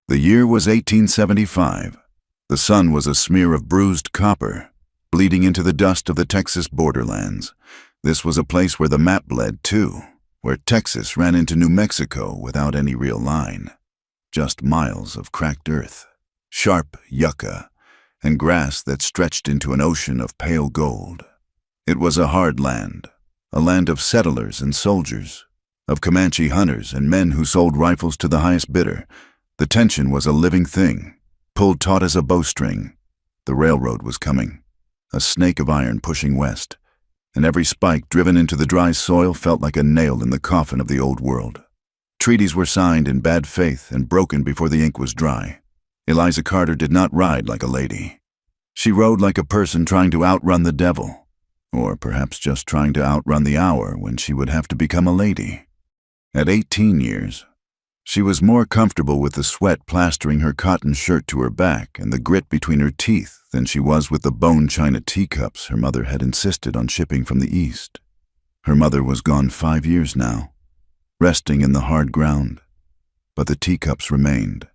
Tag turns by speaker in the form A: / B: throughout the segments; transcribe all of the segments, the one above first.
A: The year was 1875. The sun was a smear of bruised copper, bleeding into the dust of the Texas borderlands. This was a place where the map led to, where Texas ran into New Mexico without any real line. Just miles of cracked earth, sharp yucca, and grass that stretched into an ocean of pale gold. It was a hard land, a land of settlers and soldiers, of Comanche hunters and men who sold rifles to the highest bidder. The tension was a living thing, pulled taut as a bowstring. The railroad was coming, a snake of iron pushing west, and every spike driven into the dry soil felt like a nail in the coffin of the old world. Treaties were signed in bad faith and broken before the ink was dry. Eliza Carter did not ride like a lady. She rode like a person trying to outrun the devil, or perhaps just trying to outrun the hour when she would have to become a lady. At 18 years, she was more comfortable with the sweat plastering her cotton shirt to her back and the grit between her teeth than she was with the bone china teacups her mother had insisted on shipping from the East. Her mother was gone 5 years now, resting in the hard ground, but the teacups remained,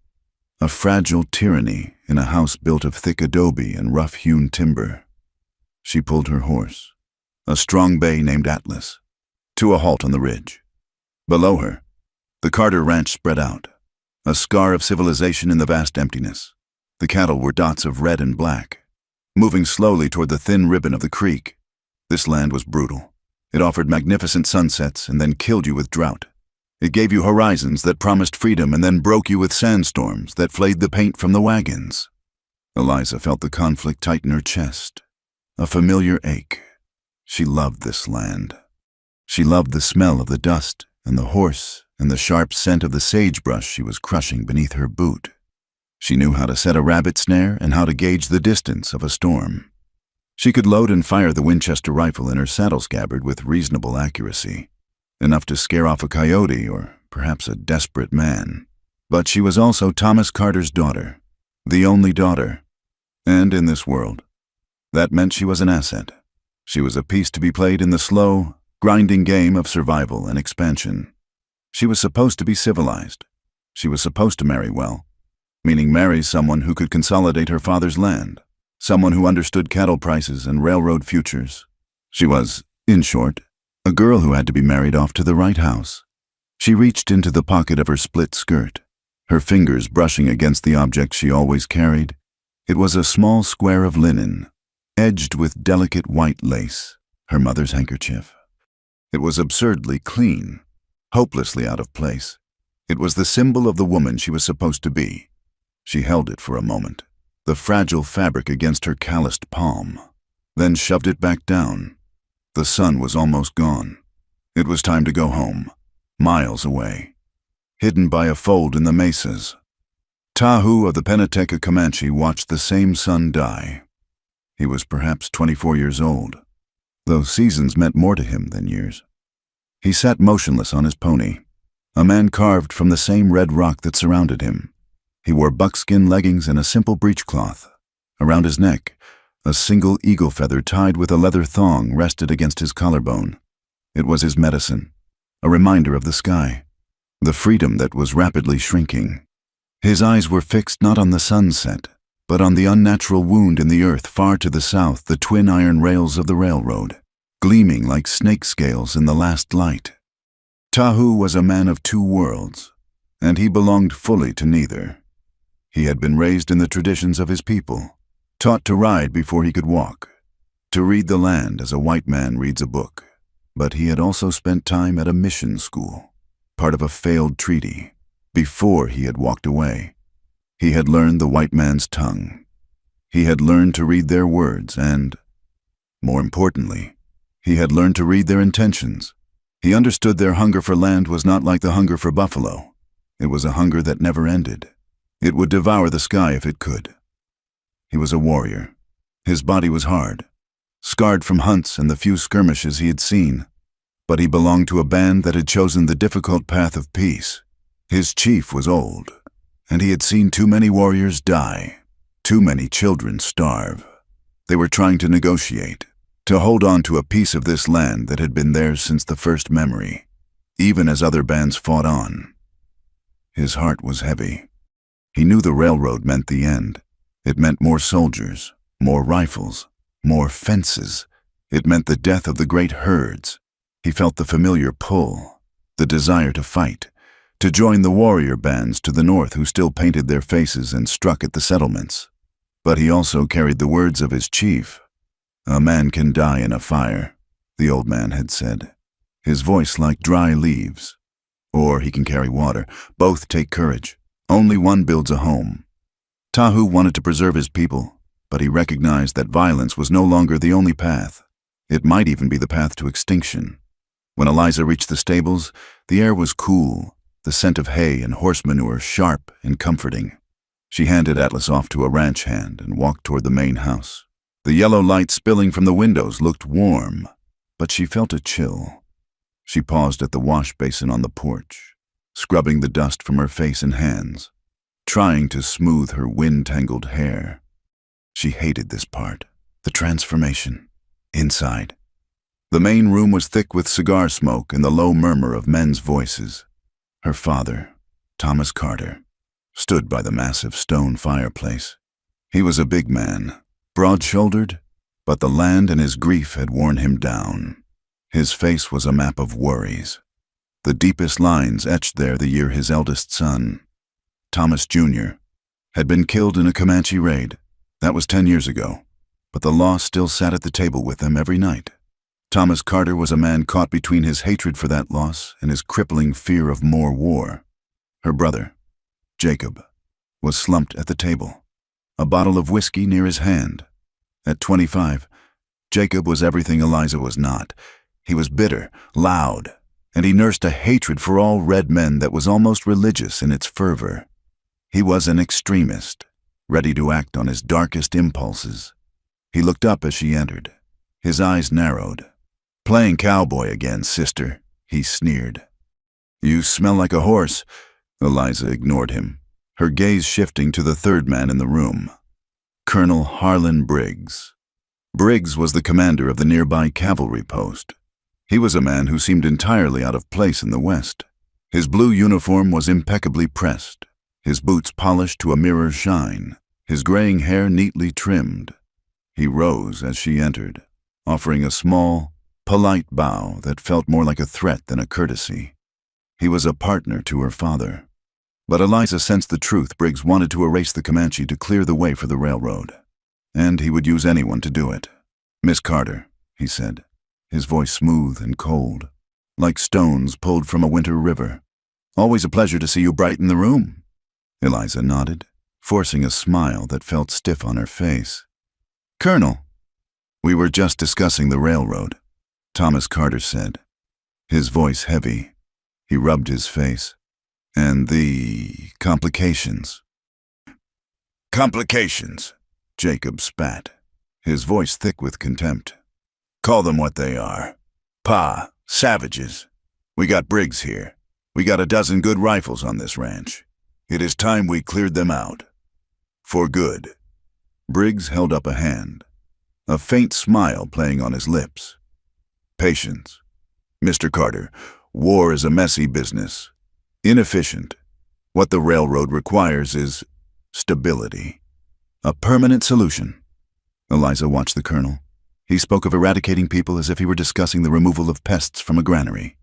A: a fragile tyranny in a house built of thick adobe and rough-hewn timber. She pulled her horse, a strong bay named Atlas, to a halt on the ridge. Below her, the Carter ranch spread out, a scar of civilization in the vast emptiness. The cattle were dots of red and black, moving slowly toward the thin ribbon of the creek. This land was brutal. It offered magnificent sunsets and then killed you with drought. It gave you horizons that promised freedom and then broke you with sandstorms that flayed the paint from the wagons. Eliza felt the conflict tighten her chest, a familiar ache. She loved this land. She loved the smell of the dust and the horse and the sharp scent of the sagebrush she was crushing beneath her boot. She knew how to set a rabbit snare and how to gauge the distance of a storm. She could load and fire the Winchester rifle in her saddle scabbard with reasonable accuracy, enough to scare off a coyote or perhaps a desperate man. But she was also Thomas Carter's daughter, the only daughter. And in this world, that meant she was an asset. She was a piece to be played in the slow, grinding game of survival and expansion. She was supposed to be civilized. She was supposed to marry well, meaning marry someone who could consolidate her father's land, someone who understood cattle prices and railroad futures. She was, in short, a girl who had to be married off to the right house. She reached into the pocket of her split skirt, her fingers brushing against the object she always carried. It was a small square of linen, edged with delicate white lace, her mother's handkerchief. It was absurdly clean, hopelessly out of place. It was the symbol of the woman she was supposed to be. She held it for a moment, the fragile fabric against her calloused palm, then shoved it back down. The sun was almost gone. It was time to go home, miles away, hidden by a fold in the mesas. Tahu of the Penateca Comanche watched the same sun die. He was perhaps 24 years old, though seasons meant more to him than years. He sat motionless on his pony, a man carved from the same red rock that surrounded him. He wore buckskin leggings and a simple breechcloth. Around his neck, a single eagle feather tied with a leather thong rested against his collarbone. It was his medicine, a reminder of the sky, the freedom that was rapidly shrinking. His eyes were fixed not on the sunset, but on the unnatural wound in the earth far to the south, the twin iron rails of the railroad, gleaming like snake scales in the last light. Tahu was a man of two worlds, and he belonged fully to neither. He had been raised in the traditions of his people, taught to ride before he could walk, to read the land as a white man reads a book. But he had also spent time at a mission school, part of a failed treaty, before he had walked away. He had learned the white man's tongue. He had learned to read their words and, more importantly, he had learned to read their intentions. He understood their hunger for land was not like the hunger for buffalo. It was a hunger that never ended. It would devour the sky if it could. He was a warrior. His body was hard, scarred from hunts and the few skirmishes he had seen. But he belonged to a band that had chosen the difficult path of peace. His chief was old, and he had seen too many warriors die, too many children starve. They were trying to negotiate, to hold on to a piece of this land that had been theirs since the first memory, even as other bands fought on. His heart was heavy. He knew the railroad meant the end. It meant more soldiers, more rifles, more fences. It meant the death of the great herds. He felt the familiar pull, the desire to fight, to join the warrior bands to the north who still painted their faces and struck at the settlements. But he also carried the words of his chief. "A man can die in a fire," the old man had said, his voice like dry leaves. "Or he can carry water. Both take courage. Only one builds a home." Tahu wanted to preserve his people, but he recognized that violence was no longer the only path. It might even be the path to extinction. When Eliza reached the stables, the air was cool, the scent of hay and horse manure sharp and comforting. She handed Atlas off to a ranch hand and walked toward the main house. The yellow light spilling from the windows looked warm, but she felt a chill. She paused at the wash basin on the porch, scrubbing the dust from her face and hands, trying to smooth her wind-tangled hair. She hated this part, the transformation. Inside, the main room was thick with cigar smoke and the low murmur of men's voices. Her father, Thomas Carter, stood by the massive stone fireplace. He was a big man, broad-shouldered, but the land and his grief had worn him down. His face was a map of worries, the deepest lines etched there the year his eldest son, Thomas Jr., had been killed in a Comanche raid. That was 10 years ago, but the law still sat at the table with them every night. Thomas Carter was a man caught between his hatred for that loss and his crippling fear of more war. Her brother, Jacob, was slumped at the table, a bottle of whiskey near his hand. At 25, Jacob was everything Eliza was not. He was bitter, loud, and he nursed a hatred for all red men that was almost religious in its fervor. He was an extremist, ready to act on his darkest impulses. He looked up as she entered. His eyes narrowed. "Playing cowboy again, sister," he sneered. "You smell like a horse." Eliza ignored him, her gaze shifting to the third man in the room, Colonel Harlan Briggs. Briggs was the commander of the nearby cavalry post. He was a man who seemed entirely out of place in the West. His blue uniform was impeccably pressed, his boots polished to a mirror shine, his graying hair neatly trimmed. He rose as she entered, offering a small, polite bow that felt more like a threat than a courtesy. He was a partner to her father. But Eliza sensed the truth. Briggs wanted to erase the Comanche to clear the way for the railroad, and he would use anyone to do it. "Miss Carter," he said, his voice smooth and cold, like stones pulled from a winter river. "Always a pleasure to see you brighten the room." Eliza nodded, forcing a smile that felt stiff on her face. "Colonel." "We were just discussing the railroad," Thomas Carter said, his voice heavy. He rubbed his face. "And the complications." "Complications," Jacob spat, his voice thick with contempt. "Call them what they are. Pa, savages. We got Briggs here. We got a dozen good rifles on this ranch. It is time we cleared them out. For good." Briggs held up a hand, a faint smile playing on his lips. "Patience. Mr. Carter, war is a messy business. Inefficient. What the railroad requires is stability. A permanent solution." Eliza watched the colonel. He spoke of eradicating people as if he were discussing the removal of pests from a granary.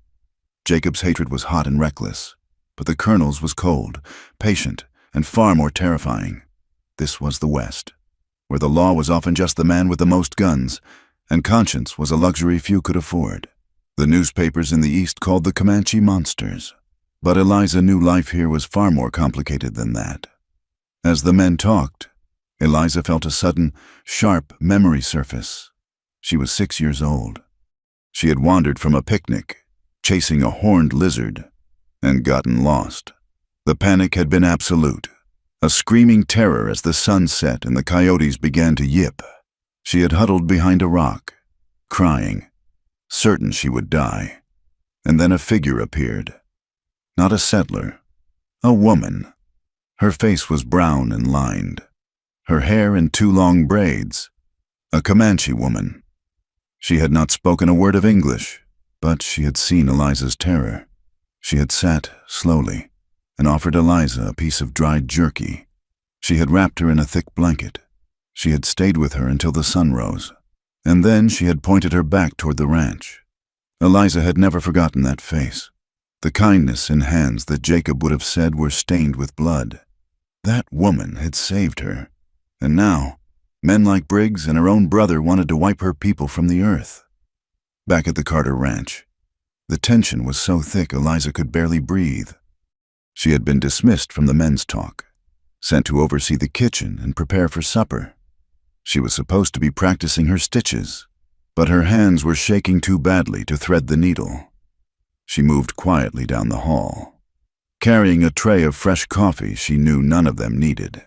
A: Jacob's hatred was hot and reckless, but the colonel's was cold, patient, and far more terrifying. This was the West, where the law was often just the man with the most guns, and conscience was a luxury few could afford. The newspapers in the East called the Comanche monsters, but Eliza knew life here was far more complicated than that. As the men talked, Eliza felt a sudden, sharp memory surface. She was 6 years old. She had wandered from a picnic, chasing a horned lizard, and gotten lost. The panic had been absolute, a screaming terror as the sun set and the coyotes began to yip. She had huddled behind a rock, crying, certain she would die. And then a figure appeared. Not a settler, a woman. Her face was brown and lined, her hair in 2 long braids. A Comanche woman. She had not spoken a word of English, but she had seen Eliza's terror. She had sat slowly, and offered Eliza a piece of dried jerky. She had wrapped her in a thick blanket. She had stayed with her until the sun rose, and then she had pointed her back toward the ranch. Eliza had never forgotten that face, the kindness in hands that Jacob would have said were stained with blood. That woman had saved her, and now men like Briggs and her own brother wanted to wipe her people from the earth. Back at the Carter Ranch, the tension was so thick Eliza could barely breathe. She had been dismissed from the men's talk, sent to oversee the kitchen and prepare for supper. She was supposed to be practicing her stitches, but her hands were shaking too badly to thread the needle. She moved quietly down the hall, carrying a tray of fresh coffee she knew none of them needed.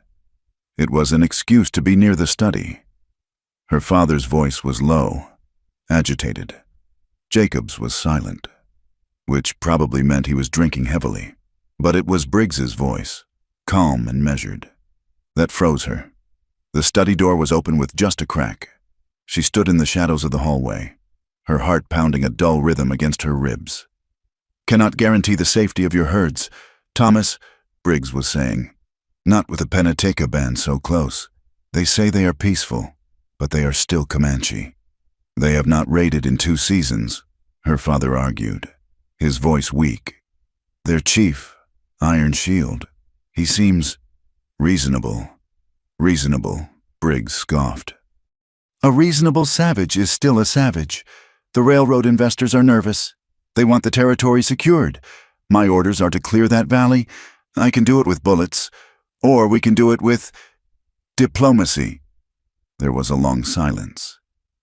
A: It was an excuse to be near the study. Her father's voice was low, agitated. Jacob's was silent, which probably meant he was drinking heavily. But it was Briggs's voice, calm and measured, that froze her. The study door was open with just a crack. She stood in the shadows of the hallway, her heart pounding a dull rhythm against her ribs. "Cannot guarantee the safety of your herds, Thomas," Briggs was saying. "Not with the Pennateca band so close. They say they are peaceful, but they are still Comanche." "They have not raided in 2 seasons, her father argued, his voice weak. "Their chief, Iron Shield, he seems reasonable." "Reasonable," Briggs scoffed. "A reasonable savage is still a savage. The railroad investors are nervous. They want the territory secured. My orders are to clear that valley. I can do it with bullets, or we can do it with diplomacy." There was a long silence.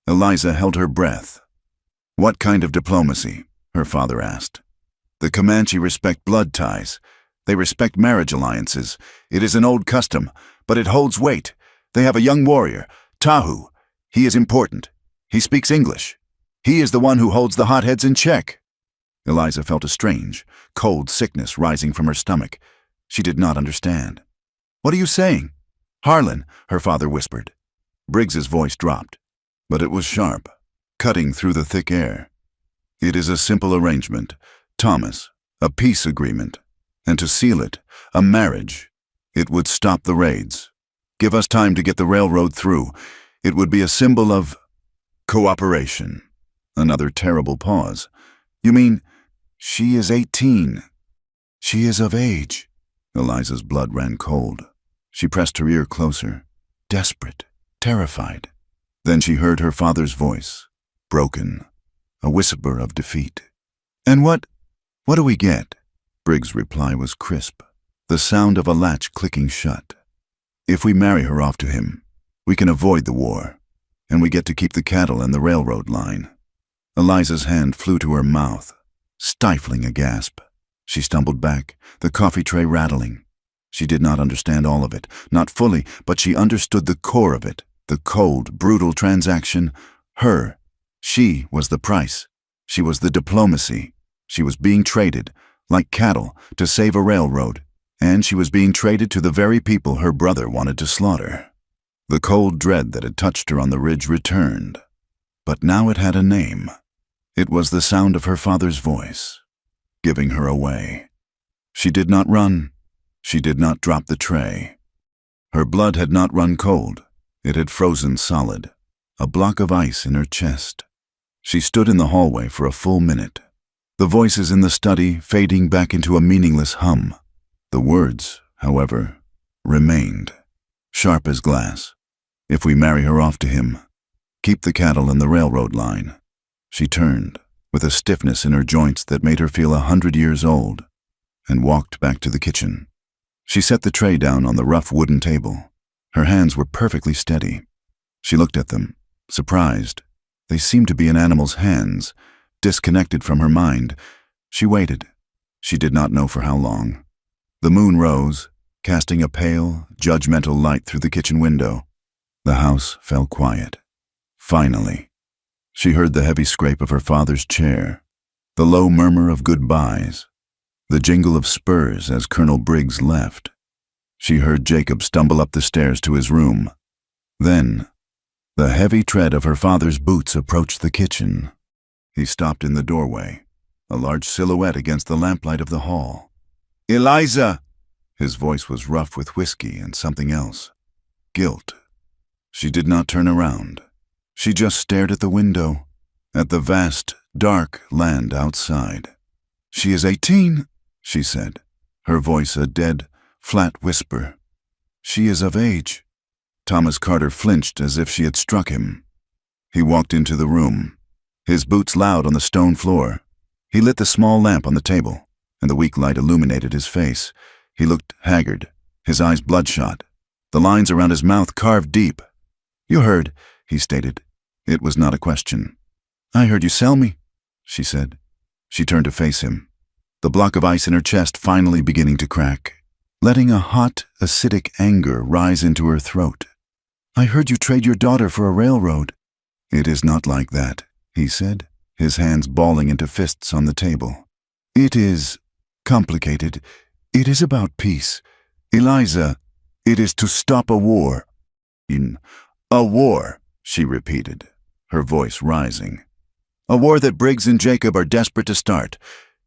A: Eliza held her breath. "What kind of diplomacy?" her father asked. "The Comanche respect blood ties. They respect marriage alliances. It is an old custom, but it holds weight. They have a young warrior, Tahu. He is important. He speaks English. He is the one who holds the hotheads in check." Eliza felt a strange, cold sickness rising from her stomach. She did not understand. "What are you saying?" "Harlan," her father whispered. Briggs's voice dropped, but it was sharp, cutting through the thick air. "It is a simple arrangement, Thomas, a peace agreement, and to seal it, a marriage. It would stop the raids. Give us time to get the railroad through. It would be a symbol of cooperation." Another terrible pause. "You mean she is 18? She is of age." Eliza's blood ran cold. She pressed her ear closer, desperate, terrified. Then she heard her father's voice, broken, a whisper of defeat. "And what do we get?" Briggs' reply was crisp, the sound of a latch clicking shut. "If we marry her off to him, we can avoid the war, and we get to keep the cattle and the railroad line." Eliza's hand flew to her mouth, stifling a gasp. She stumbled back, the coffee tray rattling. She did not understand all of it, not fully, but she understood the core of it, the cold, brutal transaction. She was the price. She was the diplomacy. She was being traded, like cattle, to save a railroad, and she was being traded to the very people her brother wanted to slaughter. The cold dread that had touched her on the ridge returned, but now it had a name. It was the sound of her father's voice, giving her away. She did not run. She did not drop the tray. Her blood had not run cold. It had frozen solid, a block of ice in her chest. She stood in the hallway for a full minute, the voices in the study fading back into a meaningless hum. The words, however, remained, sharp as glass. "If we marry her off to him, keep the cattle and the railroad line." She turned, with a stiffness in her joints that made her feel 100 years old, and walked back to the kitchen. She set the tray down on the rough wooden table. Her hands were perfectly steady. She looked at them, surprised. They seemed to be in animals' hands, disconnected from her mind. She waited. She did not know for how long. The moon rose, casting a pale, judgmental light through the kitchen window. The house fell quiet. Finally, she heard the heavy scrape of her father's chair, the low murmur of goodbyes, the jingle of spurs as Colonel Briggs left. She heard Jacob stumble up the stairs to his room. Then, the heavy tread of her father's boots approached the kitchen. He stopped in the doorway, a large silhouette against the lamplight of the hall. Eliza! His voice was rough with whiskey and something else. Guilt. She did not turn around. She just stared at the window, at the vast, dark land outside. "She is 18, she said, her voice a dead, flat whisper. "She is of age." Thomas Carter flinched as if she had struck him. He walked into the room, his boots loud on the stone floor. He lit the small lamp on the table, and the weak light illuminated his face. He looked haggard, his eyes bloodshot, the lines around his mouth carved deep. "You heard," he stated. It was not a question. "I heard you sell me," she said. She turned to face him, the block of ice in her chest finally beginning to crack, letting a hot, acidic anger rise into her throat. "I heard you trade your daughter for a railroad." "It is not like that," he said, his hands balling into fists on the table. "It is complicated. It is about peace. Eliza, it is to stop a war." "A war," she repeated, her voice rising. "A war that Briggs and Jacob are desperate to start.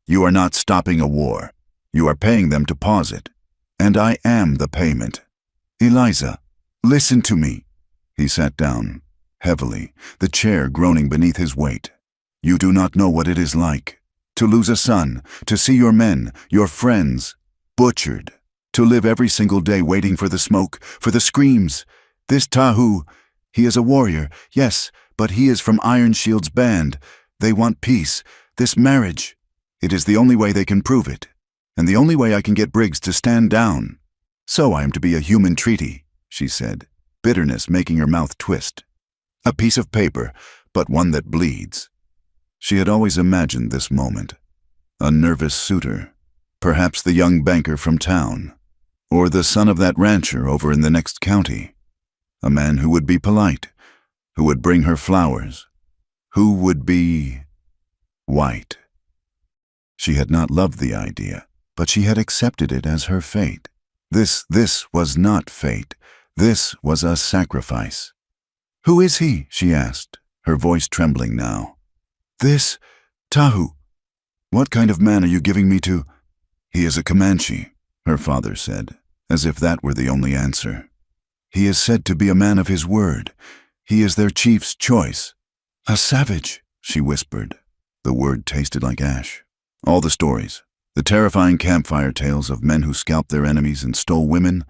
A: You are not stopping a war. You are paying them to pause it. And I am the payment. Eliza, listen to me." He sat down, heavily, the chair groaning beneath his weight. "You do not know what it is like. To lose a son, to see your men, your friends, butchered. To live every single day waiting for the smoke, for the screams. This Tahu, he is a warrior, yes, but he is from Iron Shield's band. They want peace, this marriage. It is the only way they can prove it, and the only way I can get Briggs to stand down. So I am to be a human treaty," she said, bitterness making her mouth twist. "A piece of paper, but one that bleeds." She had always imagined this moment. A nervous suitor, perhaps the young banker from town, or the son of that rancher over in the next county. A man who would be polite, who would bring her flowers, who would be white. She had not loved the idea, but she had accepted it as her fate. This was not fate. This was a sacrifice. "Who is he?" she asked, her voice trembling now. "This Tahu. What kind of man are you giving me to?" "He is a Comanche," her father said, as if that were the only answer. "He is said to be a man of his word. He is their chief's choice." "A savage," she whispered. The word tasted like ash. All the stories, the terrifying campfire tales of men who scalped their enemies and stole women,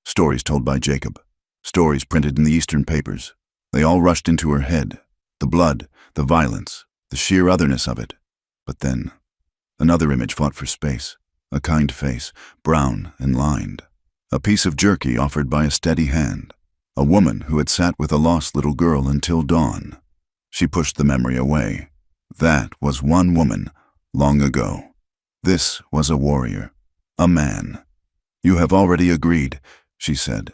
A: stories told by Jacob, stories printed in the Eastern papers. They all rushed into her head, the blood, the violence, the sheer otherness of it. But then, another image fought for space, a kind face, brown and lined. A piece of jerky offered by a steady hand, a woman who had sat with a lost little girl until dawn. She pushed the memory away. That was one woman, long ago. This was a warrior, a man. "You have already agreed," she said.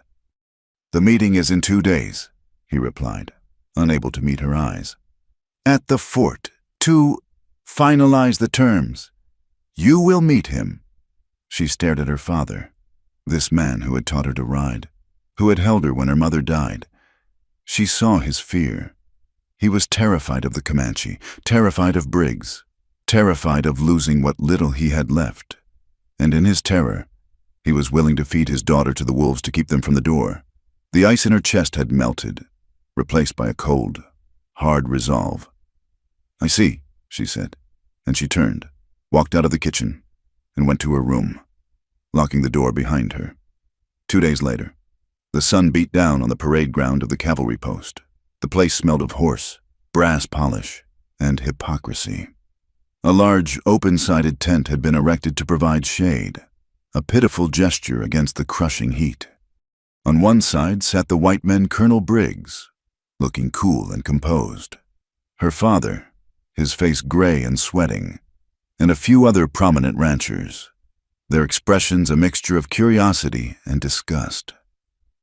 A: "The meeting is in 2 days," he replied, unable to meet her eyes. "At the fort, to finalize the terms. You will meet him." She stared at her father, this man who had taught her to ride, who had held her when her mother died. She saw his fear. He was terrified of the Comanche, terrified of Briggs, terrified of losing what little he had left. And in his terror, he was willing to feed his daughter to the wolves to keep them from the door. The ice in her chest had melted, replaced by a cold, hard resolve. "I see," she said, and she turned, walked out of the kitchen, and went to her room, locking the door behind her. 2 days later, the sun beat down on the parade ground of the cavalry post. The place smelled of horse, brass polish, and hypocrisy. A large, open-sided tent had been erected to provide shade, a pitiful gesture against the crushing heat. On one side sat the white men Colonel Briggs, looking cool and composed. Her father, his face gray and sweating, and a few other prominent ranchers, their expressions a mixture of curiosity and disgust.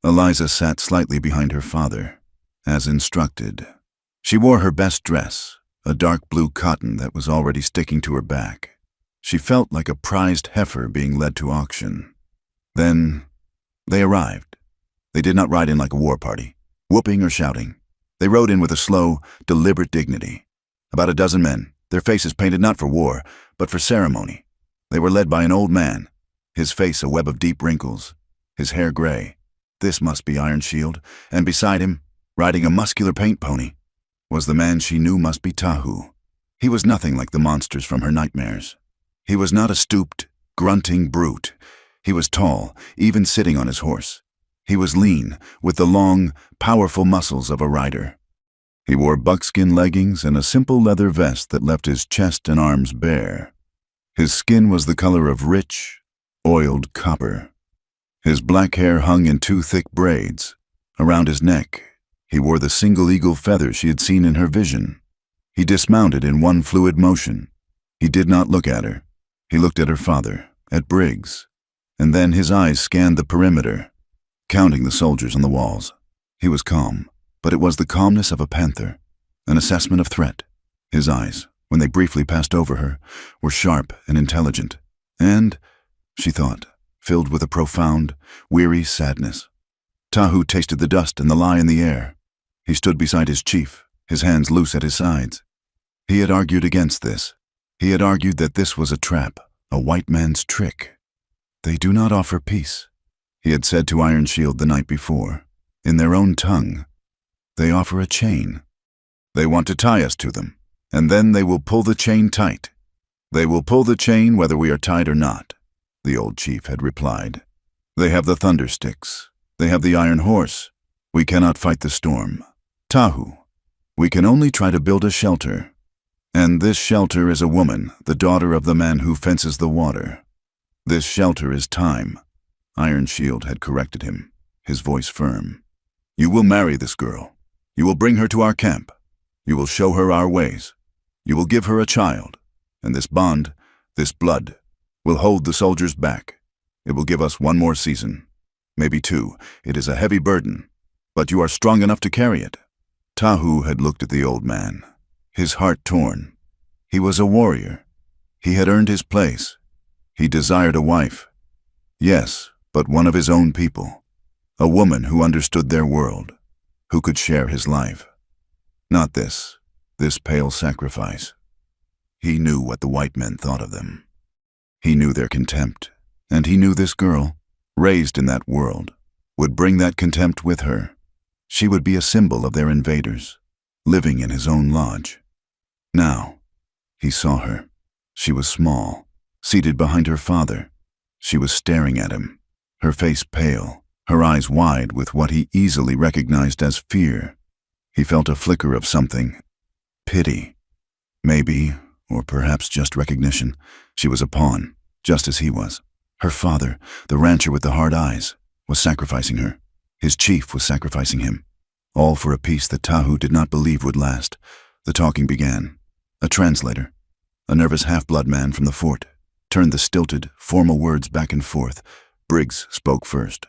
A: Eliza sat slightly behind her father, as instructed. She wore her best dress, a dark blue cotton that was already sticking to her back. She felt like a prized heifer being led to auction. Then they arrived. They did not ride in like a war party, whooping or shouting. They rode in with a slow, deliberate dignity. About a dozen men, their faces painted not for war, but for ceremony. They were led by an old man, his face a web of deep wrinkles, his hair gray. This must be Iron Shield, and beside him, riding a muscular paint pony, was the man she knew must be Tahu. He was nothing like the monsters from her nightmares. He was not a stooped, grunting brute. He was tall, even sitting on his horse. He was lean, with the long, powerful muscles of a rider. He wore buckskin leggings and a simple leather vest that left his chest and arms bare. His skin was the color of rich, oiled copper. His black hair hung in 2 thick braids. Around his neck, he wore the single eagle feather she had seen in her vision. He dismounted in one fluid motion. He did not look at her. He looked at her father, at Briggs, and then his eyes scanned the perimeter, counting the soldiers on the walls. He was calm, but it was the calmness of a panther, an assessment of threat. His eyes, when they briefly passed over her, were sharp and intelligent, and, she thought, filled with a profound, weary sadness. Tahu tasted the dust and the lie in the air. He stood beside his chief, his hands loose at his sides. He had argued against this. He had argued that this was a trap, a white man's trick. They do not offer peace, he had said to Iron Shield the night before. In their own tongue, they offer a chain. They want to tie us to them, and then they will pull the chain tight. They will pull the chain whether we are tied or not, the old chief had replied. They have the thunder sticks. They have the iron horse. We cannot fight the storm. Tahu, we can only try to build a shelter. And this shelter is a woman, the daughter of the man who fences the water. This shelter is time. Iron Shield had corrected him, his voice firm. You will marry this girl. You will bring her to our camp. You will show her our ways. You will give her a child. And this bond, this blood, will hold the soldiers back. It will give us 1 more season. Maybe 2. It is a heavy burden, but you are strong enough to carry it. Tahu had looked at the old man, his heart torn. He was a warrior. He had earned his place. He desired a wife. Yes, but one of his own people. A woman who understood their world, who could share his life. Not this pale sacrifice. He knew what the white men thought of them. He knew their contempt, and he knew this girl, raised in that world, would bring that contempt with her. She would be a symbol of their invaders, living in his own lodge. Now, he saw her. She was small, seated behind her father. She was staring at him, her face pale, her eyes wide with what he easily recognized as fear. He felt a flicker of something. Pity. Maybe, or perhaps just recognition. She was a pawn, just as he was. Her father, the rancher with the hard eyes, was sacrificing her. His chief was sacrificing him. All for a peace that Tahu did not believe would last. The talking began. A translator, a nervous half-blood man from the fort, turned the stilted, formal words back and forth. Briggs spoke first.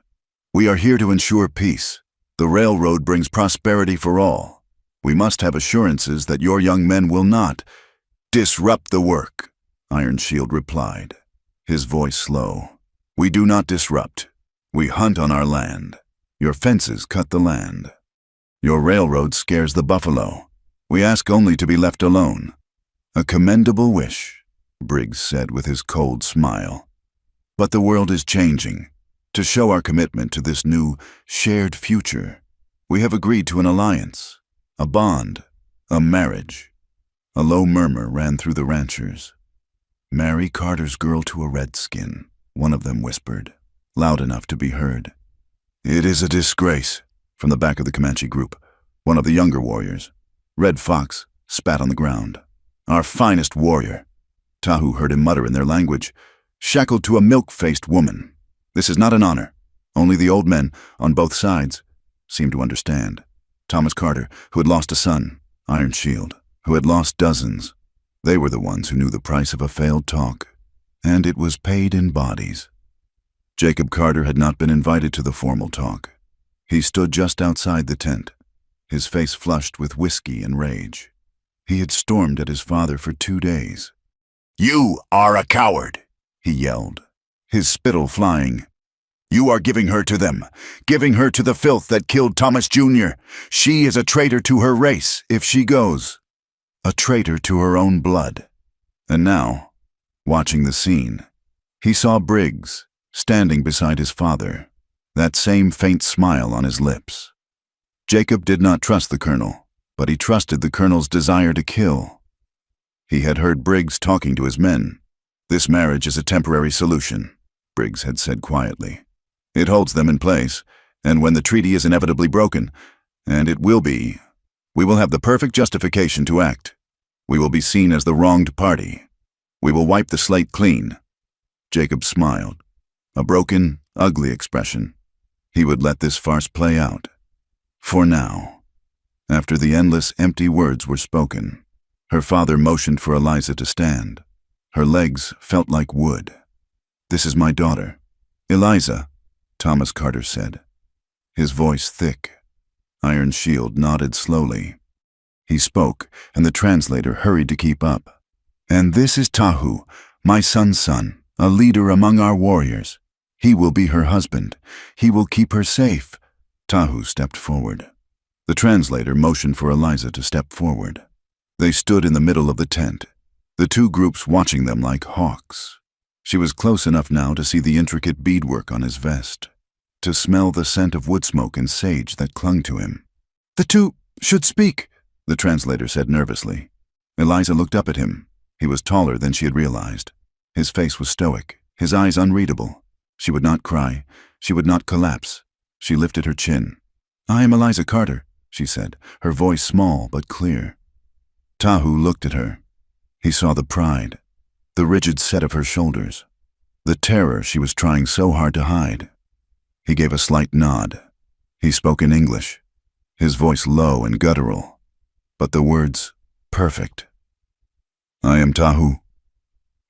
A: We are here to ensure peace. The railroad brings prosperity for all. We must have assurances that your young men will not disrupt the work, Iron Shield replied, his voice slow. We do not disrupt. We hunt on our land. Your fences cut the land. Your railroad scares the buffalo. We ask only to be left alone. A commendable wish, Briggs said with his cold smile. But the world is changing. To show our commitment to this new, shared future, we have agreed to an alliance, a bond, a marriage. A low murmur ran through the ranchers. Marry Carter's girl to a redskin, one of them whispered, loud enough to be heard. It is a disgrace, from the back of the Comanche group, one of the younger warriors. Red Fox spat on the ground. Our finest warrior. Tahu heard him mutter in their language, shackled to a milk-faced woman. This is not an honor. Only the old men, on both sides, seemed to understand. Thomas Carter, who had lost a son, Iron Shield, who had lost dozens. They were the ones who knew the price of a failed talk, and it was paid in bodies. Jacob Carter had not been invited to the formal talk. He stood just outside the tent, his face flushed with whiskey and rage. He had stormed at his father for 2 days. You are a coward, he yelled, his spittle flying. You are giving her to them, giving her to the filth that killed Thomas Jr. She is a traitor to her race if she goes. A traitor to her own blood. And now, watching the scene, he saw Briggs, standing beside his father, that same faint smile on his lips. Jacob did not trust the colonel, but he trusted the colonel's desire to kill. He had heard Briggs talking to his men. "This marriage is a temporary solution," Briggs had said quietly. "It holds them in place, and when the treaty is inevitably broken, and it will be, we will have the perfect justification to act. We will be seen as the wronged party. We will wipe the slate clean." Jacob smiled, a broken, ugly expression. He would let this farce play out. For now. After the endless, empty words were spoken, her father motioned for Eliza to stand. Her legs felt like wood. "This is my daughter, Eliza," Thomas Carter said, his voice thick. Iron Shield nodded slowly. He spoke, and the translator hurried to keep up. "And this is Tahu, my son's son, a leader among our warriors. He will be her husband. He will keep her safe." Tahu stepped forward. The translator motioned for Eliza to step forward. They stood in the middle of the tent, the two groups watching them like hawks. She was close enough now to see the intricate beadwork on his vest, to smell the scent of wood smoke and sage that clung to him. "The two should speak," the translator said nervously. Eliza looked up at him. He was taller than she had realized. His face was stoic, his eyes unreadable. She would not cry. She would not collapse. She lifted her chin. "I am Eliza Carter," she said, her voice small but clear. Tahu looked at her. He saw the pride, the rigid set of her shoulders, the terror she was trying so hard to hide. He gave a slight nod. He spoke in English, his voice low and guttural, but the words perfect. "I am Tahu."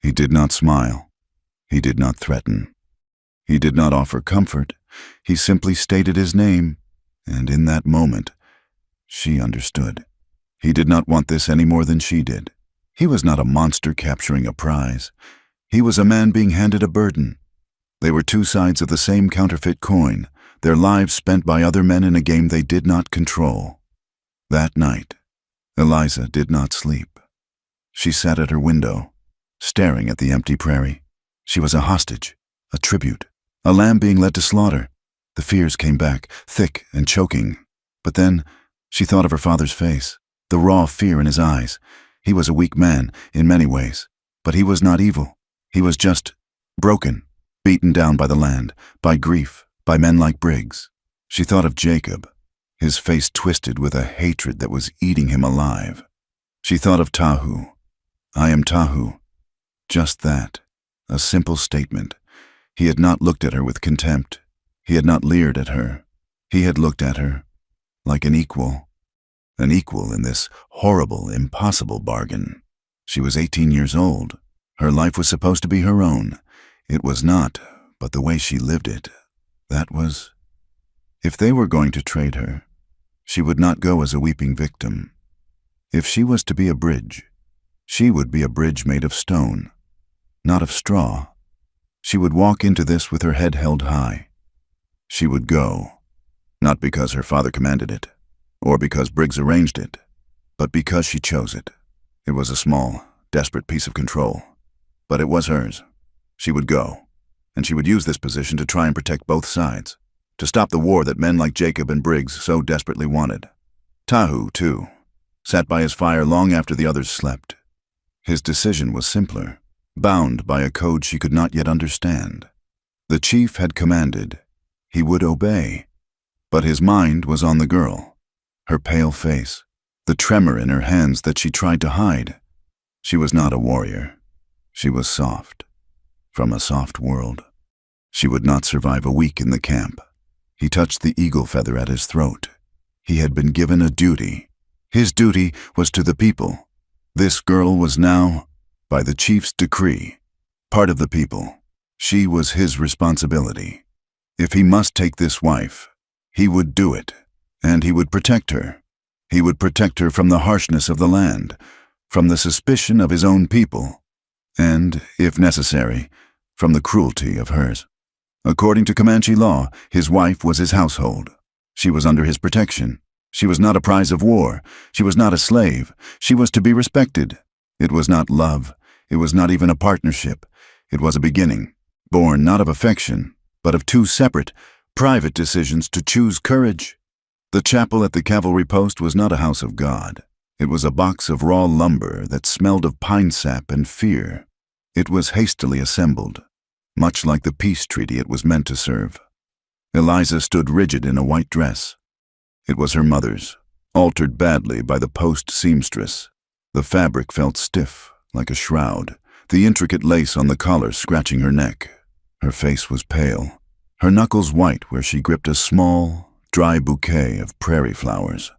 A: He did not smile. He did not threaten. He did not offer comfort. He simply stated his name, and in that moment, she understood. He did not want this any more than she did. He was not a monster capturing a prize. He was a man being handed a burden. They were two sides of the same counterfeit coin, their lives spent by other men in a game they did not control. That night, Eliza did not sleep. She sat at her window, staring at the empty prairie. She was a hostage, a tribute, a lamb being led to slaughter. The fears came back, thick and choking. But then, she thought of her father's face, the raw fear in his eyes. He was a weak man, in many ways, but he was not evil. He was just broken, beaten down by the land, by grief, by men like Briggs. She thought of Jacob, his face twisted with a hatred that was eating him alive. She thought of Tahu. "I am Tahu." Just that, a simple statement. He had not looked at her with contempt. He had not leered at her. He had looked at her like an equal in this horrible, impossible bargain. She was 18 years old. Her life was supposed to be her own. It was not, but the way she lived it, that was... If they were going to trade her, she would not go as a weeping victim. If she was to be a bridge, she would be a bridge made of stone, not of straw. She would walk into this with her head held high. She would go, not because her father commanded it, or because Briggs arranged it, but because she chose it. It was a small, desperate piece of control, but it was hers. She would go, and she would use this position to try and protect both sides, to stop the war that men like Jacob and Briggs so desperately wanted. Tahu, too, sat by his fire long after the others slept. His decision was simpler, bound by a code she could not yet understand. The chief had commanded. He would obey. But his mind was on the girl, her pale face, the tremor in her hands that she tried to hide. She was not a warrior. She was soft, from a soft world. She would not survive a week in the camp. He touched the eagle feather at his throat. He had been given a duty. His duty was to the people. This girl was now, by the chief's decree, part of the people. She was his responsibility. If he must take this wife, he would do it, and he would protect her. He would protect her from the harshness of the land, from the suspicion of his own people, and, if necessary, from the cruelty of hers. According to Comanche law, his wife was his household. She was under his protection. She was not a prize of war. She was not a slave. She was to be respected. It was not love. It was not even a partnership. It was a beginning. born not of affection, but of two separate, private decisions to choose courage. The chapel at the cavalry post was not a house of God. It was a box of raw lumber that smelled of pine sap and fear. It was hastily assembled, much like the peace treaty it was meant to serve. Eliza stood rigid in a white dress. It was her mother's, altered badly by the post seamstress. The fabric felt stiff, like a shroud, the intricate lace on the collar scratching her neck. Her face was pale, her knuckles white where she gripped a small, dry bouquet of prairie flowers.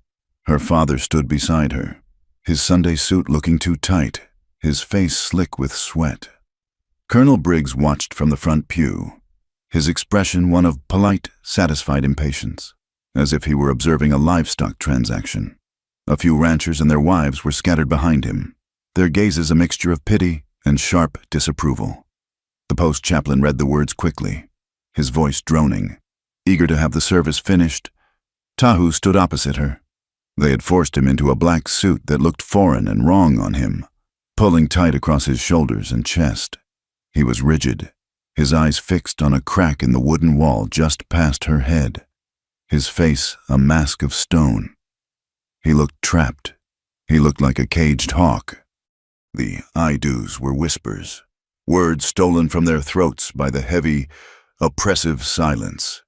A: Her father stood beside her, his Sunday suit looking too tight, his face slick with sweat. Colonel Briggs watched from the front pew, his expression one of polite, satisfied impatience, as if he were observing a livestock transaction. A few ranchers and their wives were scattered behind him, their gazes a mixture of pity and sharp disapproval. The post chaplain read the words quickly, his voice droning. Eager to have the service finished, Tahu stood opposite her. They had forced him into a black suit that looked foreign and wrong on him, pulling tight across his shoulders and chest. He was rigid, his eyes fixed on a crack in the wooden wall just past her head, his face a mask of stone. He looked trapped. He looked like a caged hawk. The I-do's were whispers, words stolen from their throats by the heavy, oppressive silence.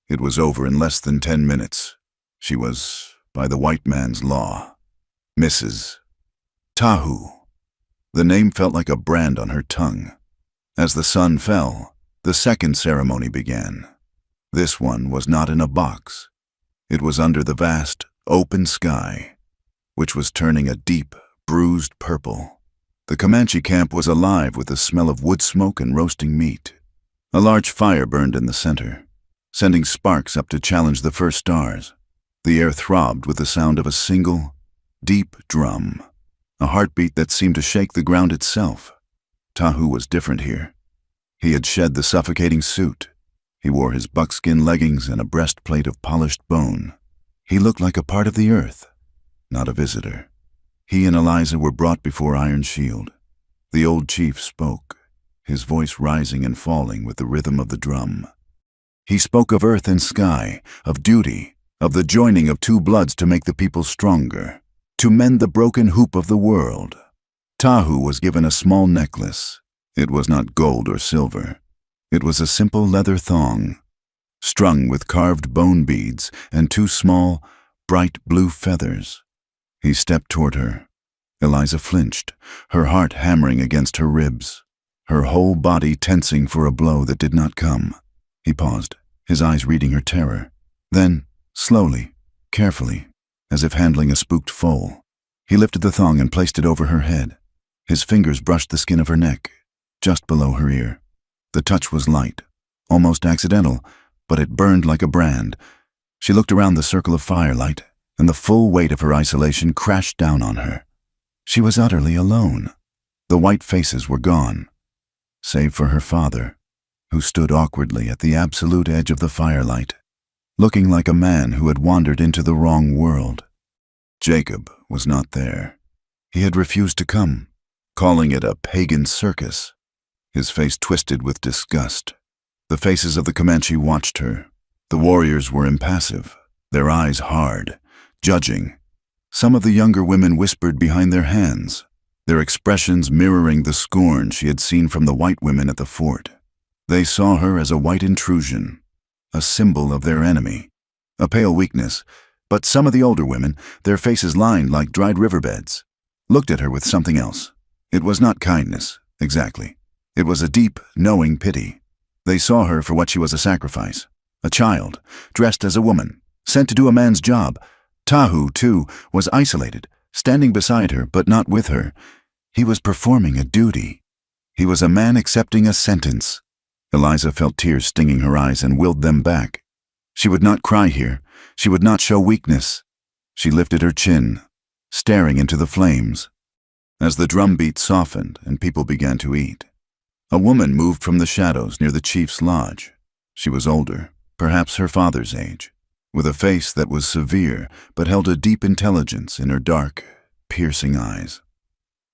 A: It was over in less than 10 minutes. She was, by the white man's law, Mrs. Tahu. The name felt like a brand on her tongue. As the sun fell, the second ceremony began. This one was not in a box. It was under the vast, open sky, which was turning a deep, bruised purple. The Comanche camp was alive with the smell of wood smoke and roasting meat. A large fire burned in the center, sending sparks up to challenge the first stars. The air throbbed with the sound of a single, deep drum, a heartbeat that seemed to shake the ground itself. Tahu was different here. He had shed the suffocating suit. He wore his buckskin leggings and a breastplate of polished bone. He looked like a part of the earth, not a visitor. He and Eliza were brought before Iron Shield. The old chief spoke, his voice rising and falling with the rhythm of the drum. He spoke of earth and sky, of duty, of the joining of two bloods to make the people stronger, to mend the broken hoop of the world. Tahu was given a small necklace. It was not gold or silver. It was a simple leather thong, strung with carved bone beads and two small, bright blue feathers. He stepped toward her. Eliza flinched, her heart hammering against her ribs, her whole body tensing for a blow that did not come. He paused, his eyes reading her terror. Then, slowly, carefully, as if handling a spooked foal, he lifted the thong and placed it over her head. His fingers brushed the skin of her neck, just below her ear. The touch was light, almost accidental, but it burned like a brand. She looked around the circle of firelight, and the full weight of her isolation crashed down on her. She was utterly alone. The white faces were gone, save for her father, who stood awkwardly at the absolute edge of the firelight, looking like a man who had wandered into the wrong world. Jacob was not there. He had refused to come, calling it a pagan circus. His face twisted with disgust. The faces of the Comanche watched her. The warriors were impassive, their eyes hard, judging. Some of the younger women whispered behind their hands, their expressions mirroring the scorn she had seen from the white women at the fort. They saw her as a white intrusion, a symbol of their enemy, a pale weakness, but some of the older women, their faces lined like dried riverbeds, looked at her with something else. It was not kindness, exactly. It was a deep, knowing pity. They saw her for what she was, a sacrifice, a child, dressed as a woman, sent to do a man's job. Tahu, too, was isolated, standing beside her but not with her. He was performing a duty. He was a man accepting a sentence. Eliza felt tears stinging her eyes and willed them back. She would not cry here. She would not show weakness. She lifted her chin, staring into the flames. As the drum beat softened and people began to eat, a woman moved from the shadows near the chief's lodge. She was older, perhaps her father's age, with a face that was severe but held a deep intelligence in her dark, piercing eyes.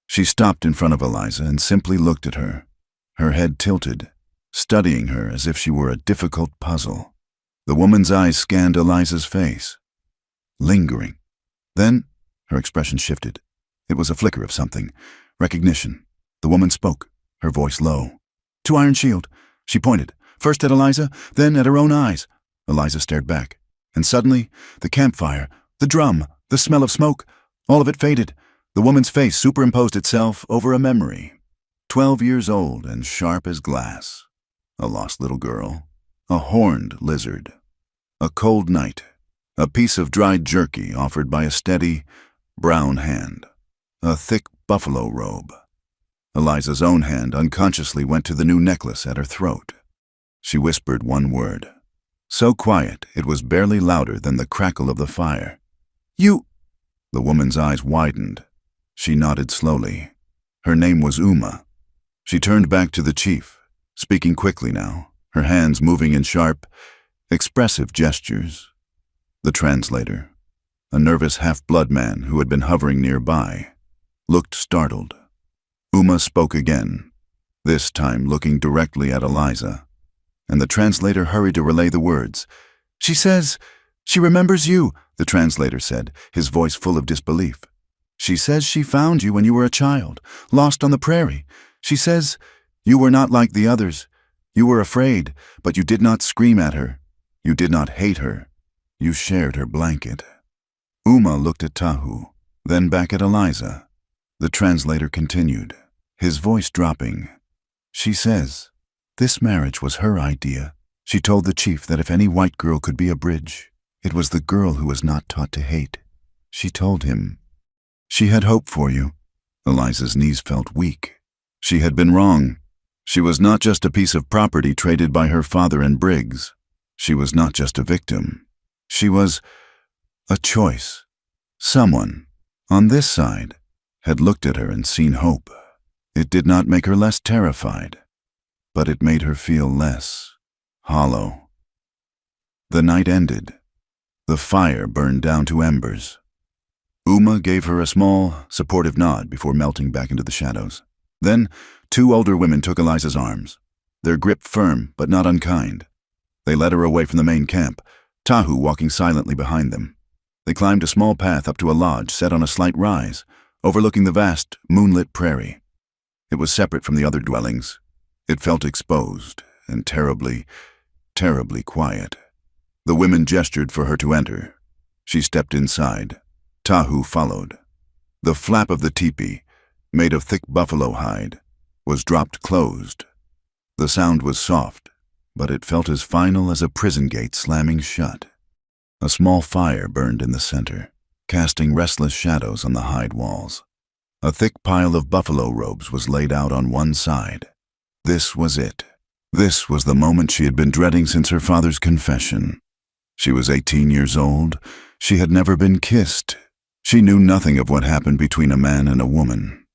A: She stopped in front of Eliza and simply looked at her, her head tilted, studying her as if she were a difficult puzzle. The woman's eyes scanned Eliza's face, lingering. Then, her expression shifted. It was a flicker of something. Recognition. The woman spoke, her voice low. "To Iron Shield." She pointed, first at Eliza, then at her own eyes. Eliza stared back. And suddenly, the campfire, the drum, the smell of smoke, all of it faded. The woman's face superimposed itself over a memory. 12 years old and sharp as glass. A lost little girl. A horned lizard. A cold night. A piece of dried jerky offered by a steady, brown hand. A thick buffalo robe. Eliza's own hand unconsciously went to the new necklace at her throat. She whispered one word. So quiet it was barely louder than the crackle of the fire. "You—" The woman's eyes widened. She nodded slowly. Her name was Uma. She turned back to the chief, speaking quickly now, her hands moving in sharp, expressive gestures. The translator, a nervous half-blood man who had been hovering nearby, looked startled. Uma spoke again, this time looking directly at Eliza, and the translator hurried to relay the words. "She says she remembers you," the translator said, his voice full of disbelief. "She says she found you when you were a child, lost on the prairie. She says you were not like the others. You were afraid, but you did not scream at her. You did not hate her. You shared her blanket." Uma looked at Tahu, then back at Eliza. The translator continued, his voice dropping. "She says this marriage was her idea. She told the chief that if any white girl could be a bridge, it was the girl who was not taught to hate. She told him. She had hope for you." Eliza's knees felt weak. She had been wrong. She was not just a piece of property traded by her father and Briggs. She was not just a victim. She was a choice. Someone, on this side, had looked at her and seen hope. It did not make her less terrified, but it made her feel less hollow. The night ended. The fire burned down to embers. Uma gave her a small, supportive nod before melting back into the shadows. Then, 2 older women took Eliza's arms, their grip firm but not unkind. They led her away from the main camp, Tahu walking silently behind them. They climbed a small path up to a lodge set on a slight rise, overlooking the vast, moonlit prairie. It was separate from the other dwellings. It felt exposed and terribly, terribly quiet. The women gestured for her to enter. She stepped inside. Tahu followed. The flap of the teepee, made of thick buffalo hide, was dropped closed. The sound was soft, but it felt as final as a prison gate slamming shut. A small fire burned in the center, casting restless shadows on the hide walls. A thick pile of buffalo robes was laid out on one side. This was it. This was the moment she had been dreading since her father's confession. She was 18 years old. She had never been kissed. She knew nothing of what happened between a man and a woman.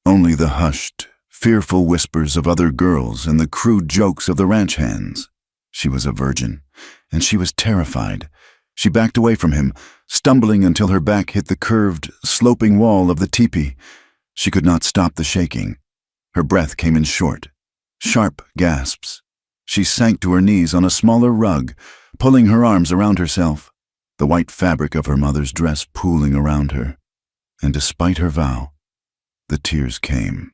A: Only the hushed, fearful whispers of other girls and the crude jokes of the ranch hands. She was a virgin, and she was terrified. She backed away from him, stumbling until her back hit the curved, sloping wall of the teepee. She could not stop the shaking. Her breath came in short, sharp gasps. She sank to her knees on a smaller rug, pulling her arms around herself, the white fabric of her mother's dress pooling around her. And despite her vow, the tears came.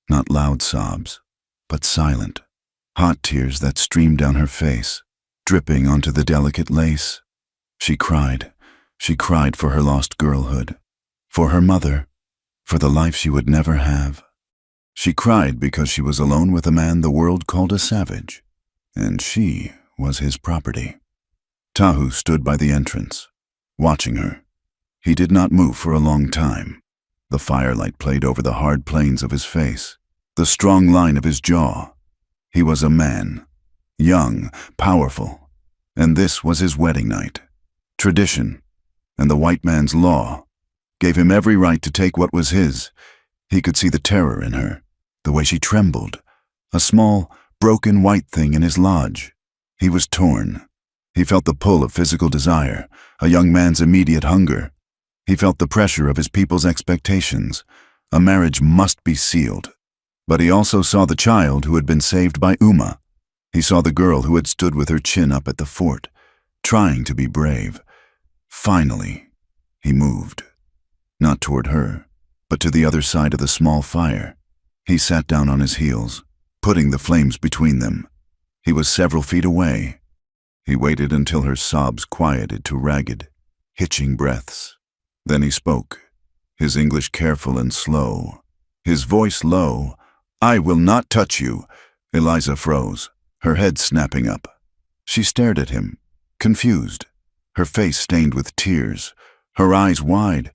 A: Not loud sobs, but silent, hot tears that streamed down her face, dripping onto the delicate lace. She cried for her lost girlhood, for her mother, for the life she would never have. She cried because she was alone with a man the world called a savage, and she was his property. Tahu stood by the entrance, watching her. He did not move for a long time. The firelight played over the hard planes of his face, the strong line of his jaw. He was a man, young, powerful, and this was his wedding night. Tradition, and the white man's law, gave him every right to take what was his. He could see the terror in her, the way she trembled, a small, broken white thing in his lodge. He was torn. He felt the pull of physical desire, a young man's immediate hunger. He felt the pressure of his people's expectations. A marriage must be sealed. But he also saw the child who had been saved by Uma, He saw the girl who had stood with her chin up at the fort, trying to be brave. Finally, he moved. Not toward her, but to the other side of the small fire. He sat down on his heels, putting the flames between them. He was several feet away. He waited until her sobs quieted to ragged, hitching breaths. Then he spoke, his English careful and slow, his voice low. "I will not touch you." Eliza froze, her head snapping up. She stared at him, confused, her face stained with tears, her eyes wide.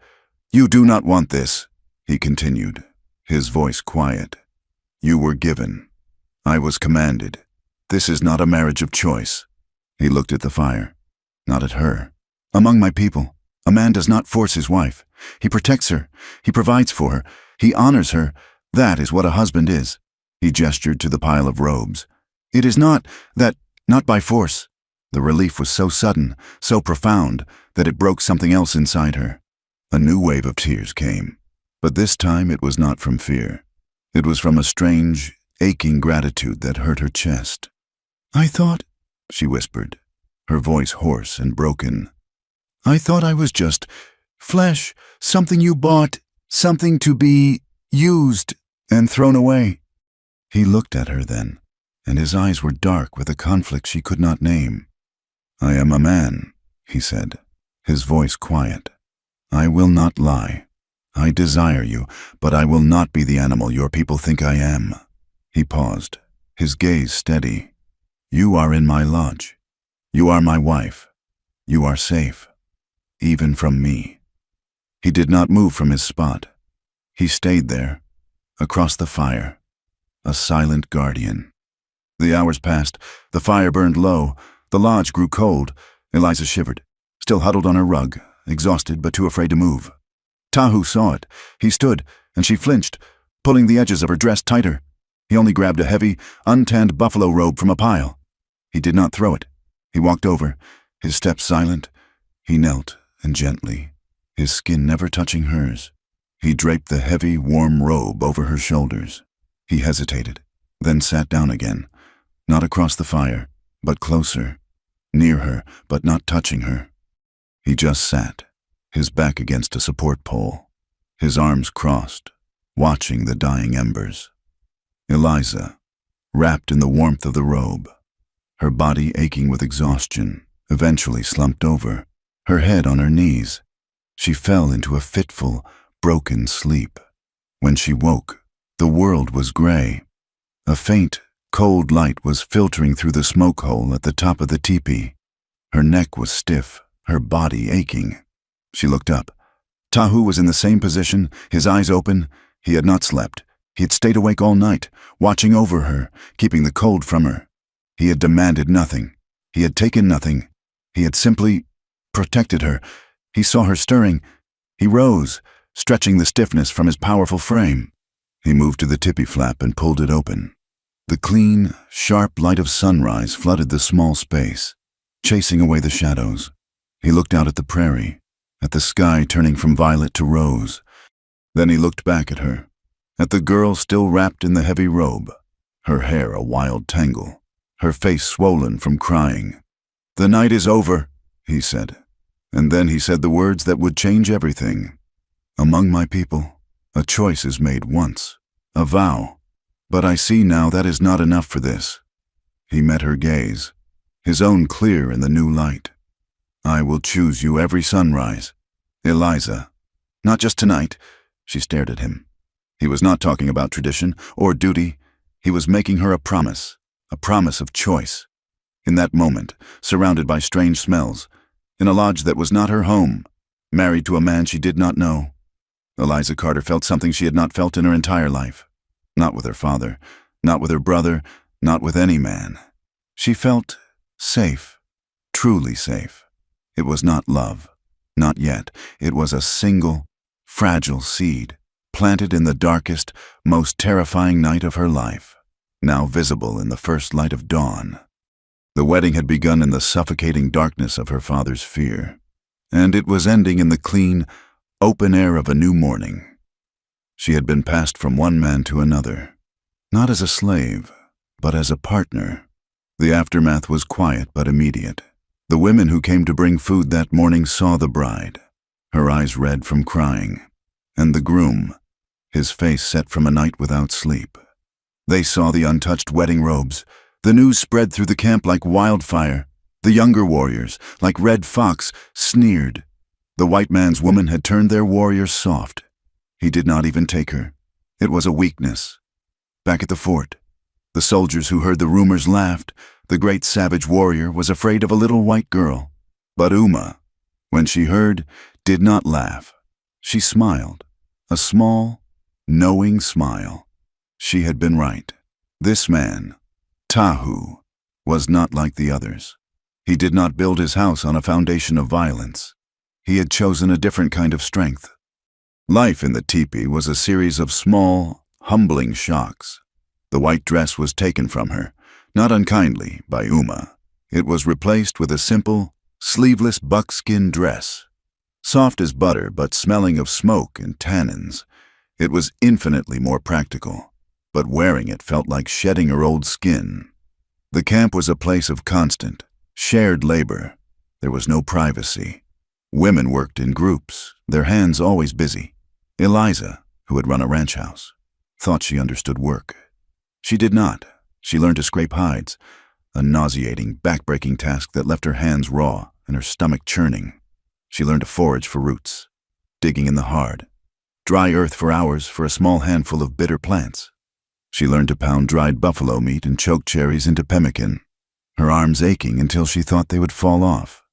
A: "You do not want this," he continued, his voice quiet. "You were given. I was commanded. This is not a marriage of choice." He looked at the fire, not at her. "Among my people, a man does not force his wife. He protects her. He provides for her. He honors her. That is what a husband is." He gestured to the pile of robes. "It is not by force." The relief was so sudden, so profound, that it broke something else inside her. A new wave of tears came, but this time it was not from fear. It was from a strange, aching gratitude that hurt her chest. "I thought," she whispered, her voice hoarse and broken, "I thought I was just flesh, something you bought, something to be used and thrown away." He looked at her then, and his eyes were dark with a conflict she could not name. "I am a man," he said, his voice quiet. "I will not lie. I desire you, but I will not be the animal your people think I am." He paused, his gaze steady. "You are in my lodge. You are my wife. You are safe, even from me." He did not move from his spot. He stayed there, across the fire, a silent guardian. The hours passed. The fire burned low. The lodge grew cold. Eliza shivered, still huddled on her rug, exhausted but too afraid to move. Tahu saw it. He stood, and she flinched, pulling the edges of her dress tighter. He only grabbed a heavy, untanned buffalo robe from a pile. He did not throw it. He walked over, his steps silent. He knelt, and gently, his skin never touching hers, he draped the heavy, warm robe over her shoulders. He hesitated, then sat down again, not across the fire, but closer, near her, but not touching her. He just sat, his back against a support pole, his arms crossed, watching the dying embers. Eliza, wrapped in the warmth of the robe, her body aching with exhaustion, eventually slumped over, her head on her knees. She fell into a fitful, broken sleep. When she woke, the world was gray. A faint, cold light was filtering through the smoke hole at the top of the teepee. Her neck was stiff, her body aching. She looked up. Tahu was in the same position, his eyes open. He had not slept. He had stayed awake all night, watching over her, keeping the cold from her. He had demanded nothing. He had taken nothing. He had simply protected her. He saw her stirring. He rose, stretching the stiffness from his powerful frame. He moved to the tippy flap and pulled it open. The clean, sharp light of sunrise flooded the small space, chasing away the shadows. He looked out at the prairie, at the sky turning from violet to rose. Then he looked back at her, at the girl still wrapped in the heavy robe, her hair a wild tangle, her face swollen from crying. "The night is over," he said. And then he said the words that would change everything. "Among my people, a choice is made once, a vow. But I see now that is not enough for this." He met her gaze, his own clear in the new light. "I will choose you every sunrise. Eliza, not just tonight." She stared at him. He was not talking about tradition or duty. He was making her a promise of choice. In that moment, surrounded by strange smells, in a lodge that was not her home, married to a man she did not know, Eliza Carter felt something she had not felt in her entire life. Not with her father, not with her brother, not with any man. She felt safe, truly safe. It was not love, not yet. It was a single, fragile seed, planted in the darkest, most terrifying night of her life, now visible in the first light of dawn. The wedding had begun in the suffocating darkness of her father's fear, and it was ending in the clean, open air of a new morning. She had been passed from one man to another, not as a slave, but as a partner, The aftermath was quiet but immediate. The women who came to bring food that morning saw the bride, her eyes red from crying, and the groom, his face set from a night without sleep. They saw the untouched wedding robes. The news spread through the camp like wildfire. The younger warriors, like Red Fox, sneered. The white man's woman had turned their warrior soft. He did not even take her. It was a weakness. Back at the fort, the soldiers who heard the rumors laughed. The great savage warrior was afraid of a little white girl. But Uma, when she heard, did not laugh. She smiled, a small, knowing smile. She had been right. This man, Tahu, was not like the others. He did not build his house on a foundation of violence. He had chosen a different kind of strength. Life in the teepee was a series of small, humbling shocks. The white dress was taken from her, not unkindly, by Uma. It was replaced with a simple, sleeveless buckskin dress. Soft as butter, but smelling of smoke and tannins. It was infinitely more practical, but wearing it felt like shedding her old skin. The camp was a place of constant, shared labor. There was no privacy. Women worked in groups, their hands always busy. Eliza, who had run a ranch house, thought she understood work. She did not. She learned to scrape hides, a nauseating, back-breaking task that left her hands raw and her stomach churning. She learned to forage for roots, digging in the hard, dry earth for hours for a small handful of bitter plants. She learned to pound dried buffalo meat and choke cherries into pemmican, her arms aching until she thought they would fall off.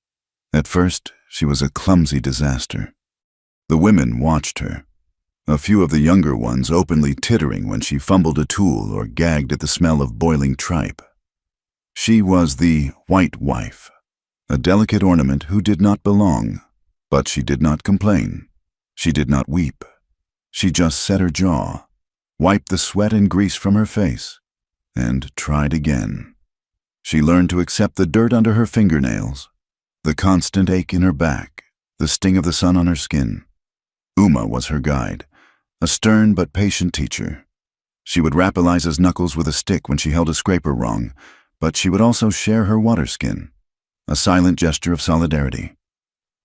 A: At first, she was a clumsy disaster. The women watched her, a few of the younger ones openly tittering when she fumbled a tool or gagged at the smell of boiling tripe. She was the white wife, a delicate ornament who did not belong, but she did not complain. She did not weep. She just set her jaw, wiped the sweat and grease from her face, and tried again. She learned to accept the dirt under her fingernails, the constant ache in her back, the sting of the sun on her skin. Uma was her guide, a stern but patient teacher. She would rap Eliza's knuckles with a stick when she held a scraper wrong, but she would also share her water skin, a silent gesture of solidarity.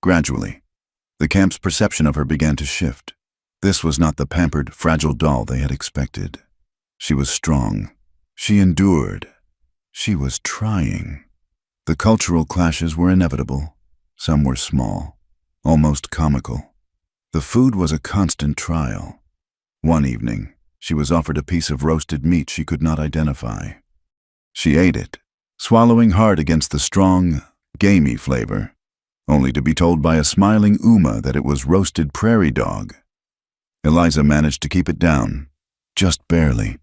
A: Gradually, the camp's perception of her began to shift. This was not the pampered, fragile doll they had expected. She was strong. She endured. She was trying. The cultural clashes were inevitable. Some were small, almost comical. The food was a constant trial. One evening, she was offered a piece of roasted meat she could not identify. She ate it, swallowing hard against the strong, gamey flavor, only to be told by a smiling Uma that it was roasted prairie dog. Eliza managed to keep it down, just barely.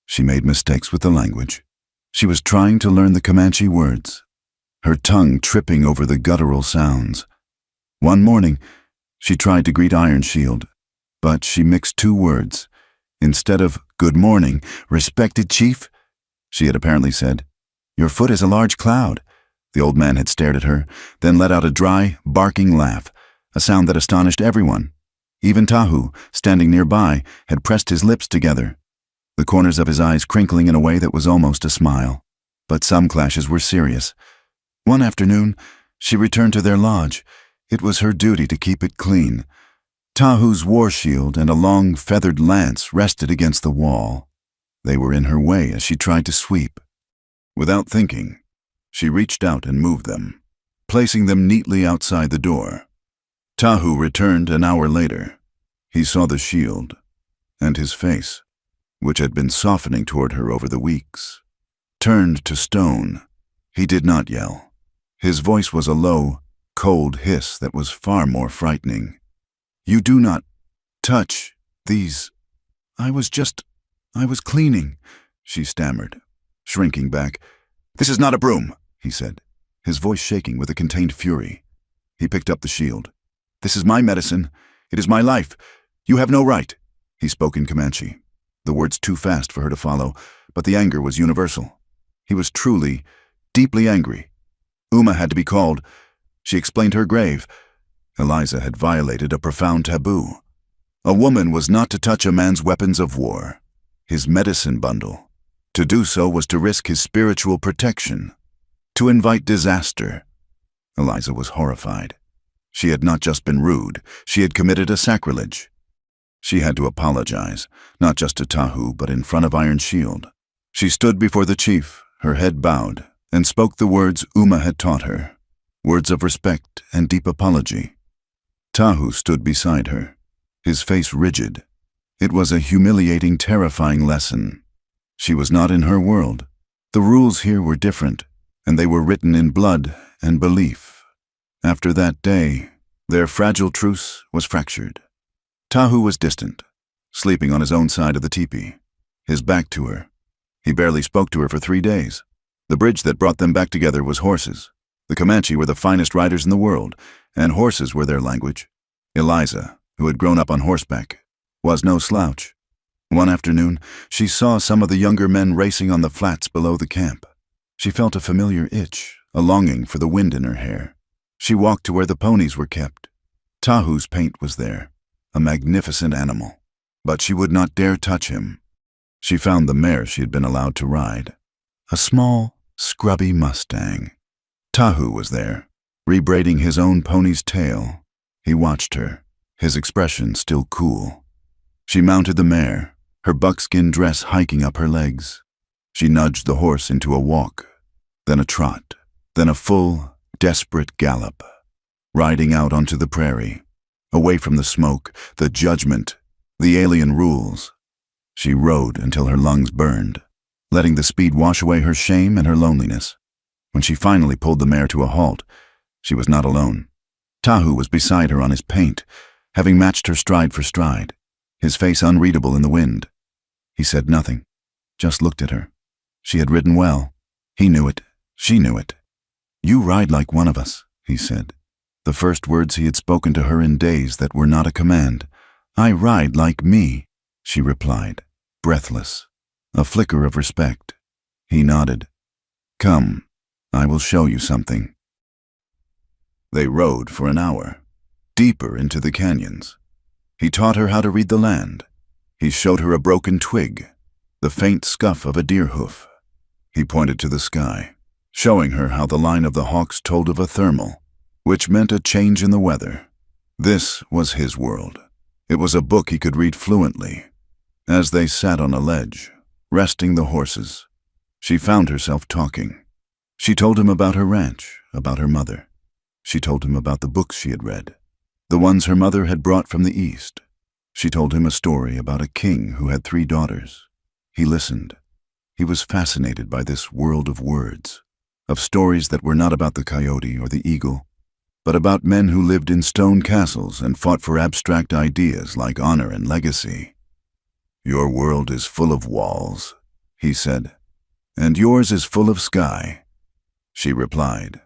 A: She made mistakes with the language. She was trying to learn the Comanche words, her tongue tripping over the guttural sounds. One morning, she tried to greet Iron Shield, but she mixed two words. Instead of "Good morning, respected chief," she had apparently said, "Your foot is a large cloud." The old man had stared at her, then let out a dry, barking laugh, a sound that astonished everyone. Even Tahu, standing nearby, had pressed his lips together, the corners of his eyes crinkling in a way that was almost a smile. But some clashes were serious. One afternoon, she returned to their lodge. It was her duty to keep it clean. Tahu's war shield and a long, feathered lance rested against the wall. They were in her way as she tried to sweep. Without thinking, she reached out and moved them, placing them neatly outside the door. Tahu returned an hour later. He saw the shield, and his face, which had been softening toward her over the weeks, turned to stone. He did not yell. His voice was a low, cold hiss that was far more frightening. "You do not touch these. I was cleaning," she stammered, shrinking back. "This is not a broom," he said, his voice shaking with a contained fury. He picked up the shield. "This is my medicine. It is my life. You have no right." He spoke in Comanche, the words too fast for her to follow, but the anger was universal. He was truly, deeply angry. Uma had to be called. She explained her grave. Eliza had violated a profound taboo. A woman was not to touch a man's weapons of war, his medicine bundle, To do so was to risk his spiritual protection, to invite disaster. Eliza was horrified. She had not just been rude, she had committed a sacrilege. She had to apologize, not just to Tahu, but in front of Iron Shield. She stood before the chief, her head bowed, and spoke the words Uma had taught her, words of respect and deep apology. Tahu stood beside her, his face rigid. It was a humiliating, terrifying lesson. She was not in her world. The rules here were different, and they were written in blood and belief. After that day, their fragile truce was fractured. Tahu was distant, sleeping on his own side of the teepee, his back to her. He barely spoke to her for 3 days. The bridge that brought them back together was horses. The Comanche were the finest riders in the world, and horses were their language. Eliza, who had grown up on horseback, was no slouch. One afternoon, she saw some of the younger men racing on the flats below the camp. She felt a familiar itch, a longing for the wind in her hair. She walked to where the ponies were kept. Tahu's paint was there, a magnificent animal, but she would not dare touch him. She found the mare she had been allowed to ride, a small, scrubby Mustang. Tahu was there, rebraiding his own pony's tail. He watched her, his expression still cool. She mounted the mare, her buckskin dress hiking up her legs. She nudged the horse into a walk, then a trot, then a full, desperate gallop, riding out onto the prairie, away from the smoke, the judgment, the alien rules. She rode until her lungs burned, letting the speed wash away her shame and her loneliness. When she finally pulled the mare to a halt, she was not alone. Tahu was beside her on his paint, having matched her stride for stride, his face unreadable in the wind. He said nothing, just looked at her. She had ridden well. He knew it. She knew it. "You ride like one of us," he said. The first words he had spoken to her in days that were not a command. "I ride like me," she replied, breathless, a flicker of respect. He nodded. "Come, I will show you something." They rode for an hour, deeper into the canyons. He taught her how to read the land. He showed her a broken twig, the faint scuff of a deer hoof. He pointed to the sky, showing her how the line of the hawks told of a thermal, which meant a change in the weather. This was his world. It was a book he could read fluently. As they sat on a ledge, resting the horses, she found herself talking. She told him about her ranch, about her mother. She told him about the books she had read, the ones her mother had brought from the East. She told him a story about a king who had 3 daughters. He listened. He was fascinated by this world of words, of stories that were not about the coyote or the eagle, but about men who lived in stone castles and fought for abstract ideas like honor and legacy. "Your world is full of walls," he said, "and yours is full of sky," she replied.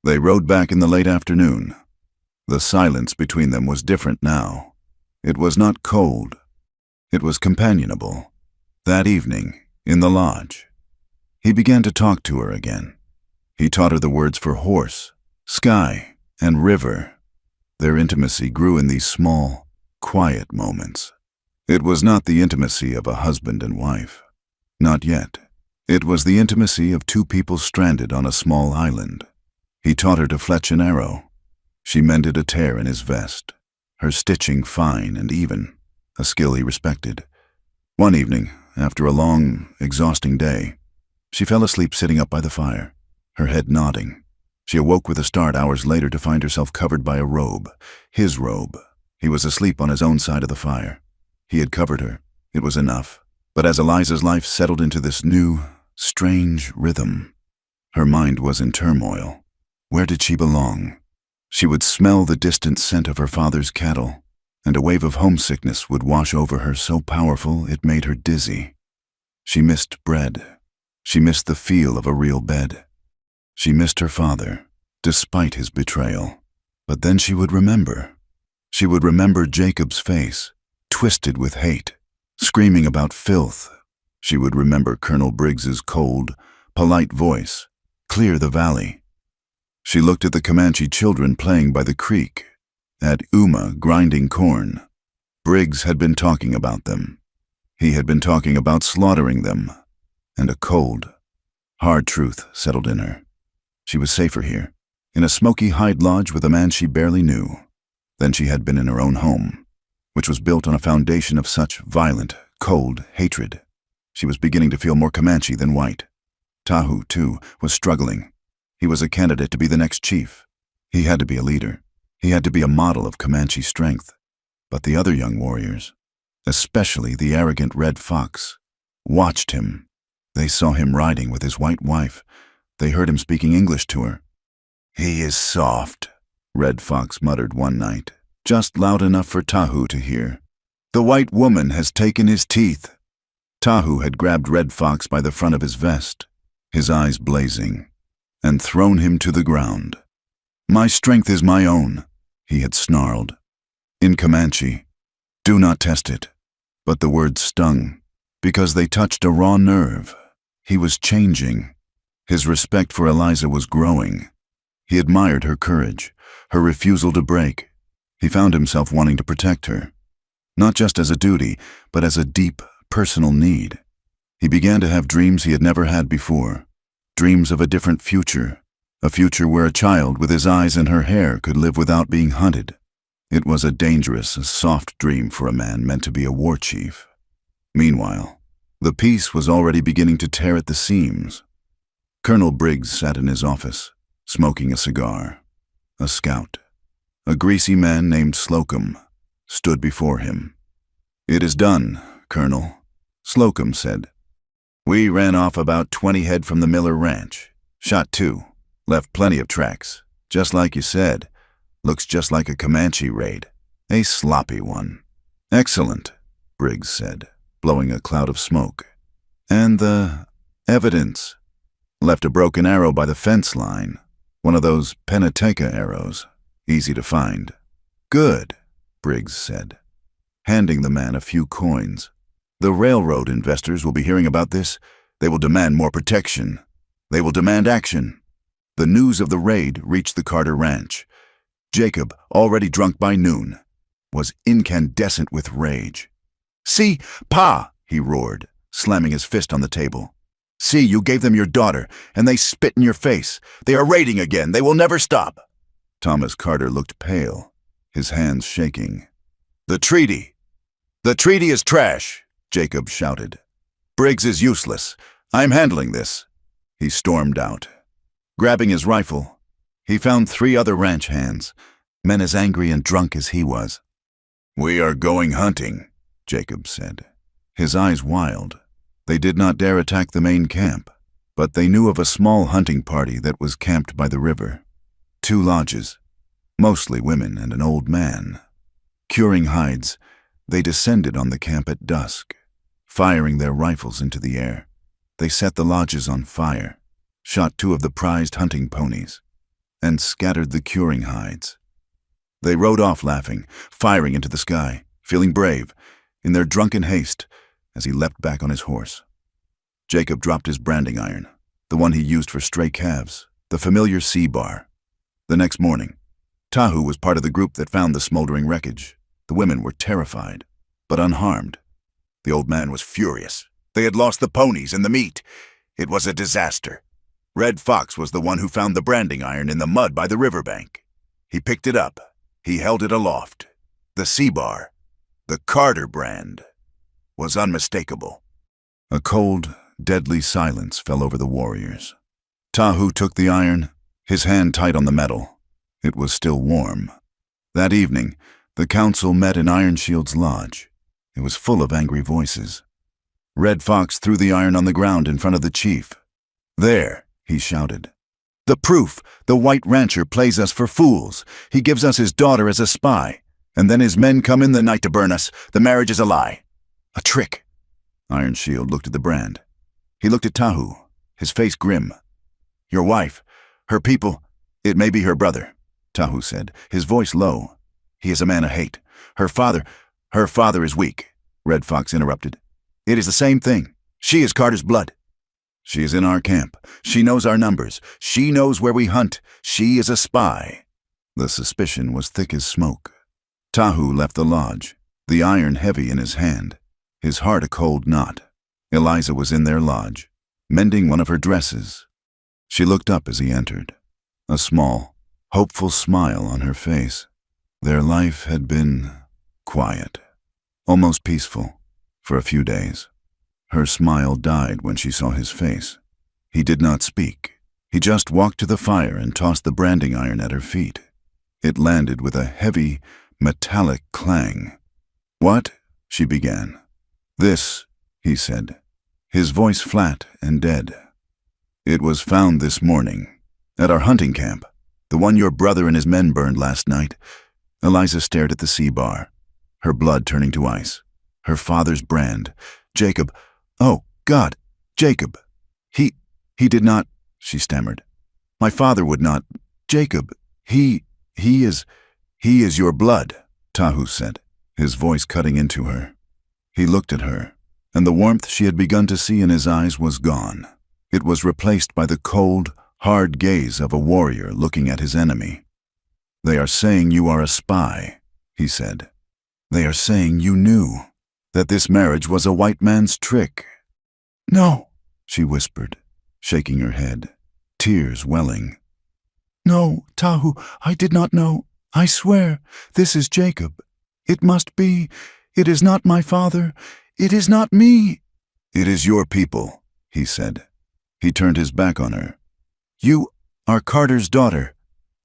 A: They rode back in the late afternoon. The silence between them was different now. It was not cold. It was companionable. That evening, in the lodge, he began to talk to her again. He taught her the words for horse, sky, and river. Their intimacy grew in these small, quiet moments. It was not the intimacy of a husband and wife. Not yet. It was the intimacy of 2 people stranded on a small island. He taught her to fletch an arrow. She mended a tear in his vest, her stitching fine and even, a skill he respected. One evening, after a long, exhausting day, she fell asleep sitting up by the fire, her head nodding. She awoke with a start hours later to find herself covered by a robe, his robe. He was asleep on his own side of the fire. He had covered her. It was enough. But as Eliza's life settled into this new, strange rhythm, her mind was in turmoil. Where did she belong? She would smell the distant scent of her father's cattle, and a wave of homesickness would wash over her so powerful it made her dizzy. She missed bread. She missed the feel of a real bed. She missed her father, despite his betrayal. But then she would remember. She would remember Jacob's face, twisted with hate, screaming about filth. She would remember Colonel Briggs's cold, polite voice, clear the valley. She looked at the Comanche children playing by the creek, at Uma grinding corn. Briggs had been talking about them. He had been talking about slaughtering them. And a cold, hard truth settled in her. She was safer here, in a smoky hide lodge with a man she barely knew, than she had been in her own home, which was built on a foundation of such violent, cold hatred. She was beginning to feel more Comanche than white. Tahu, too, was struggling. He was a candidate to be the next chief. He had to be a leader. He had to be a model of Comanche strength. But the other young warriors, especially the arrogant Red Fox, watched him. They saw him riding with his white wife. They heard him speaking English to her. "He is soft," Red Fox muttered one night, just loud enough for Tahu to hear. "The white woman has taken his teeth." Tahu had grabbed Red Fox by the front of his vest, his eyes blazing, and thrown him to the ground. "My strength is my own," he had snarled. In Comanche, do not test it. But the words stung, because they touched a raw nerve. He was changing. His respect for Eliza was growing. He admired her courage, her refusal to break. He found himself wanting to protect her, not just as a duty, but as a deep, personal need. He began to have dreams he had never had before, dreams of a different future, a future where a child with his eyes and her hair could live without being hunted. It was a dangerous, soft dream for a man meant to be a war chief. Meanwhile, the peace was already beginning to tear at the seams. Colonel Briggs sat in his office, smoking a cigar. A scout, a greasy man named Slocum, stood before him. "It is done, Colonel," Slocum said. "We ran off about 20 head from the Miller Ranch. Shot 2. Left plenty of tracks. Just like you said. Looks just like a Comanche raid. A sloppy one." "Excellent," Briggs said, blowing a cloud of smoke. "And the evidence?" "Left a broken arrow by the fence line. One of those Penateca arrows. Easy to find." "Good," Briggs said, handing the man a few coins. "The railroad investors will be hearing about this. They will demand more protection. They will demand action." The news of the raid reached the Carter Ranch. Jacob, already drunk by noon, was incandescent with rage. "See, Pa!" he roared, slamming his fist on the table. "See, you gave them your daughter, and they spit in your face. They are raiding again. They will never stop." Thomas Carter looked pale, his hands shaking. "The treaty! The treaty is trash!" Jacob shouted. "Briggs is useless. I'm handling this." He stormed out. Grabbing his rifle, he found 3 other ranch hands, men as angry and drunk as he was. "We are going hunting," Jacob said, his eyes wild. They did not dare attack the main camp, but they knew of a small hunting party that was camped by the river. 2 lodges, mostly women and an old man. Curing hides, they descended on the camp at dusk, firing their rifles into the air. They set the lodges on fire, shot 2 of the prized hunting ponies, and scattered the curing hides. They rode off laughing, firing into the sky, feeling brave, in their drunken haste, as he leapt back on his horse. Jacob dropped his branding iron, the one he used for stray calves, the familiar C-bar. The next morning, Tahu was part of the group that found the smoldering wreckage. The women were terrified, but unharmed. The old man was furious. They had lost the ponies and the meat. It was a disaster. Red Fox was the one who found the branding iron in the mud by the riverbank. He picked it up. He held it aloft. The C-bar, the Carter brand, was unmistakable. A cold, deadly silence fell over the warriors. Tahu took the iron, his hand tight on the metal. It was still warm. That evening, the council met in Iron Shield's lodge. It was full of angry voices. Red Fox threw the iron on the ground in front of the chief. "There," he shouted. "The proof! The white rancher plays us for fools. He gives us his daughter as a spy, and then his men come in the night to burn us. The marriage is a lie. A trick." Iron Shield looked at the brand. He looked at Tahu, his face grim. "Your wife, her people, it may be her brother," Tahu said, his voice low. "He is a man of hate. Her father is weak," Red Fox interrupted. "It is the same thing. She is Carter's blood. She is in our camp. She knows our numbers. She knows where we hunt. She is a spy." The suspicion was thick as smoke. Tahu left the lodge, the iron heavy in his hand, his heart a cold knot. Eliza was in their lodge, mending one of her dresses. She looked up as he entered, a small, hopeful smile on her face. Their life had been quiet, almost peaceful, for a few days. Her smile died when she saw his face. He did not speak. He just walked to the fire and tossed the branding iron at her feet. It landed with a heavy, metallic clang. "What?" she began. "This," he said, his voice flat and dead. "It was found this morning, at our hunting camp, the one your brother and his men burned last night." Eliza stared at the C-bar, her blood turning to ice. Her father's brand. Jacob. "Oh, God, Jacob. He did not," she stammered. "My father would not. Jacob, he is your blood," Tahu said, his voice cutting into her. He looked at her, and the warmth she had begun to see in his eyes was gone. It was replaced by the cold, hard gaze of a warrior looking at his enemy. "They are saying you are a spy," he said. "They are saying you knew that this marriage was a white man's trick." "No," she whispered, shaking her head, tears welling. "No, Tahu, I did not know. I swear, this is Jacob. It must be. It is not my father. It is not me." "It is your people," he said. He turned his back on her. "You are Carter's daughter,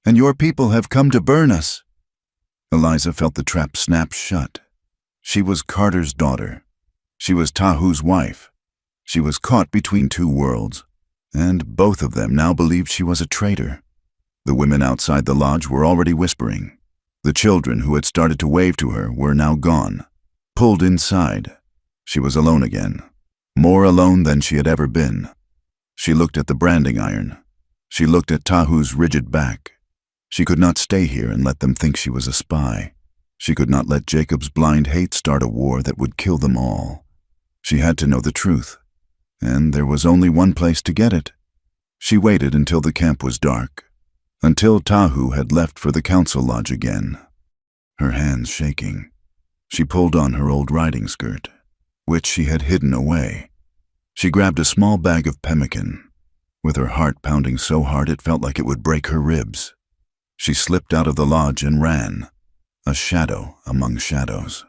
A: and your people have come to burn us." Eliza felt the trap snap shut. She was Carter's daughter. She was Tahu's wife. She was caught between two worlds, and both of them now believed she was a traitor. The women outside the lodge were already whispering. The children who had started to wave to her were now gone, pulled inside. She was alone again, more alone than she had ever been. She looked at the branding iron. She looked at Tahu's rigid back. She could not stay here and let them think she was a spy. She could not let Jacob's blind hate start a war that would kill them all. She had to know the truth, and there was only one place to get it. She waited until the camp was dark, until Tahu had left for the council lodge again, her hands shaking. She pulled on her old riding skirt, which she had hidden away. She grabbed a small bag of pemmican, with her heart pounding so hard it felt like it would break her ribs. She slipped out of the lodge and ran, a shadow among shadows,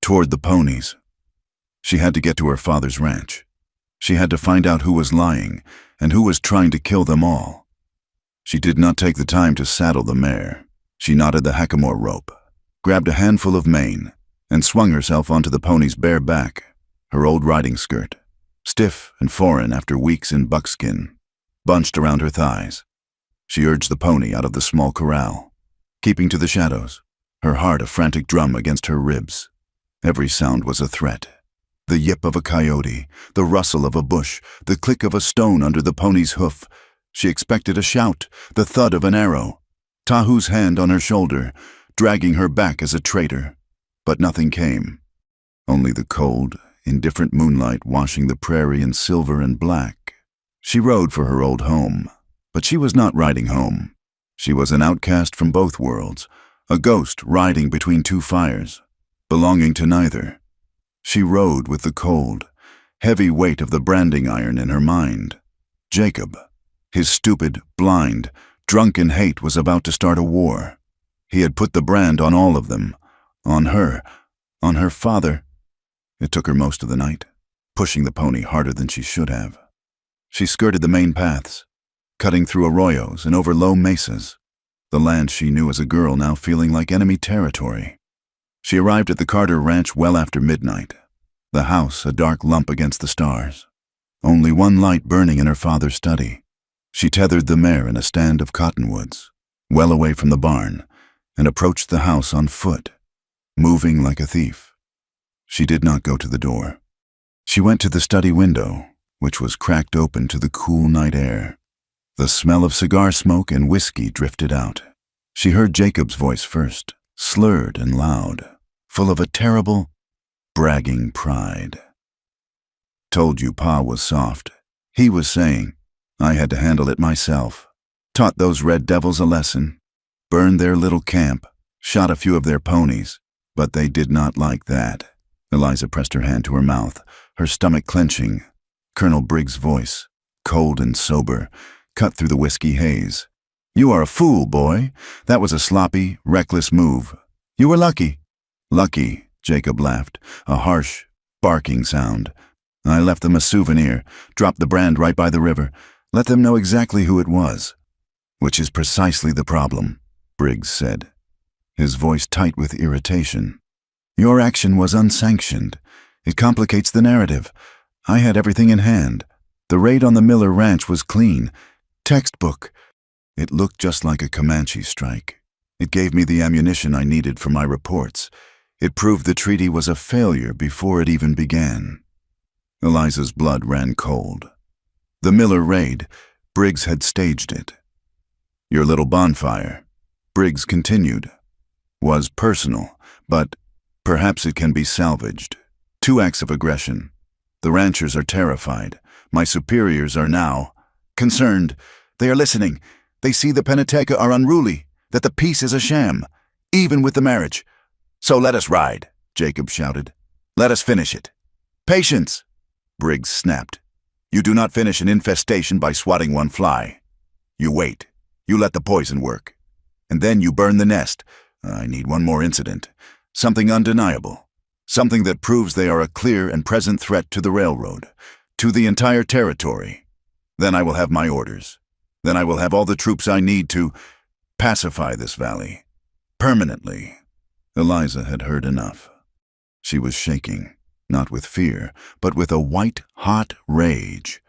A: toward the ponies. She had to get to her father's ranch. She had to find out who was lying and who was trying to kill them all. She did not take the time to saddle the mare. She knotted the hackamore rope, grabbed a handful of mane, and swung herself onto the pony's bare back, her old riding skirt, stiff and foreign after weeks in buckskin, bunched around her thighs. She urged the pony out of the small corral, keeping to the shadows, her heart a frantic drum against her ribs. Every sound was a threat. The yip of a coyote, the rustle of a bush, the click of a stone under the pony's hoof. She expected a shout, the thud of an arrow, Tahu's hand on her shoulder, dragging her back as a traitor. But nothing came. Only the cold, indifferent moonlight washing the prairie in silver and black. She rode for her old home, but she was not riding home. She was an outcast from both worlds, a ghost riding between two fires, belonging to neither. She rode with the cold, heavy weight of the branding iron in her mind. Jacob, his stupid, blind, drunken hate was about to start a war. He had put the brand on all of them, on her father. It took her most of the night, pushing the pony harder than she should have. She skirted the main paths, cutting through arroyos and over low mesas, the land she knew as a girl now feeling like enemy territory. She arrived at the Carter ranch well after midnight, the house a dark lump against the stars. Only one light burning in her father's study. She tethered the mare in a stand of cottonwoods, well away from the barn, and approached the house on foot, moving like a thief. She did not go to the door. She went to the study window, which was cracked open to the cool night air. The smell of cigar smoke and whiskey drifted out. She heard Jacob's voice first, slurred and loud, full of a terrible, bragging pride. "Told you Pa was soft," he was saying. "I had to handle it myself. Taught those red devils a lesson. Burned their little camp, shot a few of their ponies, but they did not like that." Eliza pressed her hand to her mouth, her stomach clenching. Colonel Briggs' voice, cold and sober, cut through the whiskey haze. "You are a fool, boy. That was a sloppy, reckless move. You were lucky." "Lucky," Jacob laughed, a harsh, barking sound. "I left them a souvenir, dropped the brand right by the river, let them know exactly who it was." "Which is precisely the problem," Briggs said, his voice tight with irritation. "Your action was unsanctioned. It complicates the narrative. I had everything in hand. The raid on the Miller Ranch was clean. Textbook. It looked just like a Comanche strike. It gave me the ammunition I needed for my reports. It proved the treaty was a failure before it even began." Eliza's blood ran cold. The Miller raid, Briggs had staged it. "Your little bonfire," Briggs continued, "was personal, but perhaps it can be salvaged. 2 acts of aggression. The ranchers are terrified. My superiors are now concerned. They are listening. They see the Penteca are unruly, that the peace is a sham, even with the marriage. So let us ride," Jacob shouted. "Let us finish it." "Patience," Briggs snapped. "You do not finish an infestation by swatting one fly. You wait. You let the poison work. And then you burn the nest. I need one more incident. Something undeniable. Something that proves they are a clear and present threat to the railroad, to the entire territory. Then I will have my orders. Then I will have all the troops I need to pacify this valley. Permanently." Eliza had heard enough. She was shaking, not with fear, but with a white-hot rage.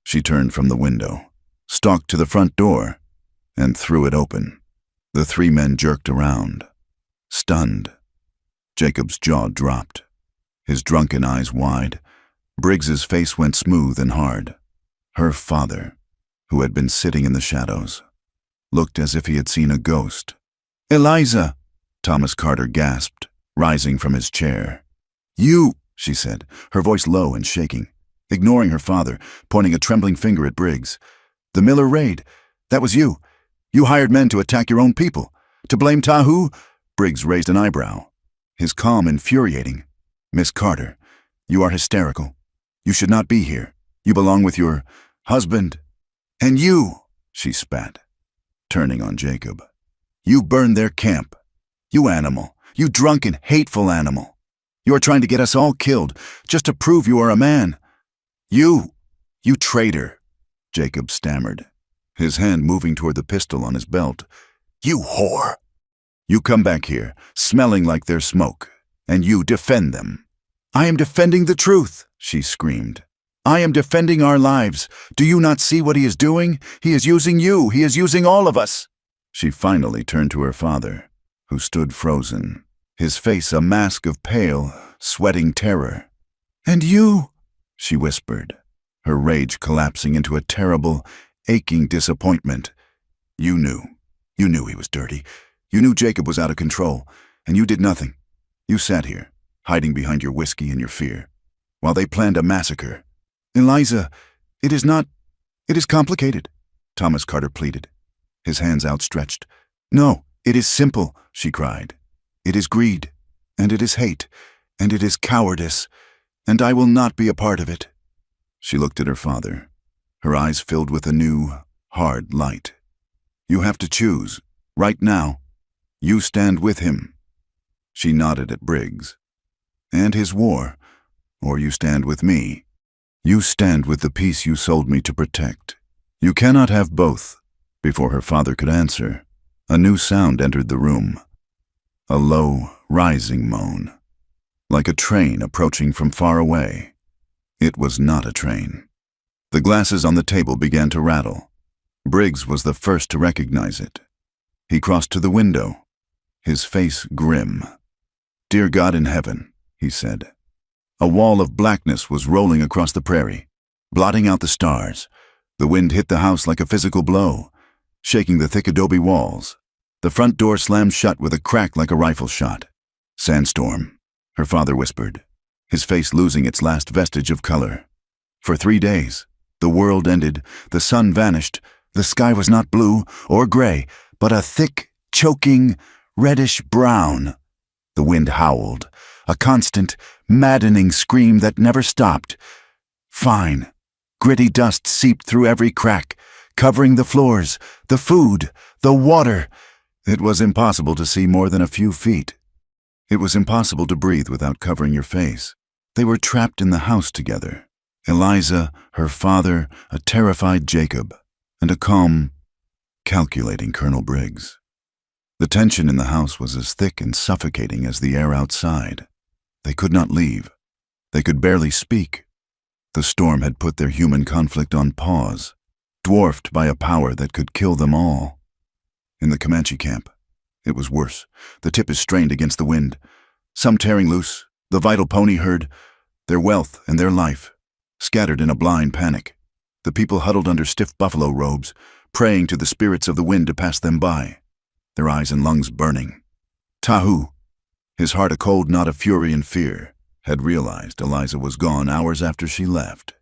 A: She turned from the window, stalked to the front door, and threw it open. The 3 men jerked around, stunned. Jacob's jaw dropped, his drunken eyes wide. Briggs's face went smooth and hard. Her father, who had been sitting in the shadows, looked as if he had seen a ghost. "Eliza!" Thomas Carter gasped, rising from his chair. "You!" she said, her voice low and shaking, ignoring her father, pointing a trembling finger at Briggs. "The Miller raid, that was you. You hired men to attack your own people. To blame Tahu?" Briggs raised an eyebrow, his calm infuriating. "Miss Carter, you are hysterical. You should not be here. You belong with your husband. And you," she spat, turning on Jacob. "You burned their camp. You animal. You drunken, hateful animal. You are trying to get us all killed, just to prove you are a man. You traitor," Jacob stammered, his hand moving toward the pistol on his belt. "You whore. You come back here, smelling like their smoke, and you defend them." "I am defending the truth," she screamed. "I am defending our lives. Do you not see what he is doing? He is using you. He is using all of us." She finally turned to her father, who stood frozen, his face a mask of pale, sweating terror. "And you," she whispered, her rage collapsing into a terrible, aching disappointment. You knew he was dirty. You knew Jacob was out of control, and you did nothing. You sat here, hiding behind your whiskey and your fear, while they planned a massacre." "Eliza, it is complicated," Thomas Carter pleaded, his hands outstretched. "No, it is simple," she cried. "It is greed, and it is hate, and it is cowardice, and I will not be a part of it." She looked at her father, her eyes filled with a new, hard light. "You have to choose, right now. You stand with him." She nodded at Briggs. "And his war, or you stand with me. You stand with the peace you sold me to protect. You cannot have both." Before her father could answer, a new sound entered the room. A low, rising moan, like a train approaching from far away. It was not a train. The glasses on the table began to rattle. Briggs was the first to recognize it. He crossed to the window, his face grim. "Dear God in heaven," he said. A wall of blackness was rolling across the prairie, blotting out the stars. The wind hit the house like a physical blow, shaking the thick adobe walls. The front door slammed shut with a crack like a rifle shot. "Sandstorm," her father whispered, his face losing its last vestige of color. For 3 days, the world ended, the sun vanished. The sky was not blue or gray, but a thick, choking, reddish brown. The wind howled, a constant, maddening scream that never stopped. "Fine," Gritty dust seeped through every crack, covering the floors, the food, the water. It was impossible to see more than a few feet. It was impossible to breathe without covering your face. They were trapped in the house together. Eliza, her father, a terrified Jacob, and a calm, calculating Colonel Briggs. The tension in the house was as thick and suffocating as the air outside. They could not leave. They could barely speak. The storm had put their human conflict on pause, dwarfed by a power that could kill them all. In the Comanche camp, it was worse. The tip is strained against the wind, some tearing loose, the vital pony herd, their wealth and their life, scattered in a blind panic. The people huddled under stiff buffalo robes, praying to the spirits of the wind to pass them by, their eyes and lungs burning. Tahu, his heart a cold knot of fury and fear, had realized Eliza was gone hours after she left.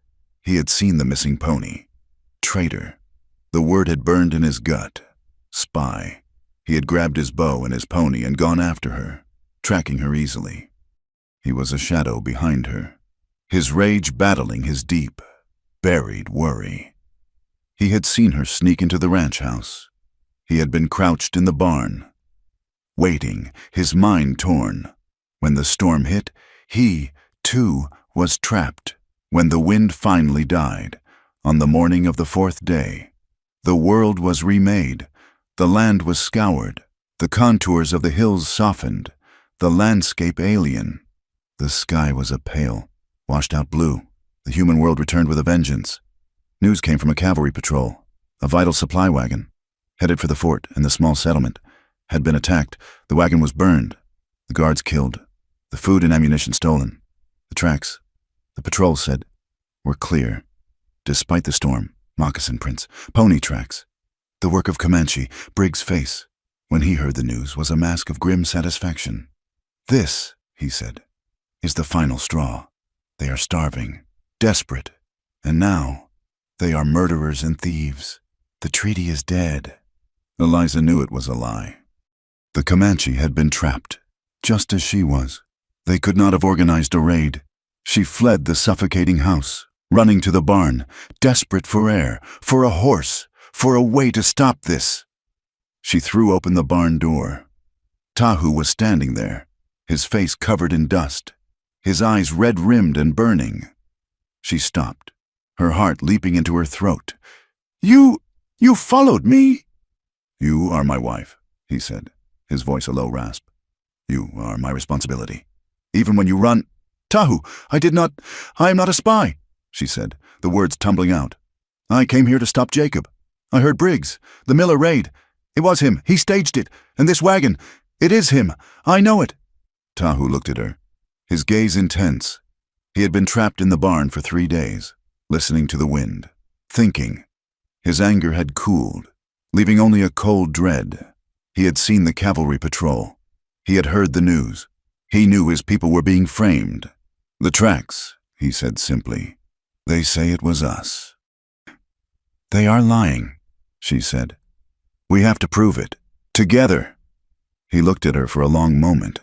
A: He had seen the missing pony. Traitor. The word had burned in his gut. Spy. He had grabbed his bow and his pony and gone after her, tracking her easily. He was a shadow behind her, his rage battling his deep, buried worry. He had seen her sneak into the ranch house. He had been crouched in the barn, waiting, his mind torn. When the storm hit, he, too, was trapped. When the wind finally died, on the morning of the fourth day, the world was remade. The land was scoured. The contours of the hills softened. The landscape alien. The sky was a pale, washed-out blue. The human world returned with a vengeance. News came from a cavalry patrol. A vital supply wagon, headed for the fort and the small settlement, had been attacked. The wagon was burned. The guards killed. The food and ammunition stolen. The tracks, the patrol said, were clear. Despite the storm, moccasin prints, pony tracks. The work of Comanche, Briggs' face, when he heard the news, was a mask of grim satisfaction. "This," he said, "is the final straw. They are starving, desperate, and now they are murderers and thieves. The treaty is dead." Eliza knew it was a lie. The Comanche had been trapped, just as she was. They could not have organized a raid. She fled the suffocating house, running to the barn, desperate for air, for a horse, for a way to stop this. She threw open the barn door. Tahu was standing there, his face covered in dust, his eyes red-rimmed and burning. She stopped, her heart leaping into her throat. You followed me?" "You are my wife," he said, his voice a low rasp. "You are my responsibility. Even when you run—" "Tahu, I am not a spy," she said, the words tumbling out. "I came here to stop Jacob. I heard Briggs, the Miller raid. It was him. He staged it. And this wagon, it is him. I know it." Tahu looked at her, his gaze intense. He had been trapped in the barn for 3 days, listening to the wind, thinking. His anger had cooled, leaving only a cold dread. He had seen the cavalry patrol. He had heard the news. He knew his people were being framed. "The tracks," he said simply. "They say it was us." "They are lying," she said. "We have to prove it. Together." He looked at her for a long moment.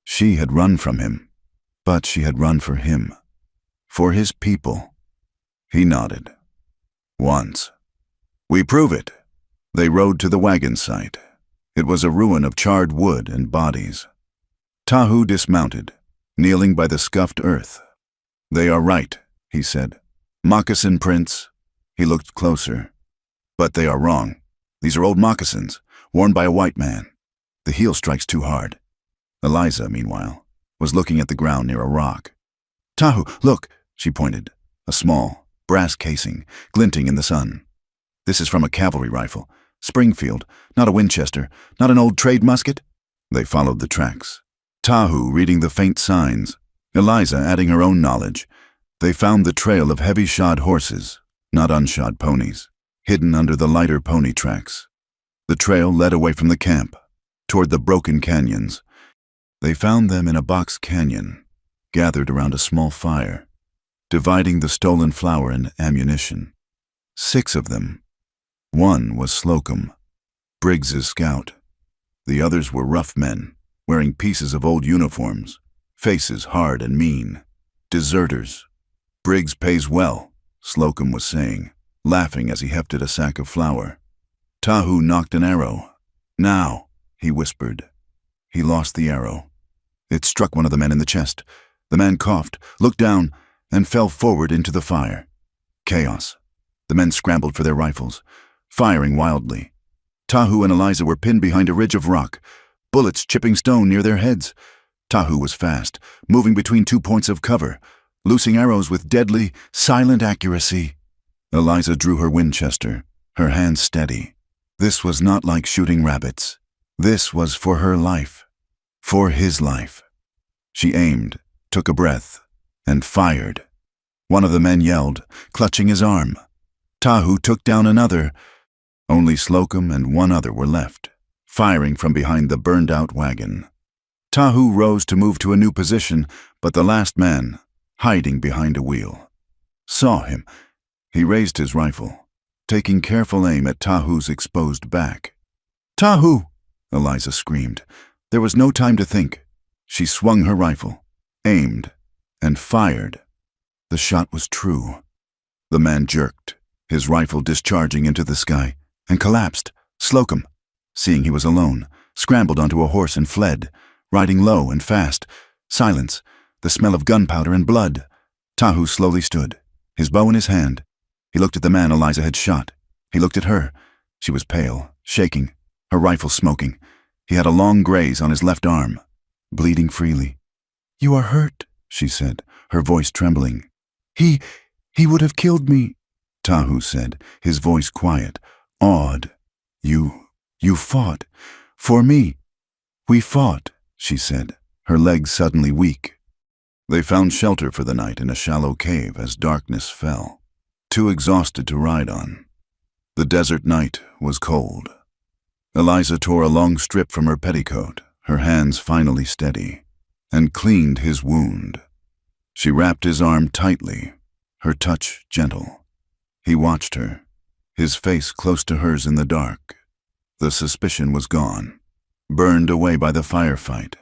A: She had run from him, but she had run for him. For his people. He nodded. "Once." "We prove it." They rode to the wagon site. It was a ruin of charred wood and bodies. Tahu dismounted, kneeling by the scuffed earth. "They are right," he said. "Moccasin prints." He looked closer. "But they are wrong. These are old moccasins, worn by a white man. The heel strikes too hard." Eliza, meanwhile, was looking at the ground near a rock. "Tahu, look," she pointed, a small, brass casing, glinting in the sun. "This is from a cavalry rifle. Springfield, not a Winchester, not an old trade musket." They followed the tracks. Tahu reading the faint signs, Eliza adding her own knowledge. They found the trail of heavy-shod horses, not unshod ponies, hidden under the lighter pony tracks. The trail led away from the camp, toward the broken canyons. They found them in a box canyon, gathered around a small fire, dividing the stolen flour and ammunition. 6 of them. One was Slocum, Briggs's scout. The others were rough men, wearing pieces of old uniforms, faces hard and mean. Deserters. "Briggs pays well," Slocum was saying, laughing as he hefted a sack of flour. Tahu knocked an arrow. Now, he whispered. He lost the arrow. It struck one of the men in the chest. The man coughed, looked down, and fell forward into the fire. Chaos. The men scrambled for their rifles, firing wildly. Tahu and Eliza were pinned behind a ridge of rock, bullets chipping stone near their heads. Tahu was fast, moving between 2 points of cover, loosing arrows with deadly, silent accuracy. Eliza drew her Winchester, her hands steady. This was not like shooting rabbits. This was for her life. For his life. She aimed, took a breath, and fired. One of the men yelled, clutching his arm. Tahu took down another. Only Slocum and one other were left, firing from behind the burned-out wagon. Tahu rose to move to a new position, but the last man, hiding behind a wheel, saw him. He raised his rifle, taking careful aim at Tahu's exposed back. "Tahu!" Eliza screamed. There was no time to think. She swung her rifle, aimed, and fired. The shot was true. The man jerked, his rifle discharging into the sky, and collapsed. Slocum, seeing he was alone, scrambled onto a horse and fled, riding low and fast. Silence, the smell of gunpowder and blood. Tahu slowly stood, his bow in his hand. He looked at the man Eliza had shot. He looked at her. She was pale, shaking, her rifle smoking. He had a long graze on his left arm, bleeding freely. "You are hurt," she said, her voice trembling. He would have killed me," Tahu said, his voice quiet, awed. You fought. For me." "We fought," she said, her legs suddenly weak. They found shelter for the night in a shallow cave as darkness fell, too exhausted to ride on. The desert night was cold. Eliza tore a long strip from her petticoat, her hands finally steady, and cleaned his wound. She wrapped his arm tightly, her touch gentle. He watched her, his face close to hers in the dark. The suspicion was gone, burned away by the firefight.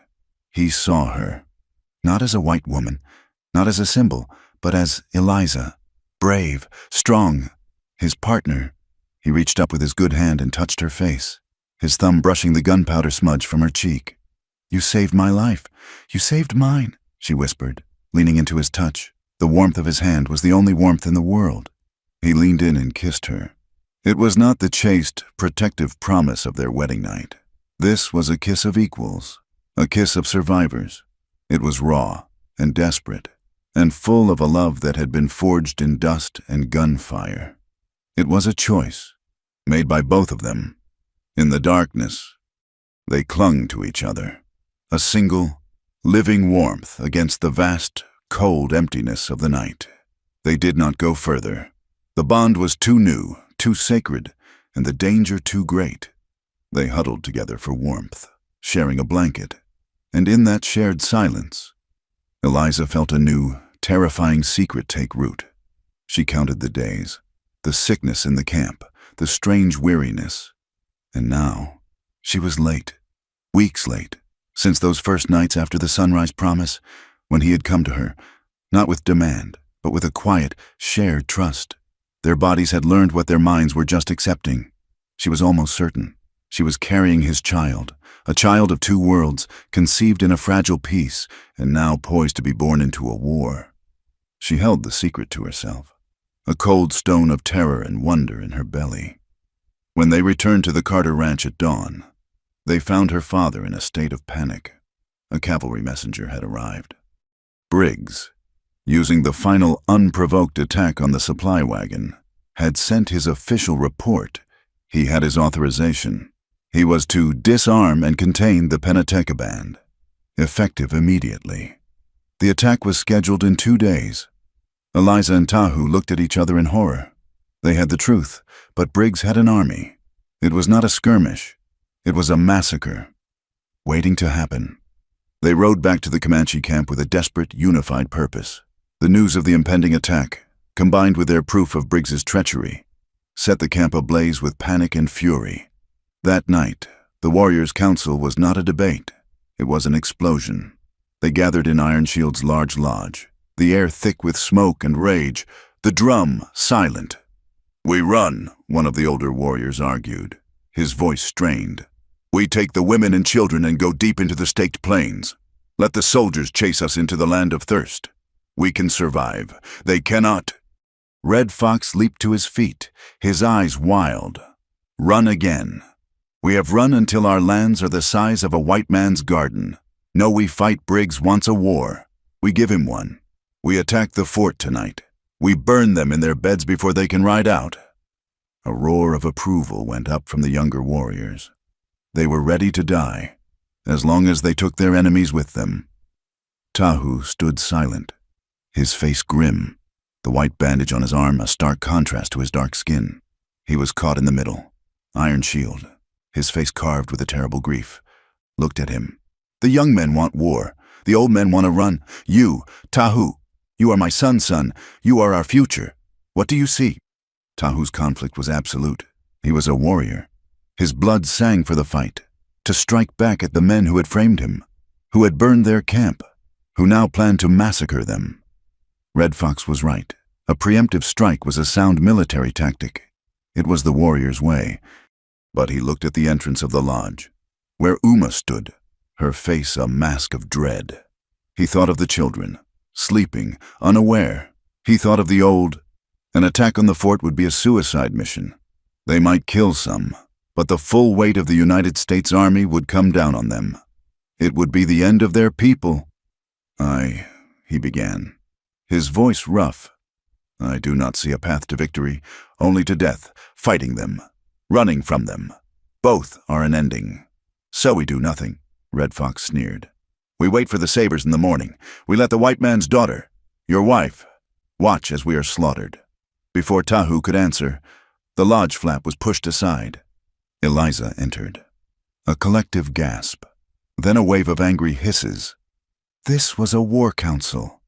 A: He saw her, not as a white woman, not as a symbol, but as Eliza, brave, strong, his partner. He reached up with his good hand and touched her face, his thumb brushing the gunpowder smudge from her cheek. "You saved my life. You saved mine," she whispered, leaning into his touch. The warmth of his hand was the only warmth in the world. He leaned in and kissed her. It was not the chaste, protective promise of their wedding night. This was a kiss of equals, a kiss of survivors. It was raw and desperate, and full of a love that had been forged in dust and gunfire. It was a choice, made by both of them. In the darkness, they clung to each other, a single, living warmth against the vast, cold emptiness of the night. They did not go further. The bond was too new, too sacred, and the danger too great. They huddled together for warmth, sharing a blanket, and in that shared silence, Eliza felt a new, terrifying secret take root. She counted the days, the sickness in the camp, the strange weariness. And now, she was late, weeks late, since those first nights after the sunrise promise, when he had come to her, not with demand, but with a quiet, shared trust. Their bodies had learned what their minds were just accepting. She was almost certain. She was carrying his child, a child of two worlds, conceived in a fragile peace, and now poised to be born into a war. She held the secret to herself, a cold stone of terror and wonder in her belly. When they returned to the Carter Ranch at dawn, they found her father in a state of panic. A cavalry messenger had arrived. Briggs, using the final unprovoked attack on the supply wagon, had sent his official report. He had his authorization. He was to disarm and contain the Pennateca Band, effective immediately. The attack was scheduled in 2 days. Eliza and Tahu looked at each other in horror. They had the truth, but Briggs had an army. It was not a skirmish. It was a massacre, waiting to happen. They rode back to the Comanche camp with a desperate, unified purpose. The news of the impending attack, combined with their proof of Briggs's treachery, set the camp ablaze with panic and fury. That night, the warriors' council was not a debate. It was an explosion. They gathered in Iron Shield's large lodge, the air thick with smoke and rage, The drum silent. "We run," one of the older warriors argued, his voice strained. "We take the women and children and go deep into the staked plains. Let the soldiers chase us into the land of thirst. We can survive. They cannot." Red Fox leaped to his feet, his eyes wild. "Run again. We have run until our lands are the size of a white man's garden. No, we fight Briggs wants a war. We give him one. We attack the fort tonight. We burn them in their beds before they can ride out." A roar of approval went up from the younger warriors. They were ready to die, as long as they took their enemies with them. Tahu stood silent, his face grim, the white bandage on his arm a stark contrast to his dark skin. He was caught in the middle. Iron Shield, his face carved with a terrible grief, looked at him. "The young men want war. The old men want to run. You, Tahu, you are my son's son. You are our future. What do you see?" Tahu's conflict was absolute. He was a warrior. His blood sang for the fight, to strike back at the men who had framed him, who had burned their camp, who now planned to massacre them. Red Fox was right. A preemptive strike was a sound military tactic. It was the warrior's way. But he looked at the entrance of the lodge, where Uma stood, her face a mask of dread. He thought of the children, sleeping, unaware. He thought of the old. An attack on the fort would be a suicide mission. They might kill some, but the full weight of the United States Army would come down on them. It would be the end of their people. He began, his voice rough. "I do not see a path to victory, only to death, fighting them, running from them. Both are an ending. So we do nothing," Red Fox sneered. "We wait for the sabers in the morning. We let the white man's daughter, your wife, watch as we are slaughtered." Before Tahu could answer, the lodge flap was pushed aside. Eliza entered. A collective gasp, then a wave of angry hisses. This was a war council.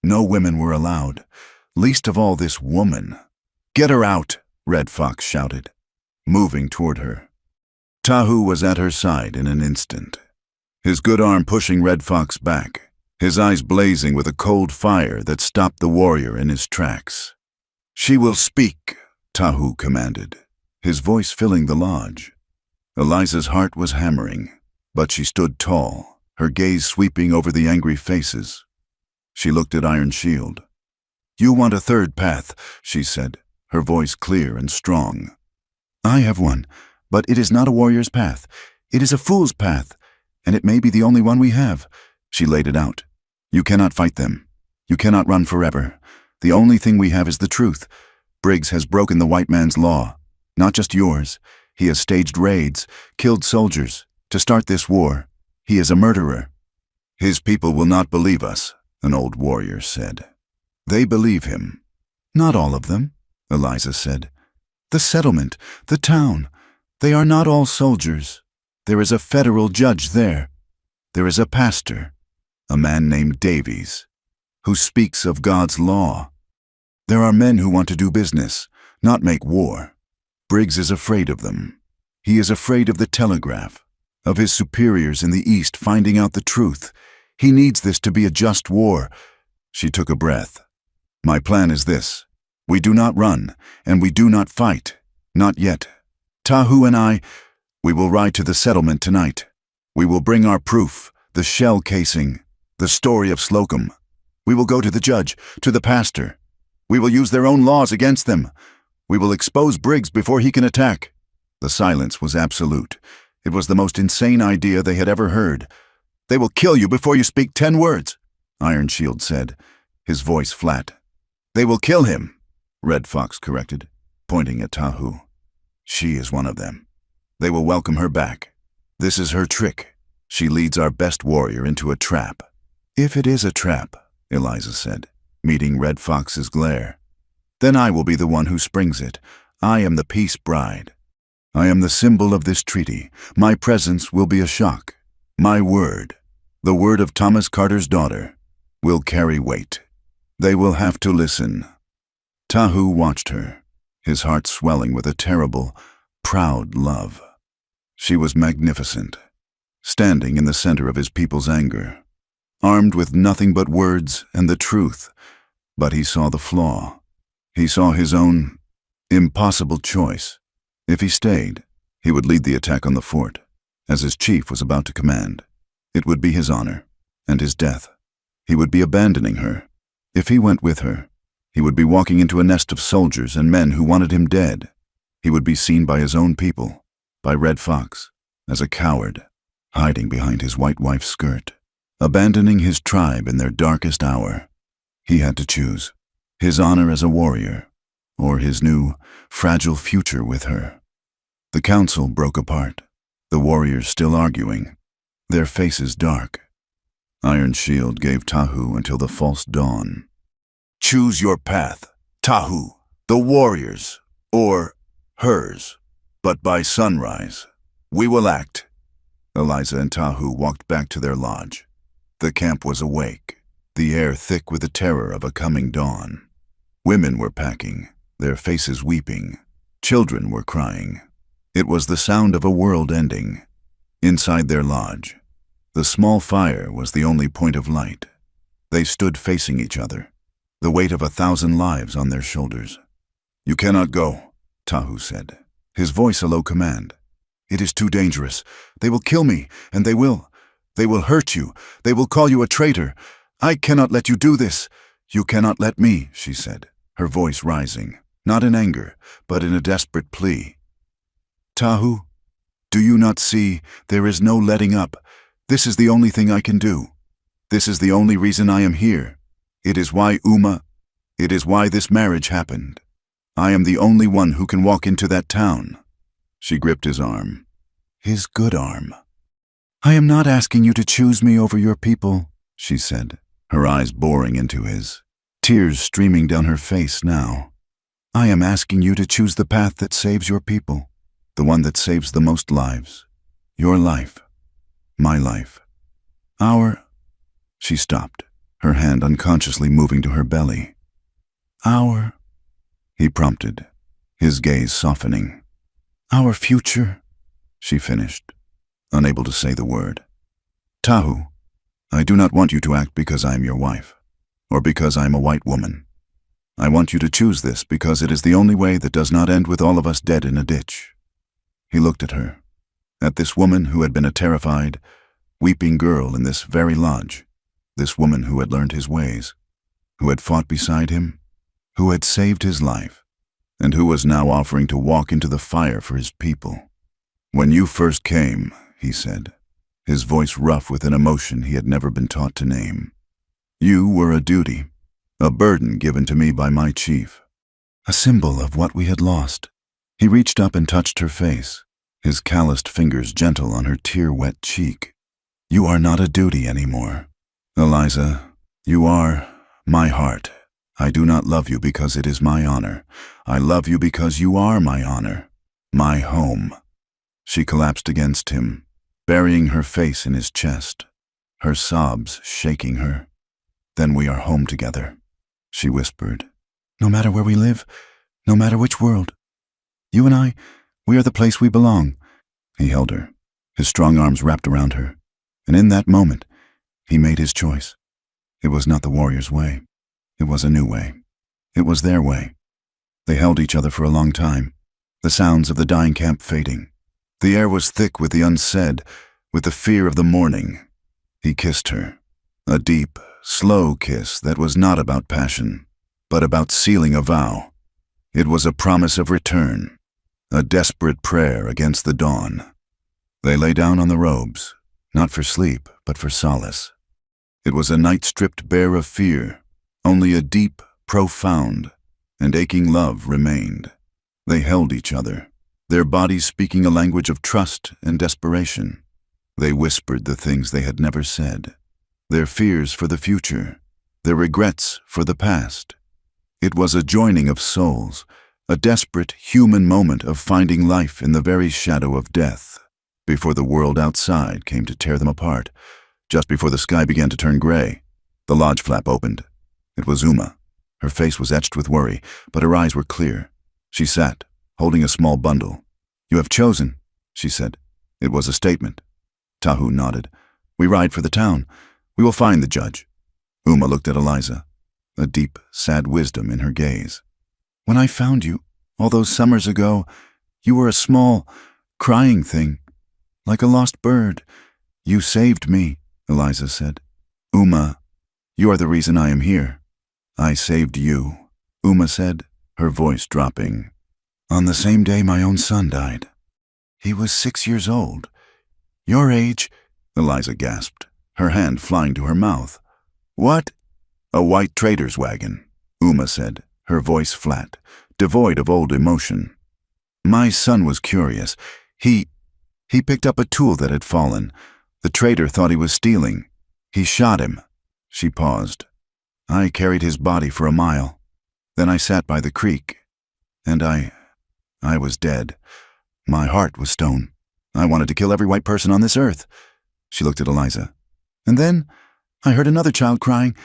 A: No women were allowed, least of all this woman. "Get her out," Red Fox shouted, moving toward her. Tahu was at her side in an instant, his good arm pushing Red Fox back, his eyes blazing with a cold fire that stopped the warrior in his tracks. "She will speak," Tahu commanded, his voice filling the lodge. Eliza's heart was hammering, but she stood tall, her gaze sweeping over the angry faces. She looked at Iron Shield. "You want a third path," she said, her voice clear and strong. "I have one, but it is not a warrior's path. It is a fool's path, and it may be the only one we have." She laid it out. "You cannot fight them. You cannot run forever. The only thing we have is the truth. Briggs has broken the white man's law, not just yours. He has staged raids, killed soldiers, to start this war. He is a murderer." "His people will not believe us," an old warrior said. "They believe him." "Not all of them," Eliza said. "The settlement, the town, they are not all soldiers. There is a federal judge there. There is a pastor, a man named Davies, who speaks of God's law. There are men who want to do business, not make war. Briggs is afraid of them. He is afraid of the telegraph, of his superiors in the East finding out the truth. He needs this to be a just war." She took a breath. "My plan is this. We do not run, and we do not fight. Not yet. Tahu and we will ride to the settlement tonight. We will bring our proof, the shell casing, the story of Slocum. We will go to the judge, to the pastor. We will use their own laws against them. We will expose Briggs before he can attack." The silence was absolute. It was the most insane idea they had ever heard. "They will kill you before you speak 10 words, Iron Shield said, his voice flat. "They will kill him," Red Fox corrected, pointing at Tahu. "She is one of them. They will welcome her back. This is her trick. She leads our best warrior into a trap." "If it is a trap," Eliza said, meeting Red Fox's glare, "then I will be the one who springs it. I am the peace bride. I am the symbol of this treaty. My presence will be a shock. My word, the word of Thomas Carter's daughter, will carry weight. They will have to listen." Tahu watched her, his heart swelling with a terrible, proud love. She was magnificent, standing in the center of his people's anger, armed with nothing but words and the truth, but he saw the flaw. He saw his own impossible choice. If he stayed, he would lead the attack on the fort, as his chief was about to command. It would be his honor, and his death. He would be abandoning her. If he went with her, he would be walking into a nest of soldiers and men who wanted him dead. He would be seen by his own people, by Red Fox, as a coward, hiding behind his white wife's skirt, abandoning his tribe in their darkest hour. He had to choose his honor as a warrior, or his new, fragile future with her. The council broke apart, the warriors still arguing, their faces dark. Iron Shield gave Tahu until the false dawn. Choose your path, Tahu, the warriors, or hers. But by sunrise, we will act. Eliza and Tahu walked back to their lodge. The camp was awake, the air thick with the terror of a coming dawn. Women were packing, their faces weeping. Children were crying. It was the sound of a world ending. Inside their lodge, the small fire was the only point of light. They stood facing each other, the weight of 1,000 lives on their shoulders. You cannot go, Tahu said, his voice a low command. It is too dangerous. They will kill me, and they will hurt you. They will call you a traitor. I cannot let you do this. You cannot let me, she said, her voice rising, not in anger, but in a desperate plea. Tahu, do you not see there is no letting up? This is the only thing I can do. This is the only reason I am here. It is why this marriage happened. I am the only one who can walk into that town. She gripped his arm, his good arm. I am not asking you to choose me over your people, she said, her eyes boring into his, tears streaming down her face now. I am asking you to choose the path that saves your people, the one that saves the most lives. Your life, my life, She stopped, her hand unconsciously moving to her belly. He prompted, his gaze softening. Our future, she finished, unable to say the word. Tahu, I do not want you to act because I am your wife, or because I am a white woman. I want you to choose this because it is the only way that does not end with all of us dead in a ditch. He looked at her, at this woman who had been a terrified, weeping girl in this very lodge, this woman who had learned his ways, who had fought beside him, who had saved his life, and who was now offering to walk into the fire for his people. When you first came, he said, his voice rough with an emotion he had never been taught to name. You were a duty, a burden given to me by my chief, a symbol of what we had lost. He reached up and touched her face, his calloused fingers gentle on her tear-wet cheek. You are not a duty anymore. Eliza, you are my heart. I do not love you because it is my honor. I love you because you are my honor, my home. She collapsed against him, burying her face in his chest, her sobs shaking her. Then we are home together, she whispered. No matter where we live, no matter which world. You and I, we are the place we belong. He held her, his strong arms wrapped around her, and in that moment, he made his choice. It was not the warrior's way. It was a new way. It was their way. They held each other for a long time, the sounds of the dying camp fading. The air was thick with the unsaid, with the fear of the morning. He kissed her, a deep, slow kiss that was not about passion, but about sealing a vow. It was a promise of return, a desperate prayer against the dawn. They lay down on the robes, not for sleep, but for solace. It was a night stripped bare of fear. Only a deep, profound, and aching love remained. They held each other, their bodies speaking a language of trust and desperation. They whispered the things they had never said, their fears for the future, their regrets for the past. It was a joining of souls, a desperate human moment of finding life in the very shadow of death, before the world outside came to tear them apart. Just before the sky began to turn gray, the lodge flap opened. It was Uma. Her face was etched with worry, but her eyes were clear. She sat, holding a small bundle. You have chosen, she said. It was a statement. Tahu nodded. We ride for the town. We will find the judge. Uma looked at Eliza, a deep, sad wisdom in her gaze. When I found you, all those summers ago, you were a small, crying thing, like a lost bird. You saved me, Eliza said. Uma, you are the reason I am here. I saved you, Uma said, her voice dropping. On the same day my own son died. He was 6 years old. Your age, Eliza gasped, her hand flying to her mouth. What? A white trader's wagon, Uma said, her voice flat, devoid of old emotion. My son was curious. He picked up a tool that had fallen. The trader thought he was stealing. He shot him. She paused. I carried his body for a mile. Then I sat by the creek. And I was dead. My heart was stone. I wanted to kill every white person on this earth. She looked at Eliza. And then I heard another child crying.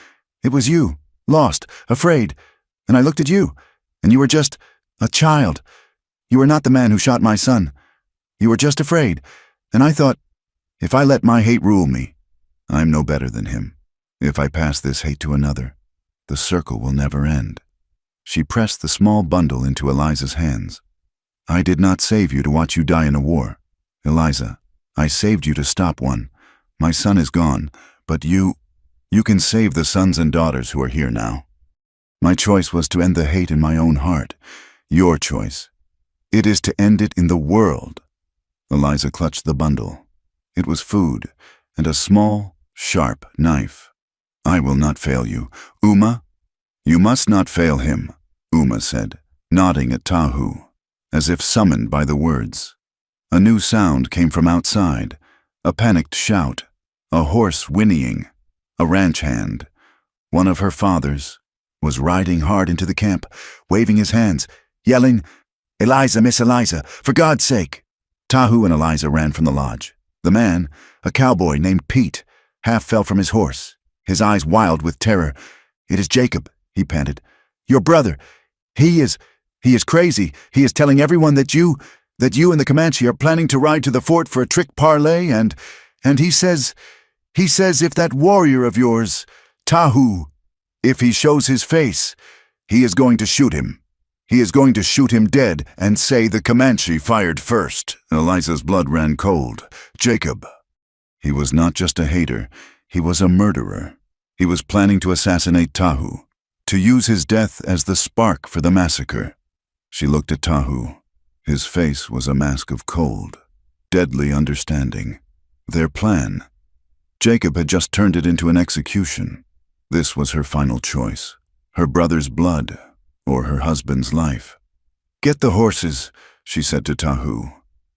A: It was you, lost, afraid. And I looked at you, and you were just a child. You were not the man who shot my son. You were just afraid. And I thought, if I let my hate rule me, I'm no better than him. If I pass this hate to another, the circle will never end. She pressed the small bundle into Eliza's hands. I did not save you to watch you die in a war. Eliza, I saved you to stop one. My son is gone, but you can save the sons and daughters who are here now. My choice was to end the hate in my own heart. Your choice. It is to end it in the world. Eliza clutched the bundle. It was food and a small, sharp knife. I will not fail you. Uma? You must not fail him, Uma said, nodding at Tahu, as if summoned by the words. A new sound came from outside, a panicked shout, a horse whinnying, a ranch hand. One of her fathers was riding hard into the camp, waving his hands, yelling, Eliza, Miss Eliza, for God's sake! Tahu and Eliza ran from the lodge. The man, a cowboy named Pete, half fell from his horse, his eyes wild with terror. It is Jacob, he panted. Your brother. He is crazy. He is telling everyone that you and the Comanche are planning to ride to the fort for a trick parlay, and he says if that warrior of yours, Tahu, if he shows his face, he is going to shoot him. He is going to shoot him dead and say the Comanche fired first. Eliza's blood ran cold. Jacob. He was not just a hater. He was a murderer. He was planning to assassinate Tahu, to use his death as the spark for the massacre. She looked at Tahu. His face was a mask of cold, deadly understanding. Their plan. Jacob had just turned it into an execution. This was her final choice. Her brother's blood, or her husband's life. Get the horses, she said to Tahu,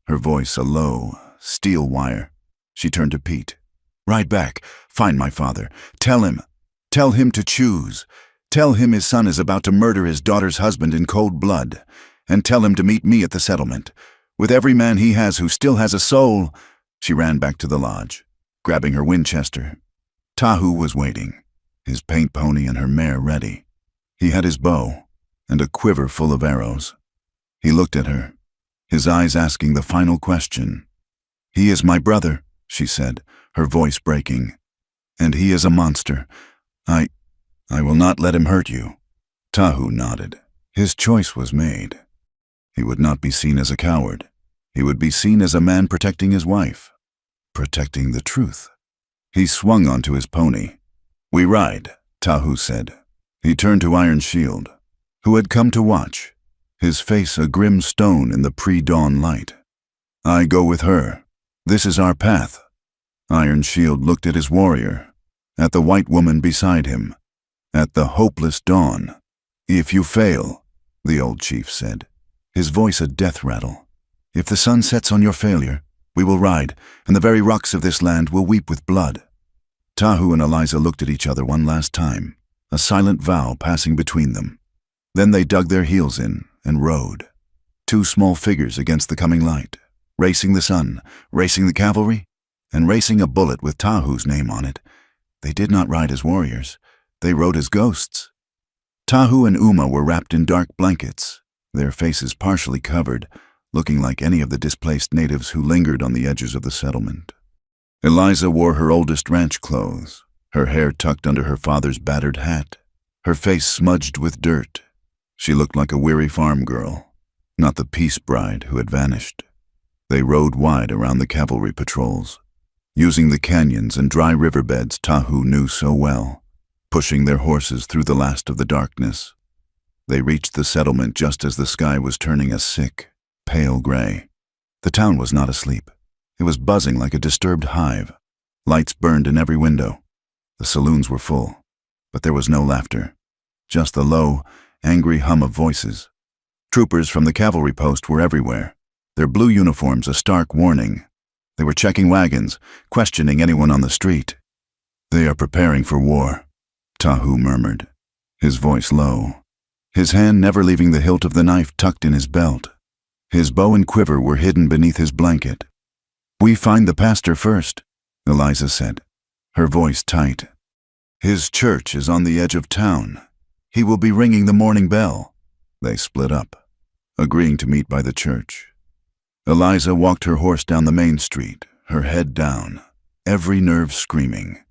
A: her voice a low, steel wire. She turned to Pete. Ride back, find my father. Tell him to choose. Tell him his son is about to murder his daughter's husband in cold blood, and tell him to meet me at the settlement. With every man he has who still has a soul. She ran back to the lodge, grabbing her Winchester. Tahu was waiting, his paint pony and her mare ready. He had his bow and a quiver full of arrows. He looked at her, his eyes asking the final question. He is my brother, she said, her voice breaking. And he is a monster. I will not let him hurt you. Tahu nodded. His choice was made. He would not be seen as a coward. He would be seen as a man protecting his wife, protecting the truth. He swung onto his pony. We ride, Tahu said. He turned to Iron Shield, who had come to watch, his face a grim stone in the pre-dawn light. I go with her. This is our path. Iron Shield looked at his warrior, at the white woman beside him, at the hopeless dawn. If you fail, the old chief said, his voice a death rattle. If the sun sets on your failure, we will ride, and the very rocks of this land will weep with blood. Tahu and Eliza looked at each other one last time, a silent vow passing between them. Then they dug their heels in and rode. Two small figures against the coming light, racing the sun, racing the cavalry, and racing a bullet with Tahu's name on it. They did not ride as warriors. They rode as ghosts. Tahu and Uma were wrapped in dark blankets, their faces partially covered, looking like any of the displaced natives who lingered on the edges of the settlement. Eliza wore her oldest ranch clothes, her hair tucked under her father's battered hat, her face smudged with dirt. She looked like a weary farm girl, not the peace bride who had vanished. They rode wide around the cavalry patrols, using the canyons and dry riverbeds Tahu knew so well, pushing their horses through the last of the darkness. They reached the settlement just as the sky was turning a sick, pale gray. The town was not asleep. It was buzzing like a disturbed hive. Lights burned in every window. The saloons were full, but there was no laughter, just the low, angry hum of voices. Troopers from the cavalry post were everywhere, their blue uniforms a stark warning. They were checking wagons, questioning anyone on the street. "They are preparing for war," Tahu murmured, his voice low, his hand never leaving the hilt of the knife tucked in his belt. His bow and quiver were hidden beneath his blanket. "We find the pastor first," Eliza said, her voice tight. "His church is on the edge of town. He will be ringing the morning bell." They split up, agreeing to meet by the church. Eliza walked her horse down the main street, her head down, every nerve screaming.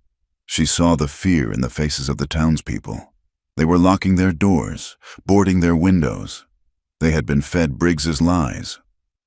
A: She saw the fear in the faces of the townspeople. They were locking their doors, boarding their windows. They had been fed Briggs's lies,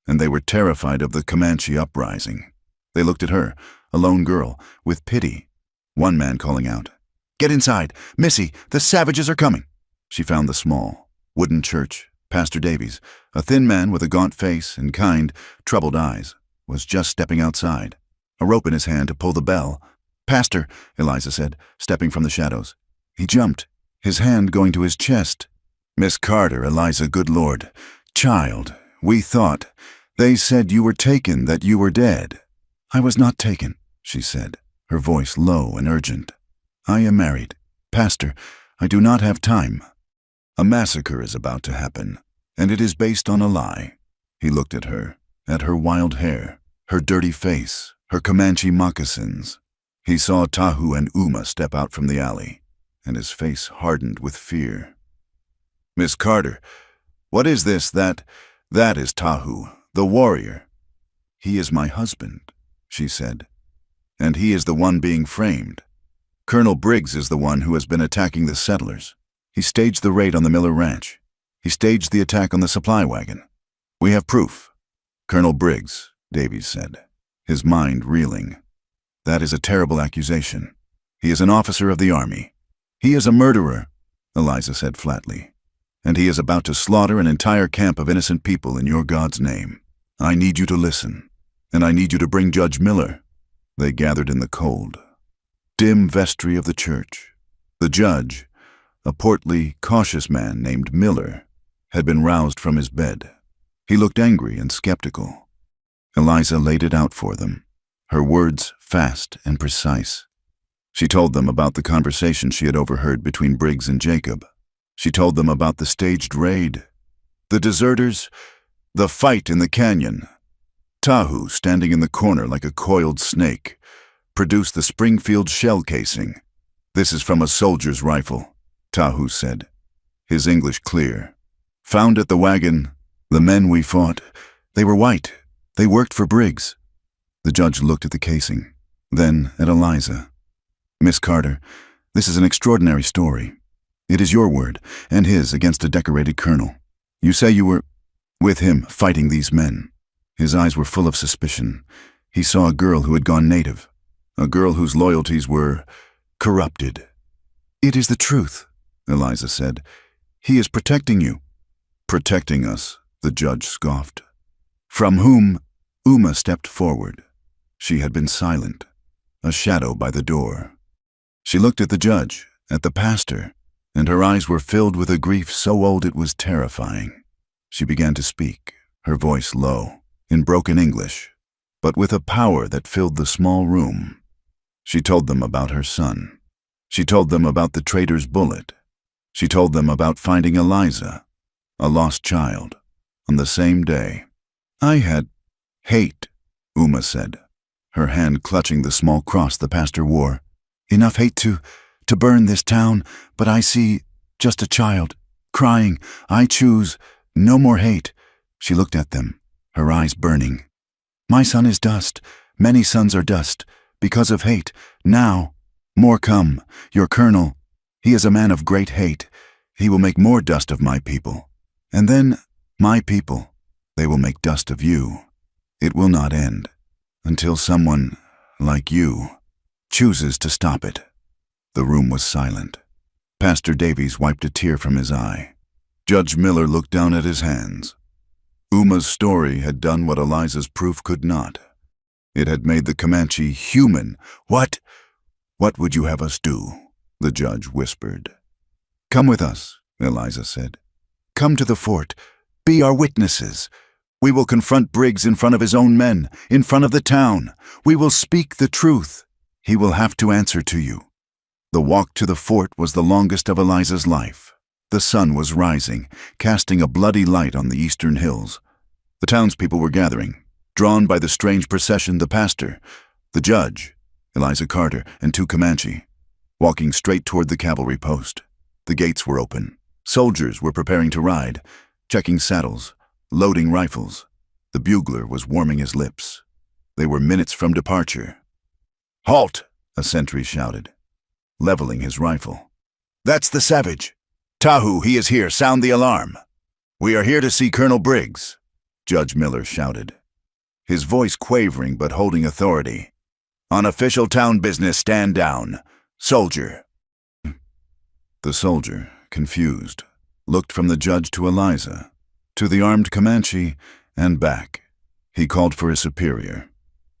A: and they were terrified of the Comanche uprising. They looked at her, a lone girl, with pity. One man calling out, "Get inside! Missy, the savages are coming!" She found the small, wooden church. Pastor Davies, a thin man with a gaunt face and kind, troubled eyes, was just stepping outside, a rope in his hand to pull the bell. "Pastor," Eliza said, stepping from the shadows. He jumped, his hand going to his chest. "Miss Carter, Eliza, good Lord. Child, we thought. They said you were taken, that you were dead." "I was not taken," she said, her voice low and urgent. "I am married. Pastor, I do not have time. A massacre is about to happen, and it is based on a lie." He looked at her wild hair, her dirty face, her Comanche moccasins. He saw Tahu and Uma step out from the alley, and his face hardened with fear. "Miss Carter, what is this? That is Tahu, the warrior." "He is my husband," she said, "and he is the one being framed. Colonel Briggs is the one who has been attacking the settlers. He staged the raid on the Miller Ranch. He staged the attack on the supply wagon. We have proof." "Colonel Briggs," Davies said, his mind reeling. "That is a terrible accusation. He is an officer of the army. He is a murderer," Eliza said flatly. "And he is about to slaughter an entire camp of innocent people in your God's name. I need you to listen, and I need you to bring Judge Miller." They gathered in the cold, dim vestry of the church. The judge, a portly, cautious man named Miller, had been roused from his bed. He looked angry and skeptical. Eliza laid it out for them, her words fast and precise. She told them about the conversation she had overheard between Briggs and Jacob. She told them about the staged raid, the deserters, the fight in the canyon. Tahu, standing in the corner like a coiled snake, produced the Springfield shell casing. "This is from a soldier's rifle," Tahu said, his English clear. "Found at the wagon. The men we fought, they were white. They worked for Briggs." The judge looked at the casing, then at Eliza. "Miss Carter, this is an extraordinary story. It is your word, and his, against a decorated colonel. You say you were with him fighting these men." His eyes were full of suspicion. He saw a girl who had gone native, a girl whose loyalties were corrupted. "It is the truth," Eliza said. "He is protecting you." "Protecting us," the judge scoffed. "From whom?" Uma stepped forward. She had been silent, a shadow by the door. She looked at the judge, at the pastor, and her eyes were filled with a grief so old it was terrifying. She began to speak, her voice low, in broken English, but with a power that filled the small room. She told them about her son. She told them about the traitor's bullet. She told them about finding Eliza, a lost child, on the same day. "I had hate," Uma said, her hand clutching the small cross the pastor wore. "Enough hate to burn this town, but I see just a child, crying. I choose no more hate." She looked at them, her eyes burning. "My son is dust. Many sons are dust, because of hate. Now, more come. Your colonel, he is a man of great hate. He will make more dust of my people. And then, my people, they will make dust of you. It will not end until someone, like you, chooses to stop it." The room was silent. Pastor Davies wiped a tear from his eye. Judge Miller looked down at his hands. Uma's story had done what Eliza's proof could not. It had made the Comanche human. What would you have us do?" the judge whispered. "Come with us," Eliza said. "Come to the fort. Be our witnesses. We will confront Briggs in front of his own men, in front of the town. We will speak the truth. He will have to answer to you." The walk to the fort was the longest of Eliza's life. The sun was rising, casting a bloody light on the eastern hills. The townspeople were gathering, drawn by the strange procession. The pastor, the judge, Eliza Carter, and 2 Comanche, walking straight toward the cavalry post. The gates were open. Soldiers were preparing to ride, checking saddles, loading rifles. The bugler was warming his lips. They were minutes from departure. "Halt!" a sentry shouted, leveling his rifle. "That's the savage! Tahu, he is here. Sound the alarm." "We are here to see Colonel Briggs," Judge Miller shouted, his voice quavering but holding authority. "On official town business, stand down. Soldier." The soldier, confused, looked from the judge to Eliza, to the armed Comanche, and back. He called for his superior.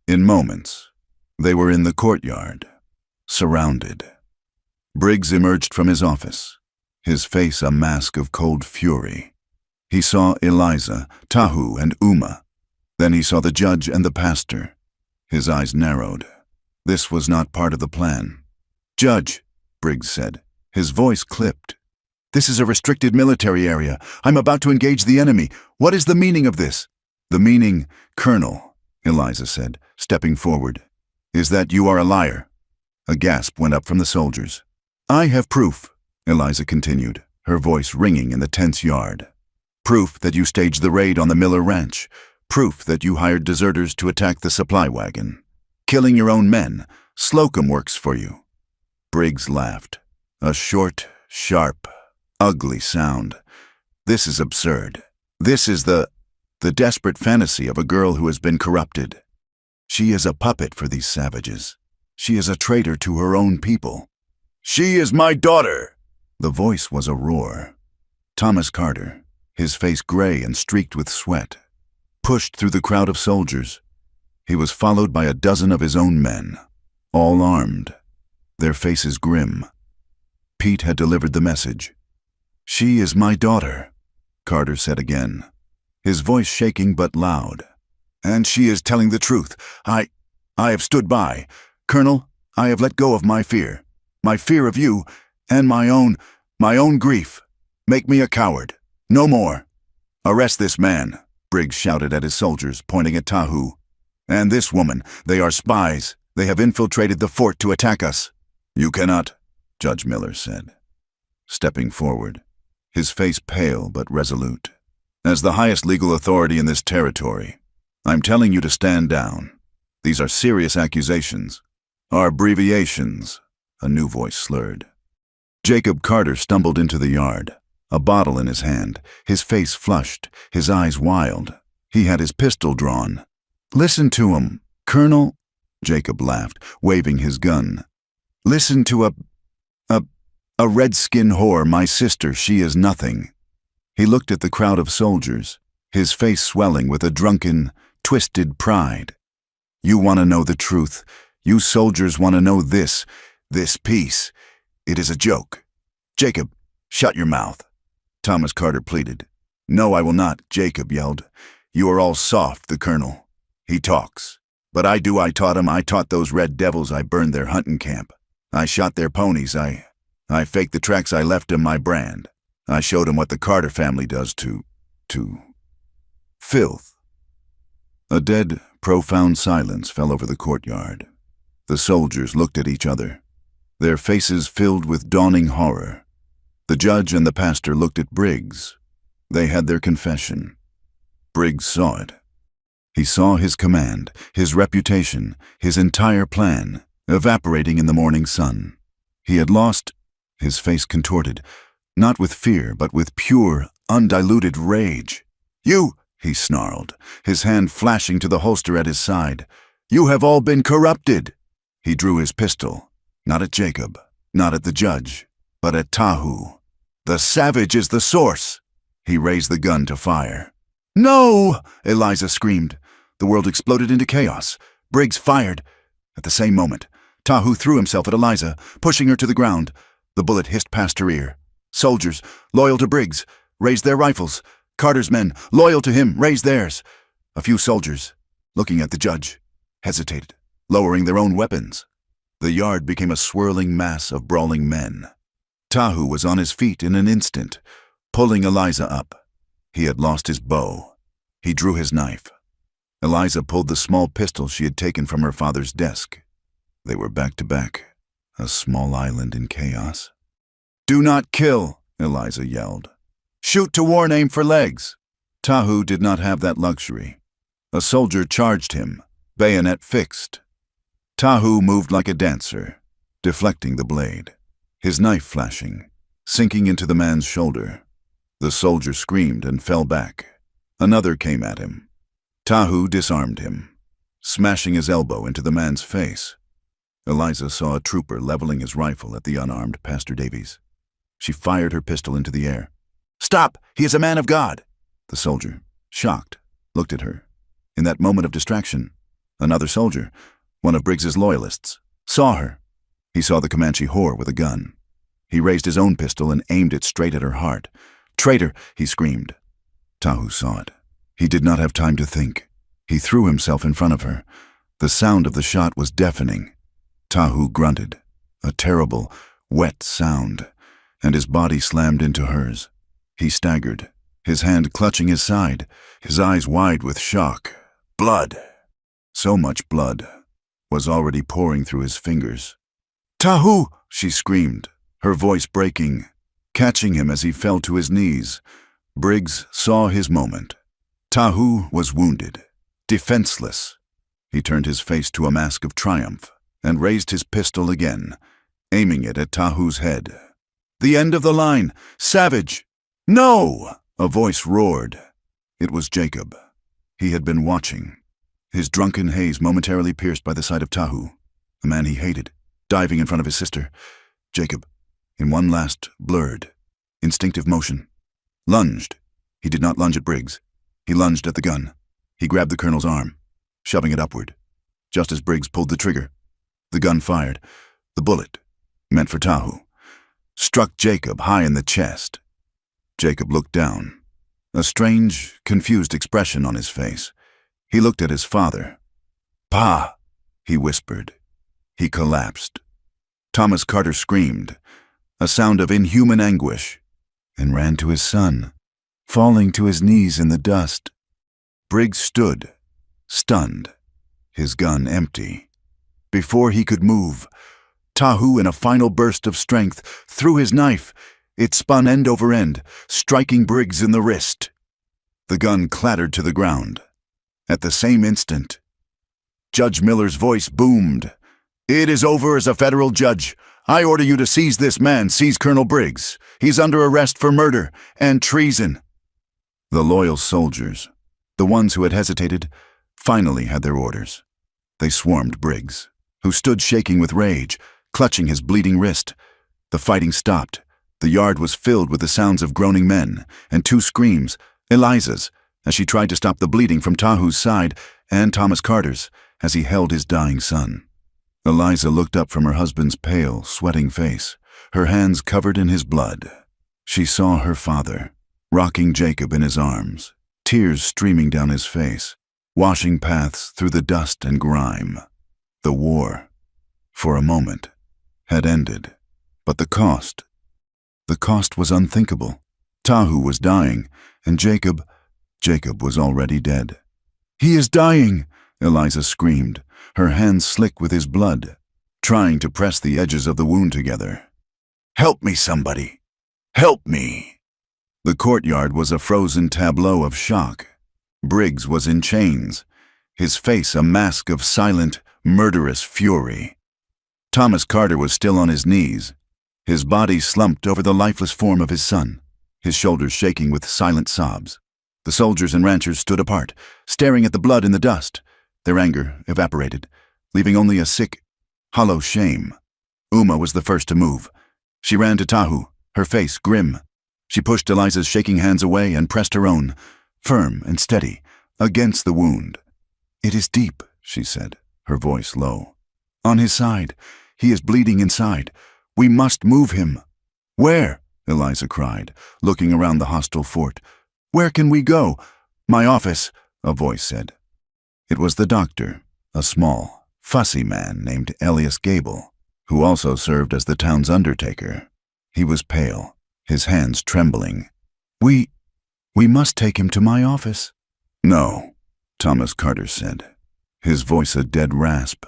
A: In moments, they were in the courtyard, surrounded. Briggs emerged from his office, his face a mask of cold fury. He saw Eliza, Tahu, and Uma. Then he saw the judge and the pastor. His eyes narrowed. This was not part of the plan. "Judge," Briggs said, his voice clipped. "This is a restricted military area. I'm about to engage the enemy. What is the meaning of this?" "The meaning, Colonel," Eliza said, stepping forward, "is that you are a liar." A gasp went up from the soldiers. "I have proof," Eliza continued, her voice ringing in the tense yard. "Proof that you staged the raid on the Miller Ranch. Proof that you hired deserters to attack the supply wagon. Killing your own men. Slocum works for you." Briggs laughed. A short, sharp, ugly sound. "This is absurd. This is the desperate fantasy of a girl who has been corrupted. She is a puppet for these savages. She is a traitor to her own people." "She is my daughter!" The voice was a roar. Thomas Carter, his face gray and streaked with sweat, pushed through the crowd of soldiers. He was followed by a dozen of his own men, all armed, their faces grim. Pete had delivered the message. "She is my daughter," Carter said again, his voice shaking but loud. "And she is telling the truth. I have stood by. Colonel, I have let go of my fear of you, and my own grief. Make me a coward. No more." "Arrest this man," Briggs shouted at his soldiers, pointing at Tahu. "And this woman. They are spies. They have infiltrated the fort to attack us." "You cannot," Judge Miller said, stepping forward, his face pale but resolute. "As the highest legal authority in this territory, I'm telling you to stand down. These are serious accusations. Our abbreviations," a new voice slurred. Jacob Carter stumbled into the yard, a bottle in his hand, his face flushed, his eyes wild. He had his pistol drawn. "Listen to him, Colonel," Jacob laughed, waving his gun. "Listen to a redskin whore, my sister, she is nothing." He looked at the crowd of soldiers, his face swelling with a drunken, twisted pride. "You want to know the truth. You soldiers want to know this piece. It is a joke." "Jacob, shut your mouth," Thomas Carter pleaded. "No, I will not," Jacob yelled. "You are all soft, the Colonel. He talks. But I do. I taught him. I taught those red devils. I burned their hunting camp. I shot their ponies. I faked the tracks. I left him my brand. I showed him what the Carter family does to filth." A dead, profound silence fell over the courtyard. The soldiers looked at each other, their faces filled with dawning horror. The judge and the pastor looked at Briggs. They had their confession. Briggs saw it. He saw his command, his reputation, his entire plan, evaporating in the morning sun. He had lost, his face contorted, Not with fear, but with pure, undiluted rage. "You," he snarled, his hand flashing to the holster at his side. "You have all been corrupted." He drew his pistol, not at Jacob, not at the judge, but at Tahu. "The savage is the source." He raised the gun to fire. "No!" Eliza screamed. The world exploded into chaos. Briggs fired. At the same moment, Tahu threw himself at Eliza, pushing her to the ground. The bullet hissed past her ear. Soldiers, loyal to Briggs, raised their rifles. Carter's men, loyal to him, raised theirs. A few soldiers, looking at the judge, hesitated, lowering their own weapons. The yard became a swirling mass of brawling men. Tahu was on his feet in an instant, pulling Eliza up. He had lost his bow. He drew his knife. Eliza pulled the small pistol she had taken from her father's desk. They were back to back, a small island in chaos. "Do not kill," Eliza yelled. "Shoot to warn, aim for legs." Tahu did not have that luxury. A soldier charged him, bayonet fixed. Tahu moved like a dancer, deflecting the blade, his knife flashing, sinking into the man's shoulder. The soldier screamed and fell back. Another came at him. Tahu disarmed him, smashing his elbow into the man's face. Eliza saw a trooper leveling his rifle at the unarmed Pastor Davies. She fired her pistol into the air. "Stop! He is a man of God!" The soldier, shocked, looked at her. In that moment of distraction, another soldier, one of Briggs's loyalists, saw her. He saw the Comanche whore with a gun. He raised his own pistol and aimed it straight at her heart. "Traitor!" he screamed. Tahu saw it. He did not have time to think. He threw himself in front of her. The sound of the shot was deafening. Tahu grunted, a terrible, wet sound, and his body slammed into hers. He staggered, his hand clutching his side, his eyes wide with shock. Blood! So much blood was already pouring through his fingers. "Tahu!" she screamed, her voice breaking, catching him as he fell to his knees. Briggs saw his moment. Tahu was wounded, defenseless. He turned his face to a mask of triumph and raised his pistol again, aiming it at Tahu's head. "The end of the line! Savage!" "No!" a voice roared. It was Jacob. He had been watching, his drunken haze momentarily pierced by the sight of Tahu, a man he hated, diving in front of his sister. Jacob, in one last, blurred, instinctive motion, lunged. He did not lunge at Briggs. He lunged at the gun. He grabbed the colonel's arm, shoving it upward. Just as Briggs pulled the trigger, the gun fired. The bullet, meant for Tahu, struck Jacob high in the chest. Jacob looked down, a strange, confused expression on his face. He looked at his father. "Pa," he whispered. He collapsed. Thomas Carter screamed, a sound of inhuman anguish, and ran to his son, falling to his knees in the dust. Briggs stood, stunned, his gun empty. Before he could move, Tahu, in a final burst of strength, threw his knife. It spun end over end, striking Briggs in the wrist. The gun clattered to the ground. At the same instant, Judge Miller's voice boomed. "It is over as a federal judge. I order you to seize this man, seize Colonel Briggs. He's under arrest for murder and treason." The loyal soldiers, the ones who had hesitated, finally had their orders. They swarmed Briggs, who stood shaking with rage, clutching his bleeding wrist. The fighting stopped. The yard was filled with the sounds of groaning men, and two screams, Eliza's, as she tried to stop the bleeding from Tahu's side, and Thomas Carter's, as he held his dying son. Eliza looked up from her husband's pale, sweating face, her hands covered in his blood. She saw her father, rocking Jacob in his arms, tears streaming down his face, washing paths through the dust and grime. The war, for a moment, had ended, but the cost was unthinkable. Tahu was dying, and Jacob was already dead. "He is dying!" Eliza screamed, her hands slick with his blood, trying to press the edges of the wound together. "Help me, somebody! Help me!" The courtyard was a frozen tableau of shock. Briggs was in chains, his face a mask of silent, murderous fury. Thomas Carter was still on his knees, His body slumped over the lifeless form of his son, his shoulders shaking with silent sobs. The soldiers and ranchers stood apart, staring at the blood in the dust. Their anger evaporated, leaving only a sick, hollow shame. Uma was the first to move. She ran to Tahu, her face grim. She pushed Eliza's shaking hands away and pressed her own, firm and steady, against the wound. "It is deep," she said, her voice low. "On his side. He is bleeding inside. We must move him." "Where?" Eliza cried, looking around the hostile fort. "Where can we go?" "My office," a voice said. It was the doctor, a small, fussy man named Elias Gable, who also served as the town's undertaker. He was pale, his hands trembling. We must take him to my office." "No," Thomas Carter said, his voice a dead rasp.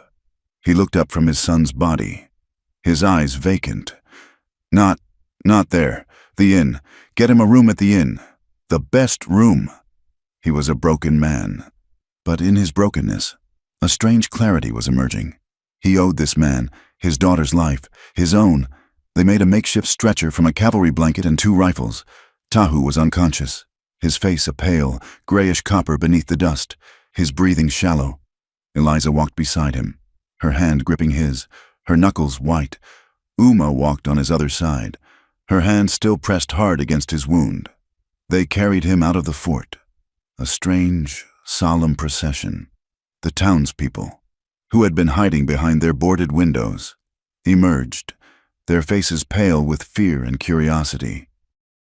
A: He looked up from his son's body, his eyes vacant. Not there. The inn. Get him a room at the inn. The best room." He was a broken man, but in his brokenness, a strange clarity was emerging. He owed this man, his daughter's life, his own. They made a makeshift stretcher from a cavalry blanket and 2 rifles. Tahu was unconscious, his face a pale, grayish copper beneath the dust, his breathing shallow. Eliza walked beside him, her hand gripping his, her knuckles white. Uma walked on his other side, her hand still pressed hard against his wound. They carried him out of the fort, a strange, solemn procession. The townspeople, who had been hiding behind their boarded windows, emerged, their faces pale with fear and curiosity.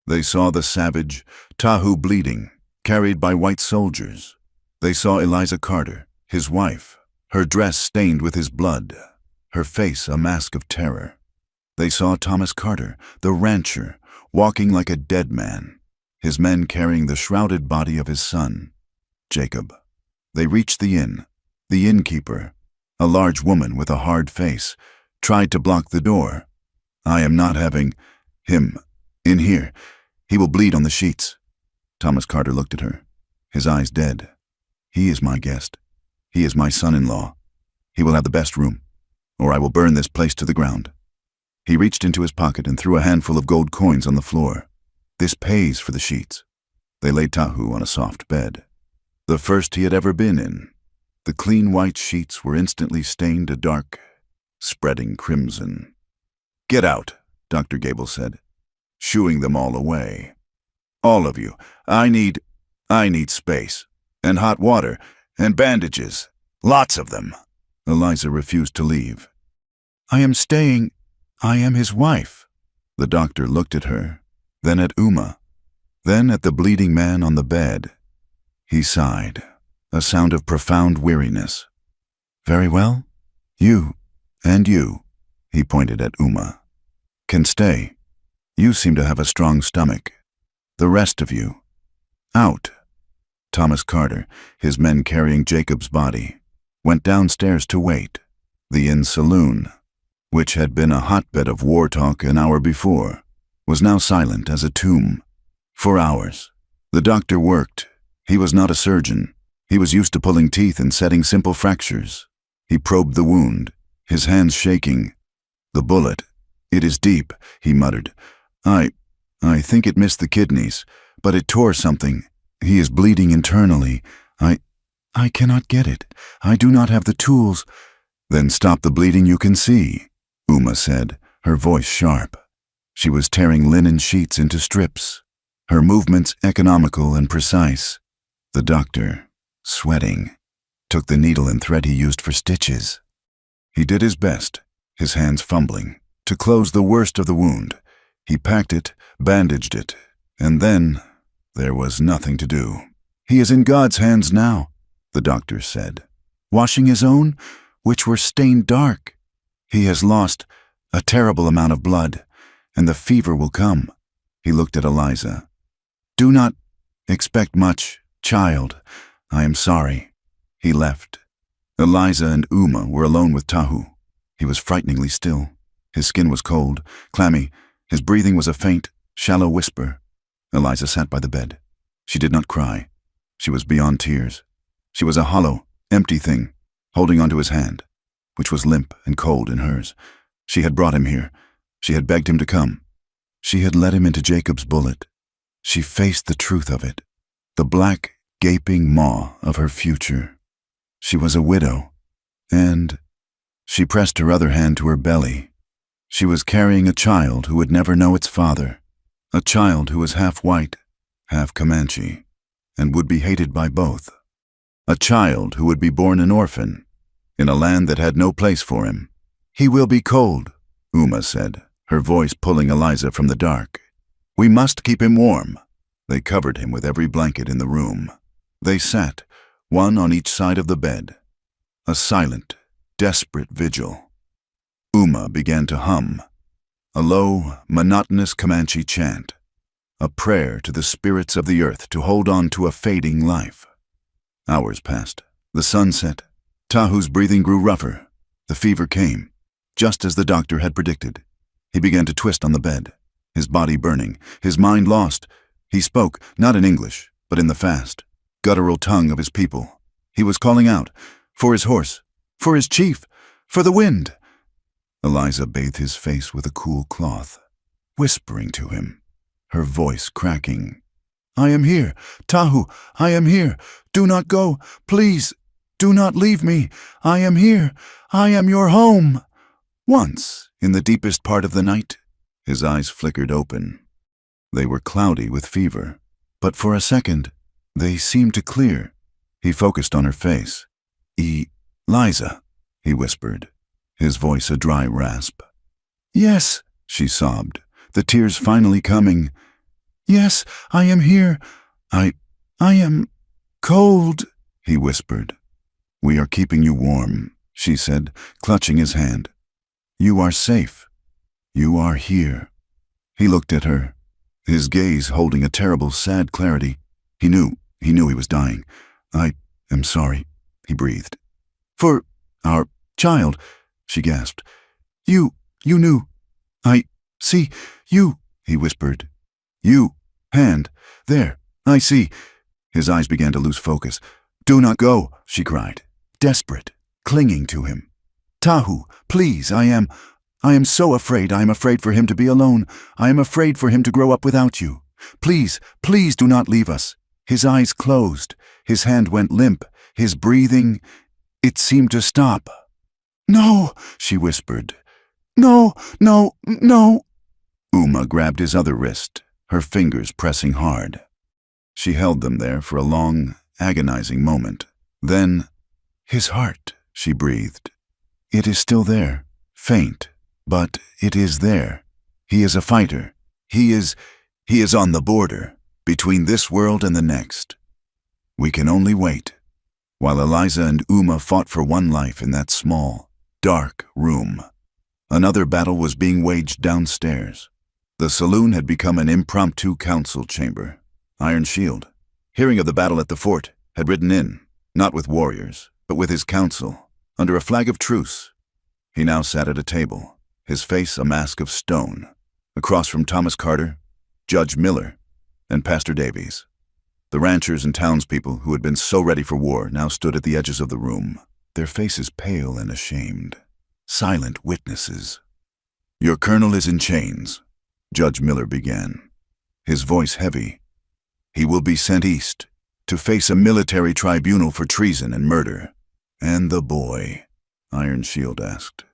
A: They saw the savage, Tahu bleeding, carried by white soldiers. They saw Eliza Carter, his wife, her dress stained with his blood, her face a mask of terror. They saw Thomas Carter, the rancher, walking like a dead man, his men carrying the shrouded body of his son, Jacob. They reached the inn. The innkeeper, a large woman with a hard face, tried to block the door. "I am not having him in here. He will bleed on the sheets." Thomas Carter looked at her, his eyes dead. "He is my guest. He is my son-in-law. He will have the best room, or I will burn this place to the ground." He reached into his pocket and threw a handful of gold coins on the floor. "This pays for the sheets." They laid Tahu on a soft bed, the first he had ever been in. The clean white sheets were instantly stained a dark, spreading crimson. "Get out," Dr. Gable said, shooing them all away. "All of you. I need space, and hot water, and bandages. Lots of them." Eliza refused to leave. "I am staying. I am his wife." The doctor looked at her, then at Uma, then at the bleeding man on the bed. He sighed, a sound of profound weariness. "Very well. You, and you," he pointed at Uma, "can stay. You seem to have a strong stomach. The rest of you, out." Thomas Carter, his men carrying Jacob's body, went downstairs to wait. The inn saloon, which had been a hotbed of war talk an hour before, was now silent as a tomb. For hours, the doctor worked. He was not a surgeon. He was used to pulling teeth and setting simple fractures. He probed the wound, his hands shaking. "The bullet. It is deep," he muttered. I think it missed the kidneys, but it tore something. He is bleeding internally. I cannot get it. I do not have the tools." "Then stop the bleeding you can see," Uma said, her voice sharp. She was tearing linen sheets into strips, her movements economical and precise. The doctor, sweating, took the needle and thread he used for stitches. He did his best, his hands fumbling, to close the worst of the wound. He packed it, bandaged it, and then there was nothing to do. "He is in God's hands now," the doctor said, "washing his own, which were stained dark. He has lost a terrible amount of blood, and the fever will come." He looked at Eliza. "Do not expect much, child. I am sorry." He left. Eliza and Uma were alone with Tahu. He was frighteningly still. His skin was cold, clammy. His breathing was a faint, shallow whisper. Eliza sat by the bed. She did not cry. She was beyond tears. She was a hollow, empty thing, holding onto his hand, which was limp and cold in hers. She had brought him here. She had begged him to come. She had led him into Jacob's bullet. She faced the truth of it, the black, gaping maw of her future. She was a widow, and she pressed her other hand to her belly. She was carrying a child who would never know its father, a child who was half white, half Comanche, and would be hated by both. A child who would be born an orphan, in a land that had no place for him. "He will be cold," Uma said, her voice pulling Eliza from the dark. "We must keep him warm." They covered him with every blanket in the room. They sat, one on each side of the bed. A silent, desperate vigil. Uma began to hum, a low, monotonous Comanche chant, a prayer to the spirits of the earth to hold on to a fading life. Hours passed. The sun set. Tahu's breathing grew rougher. The fever came, just as the doctor had predicted. He began to twist on the bed, his body burning, his mind lost. He spoke, not in English, but in the fast, guttural tongue of his people. He was calling out, for his horse, for his chief, for the wind. Eliza bathed his face with a cool cloth, whispering to him, her voice cracking. "I am here, Tahu, I am here. Do not go, please. Do not leave me. I am here. I am your home." Once, in the deepest part of the night, his eyes flickered open. They were cloudy with fever, but for a second, they seemed to clear. He focused on her face. "Eliza," he whispered, his voice a dry rasp. "Yes," she sobbed, the tears finally coming. "Yes, I am here. I am cold," he whispered. "We are keeping you warm," she said, clutching his hand. "You are safe. You are here." He looked at her, his gaze holding a terrible, sad clarity. He knew he was dying. "I am sorry," he breathed. "For our child," she gasped. You knew." "I see you," he whispered. "You, hand, there, I see." His eyes began to lose focus. "Do not go," she cried, desperate, clinging to him. "Tahu, please, I am so afraid. I am afraid for him to be alone. I am afraid for him to grow up without you. Please, please do not leave us." His eyes closed, his hand went limp, his breathing, it seemed to stop. "No," she whispered. "No, no, no." Uma grabbed his other wrist, her fingers pressing hard. She held them there for a long, agonizing moment. Then, "His heart," she breathed. "It is still there, faint, but it is there. He is a fighter. He is on the border, between this world and the next. We can only wait." While Eliza and Uma fought for one life in that small, dark room, another battle was being waged downstairs. The saloon had become an impromptu council chamber. Iron Shield, hearing of the battle at the fort, had ridden in, not with warriors, but with his council, under a flag of truce. He now sat at a table, his face a mask of stone, across from Thomas Carter, Judge Miller, and Pastor Davies. The ranchers and townspeople who had been so ready for war now stood at the edges of the room, their faces pale and ashamed, silent witnesses. "Your colonel is in chains," Judge Miller began, his voice heavy. "He will be sent east to face a military tribunal for treason and murder." "And the boy?" Iron Shield asked,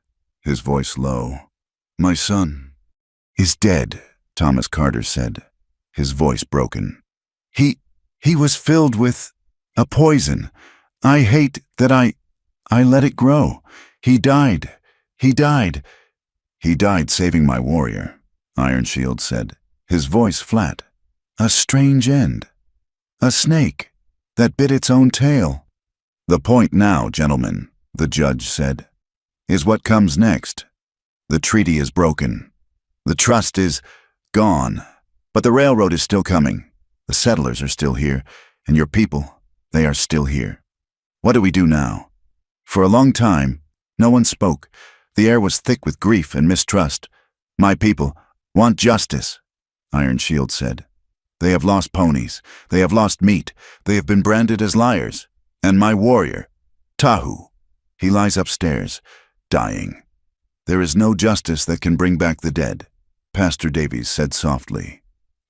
A: his voice low. "My son is dead," Thomas Carter said, his voice broken. He was filled with a poison. I hate that I let it grow. He died. He died saving my warrior," Iron Shield said, his voice flat. "A strange end. A snake that bit its own tail." "The point now, gentlemen," the judge said, "is what comes next. The treaty is broken. The trust is gone. But the railroad is still coming. The settlers are still here, and your people, they are still here. What do we do now?" For a long time, no one spoke. The air was thick with grief and mistrust. "My people want justice," Iron Shield said. "They have lost ponies. They have lost meat. They have been branded as liars. And my warrior, Tahu, he lies upstairs, dying. There is no justice that can bring back the dead, Pastor Davies said softly.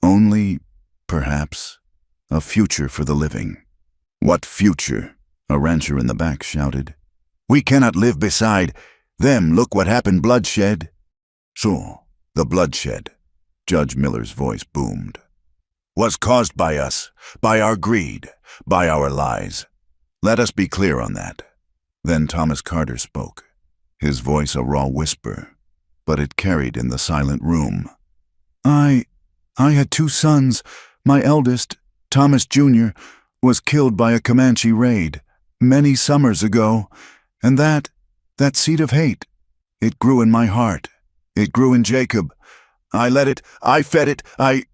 A: Only, perhaps, a future for the living. What future? A rancher in the back shouted. We cannot live beside them. Look what happened, bloodshed. So, the bloodshed, Judge Miller's voice boomed, was caused by us, by our greed, by our lies. Let us be clear on that. Then Thomas Carter spoke, his voice a raw whisper, but it carried in the silent room. I had 2 sons. My eldest, Thomas Jr., was killed by a Comanche raid many summers ago, and that seed of hate, it grew in my heart. It grew in Jacob. I let it, I fed it, I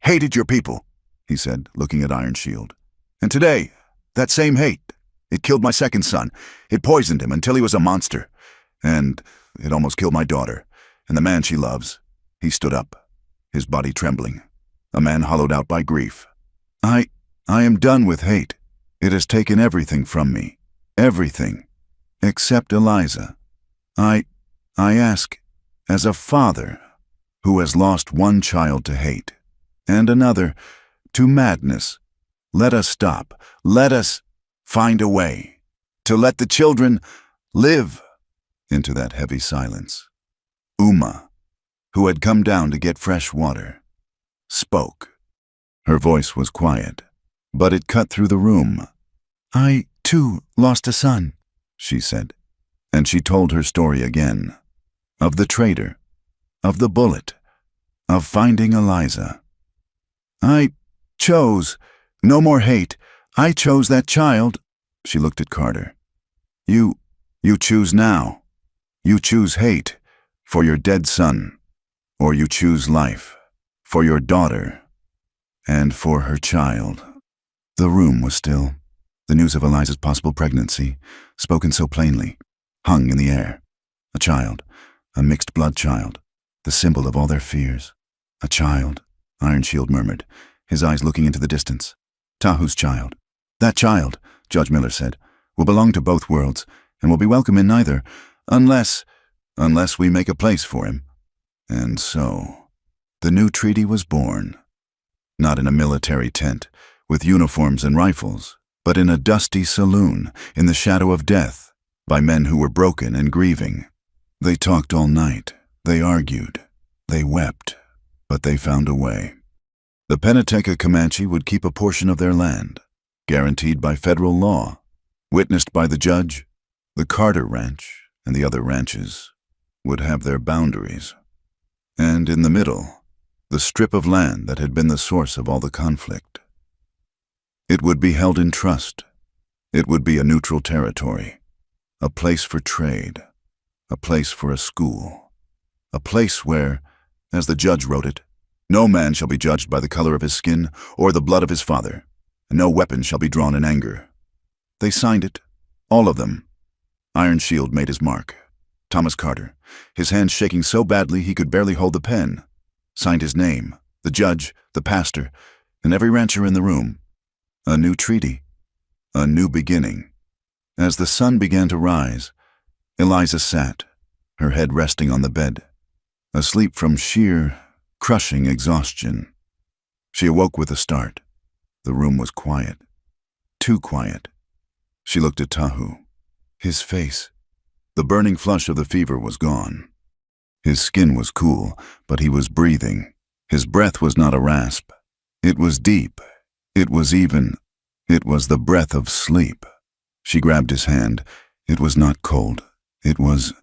A: hated your people, he said, looking at Iron Shield. And today, that same hate, it killed my second son. It poisoned him until he was a monster. And it almost killed my daughter, and the man she loves. He stood up, his body trembling, a man hollowed out by grief. I am done with hate. It has taken everything from me. Everything. Except Eliza. I ask, as a father who has lost one child to hate, and another to madness, let us stop. Let us find a way to let the children live. Into that heavy silence, Uma, who had come down to get fresh water, spoke. Her voice was quiet, but it cut through the room. I, too, lost a son, she said, and she told her story again, of the traitor, of the bullet, of finding Eliza. I chose no more hate. I chose that child. She looked at Carter. You choose now. You choose hate for your dead son, or you choose life for your daughter and for her child. The room was still. The news of Eliza's possible pregnancy, spoken so plainly, hung in the air. A child, a mixed-blood child, the symbol of all their fears. A child, Iron Shield murmured, his eyes looking into the distance. Tahu's child. That child, Judge Miller said, will belong to both worlds, and will be welcome in neither, unless we make a place for him. And so, the new treaty was born. Not in a military tent, with uniforms and rifles, but in a dusty saloon, in the shadow of death, by men who were broken and grieving. They talked all night, they argued, they wept, but they found a way. The Penateca Comanche would keep a portion of their land, guaranteed by federal law, witnessed by the judge. The Carter Ranch and the other ranches would have their boundaries. And in the middle, the strip of land that had been the source of all the conflict. It would be held in trust. It would be a neutral territory, a place for trade, a place for a school, a place where, as the judge wrote it, no man shall be judged by the color of his skin or the blood of his father, and no weapon shall be drawn in anger. They signed it, all of them. Iron Shield made his mark. Thomas Carter, his hands shaking so badly he could barely hold the pen, signed his name, the judge, the pastor, and every rancher in the room. A new treaty, a new beginning. As the sun began to rise, Eliza sat, her head resting on the bed, asleep from sheer, crushing exhaustion. She awoke with a start. The room was quiet, too quiet. She looked at Tahu. His face, the burning flush of the fever was gone. His skin was cool, but he was breathing. His breath was not a rasp. It was deep. It was even. It was the breath of sleep. She grabbed his hand. It was not cold. It was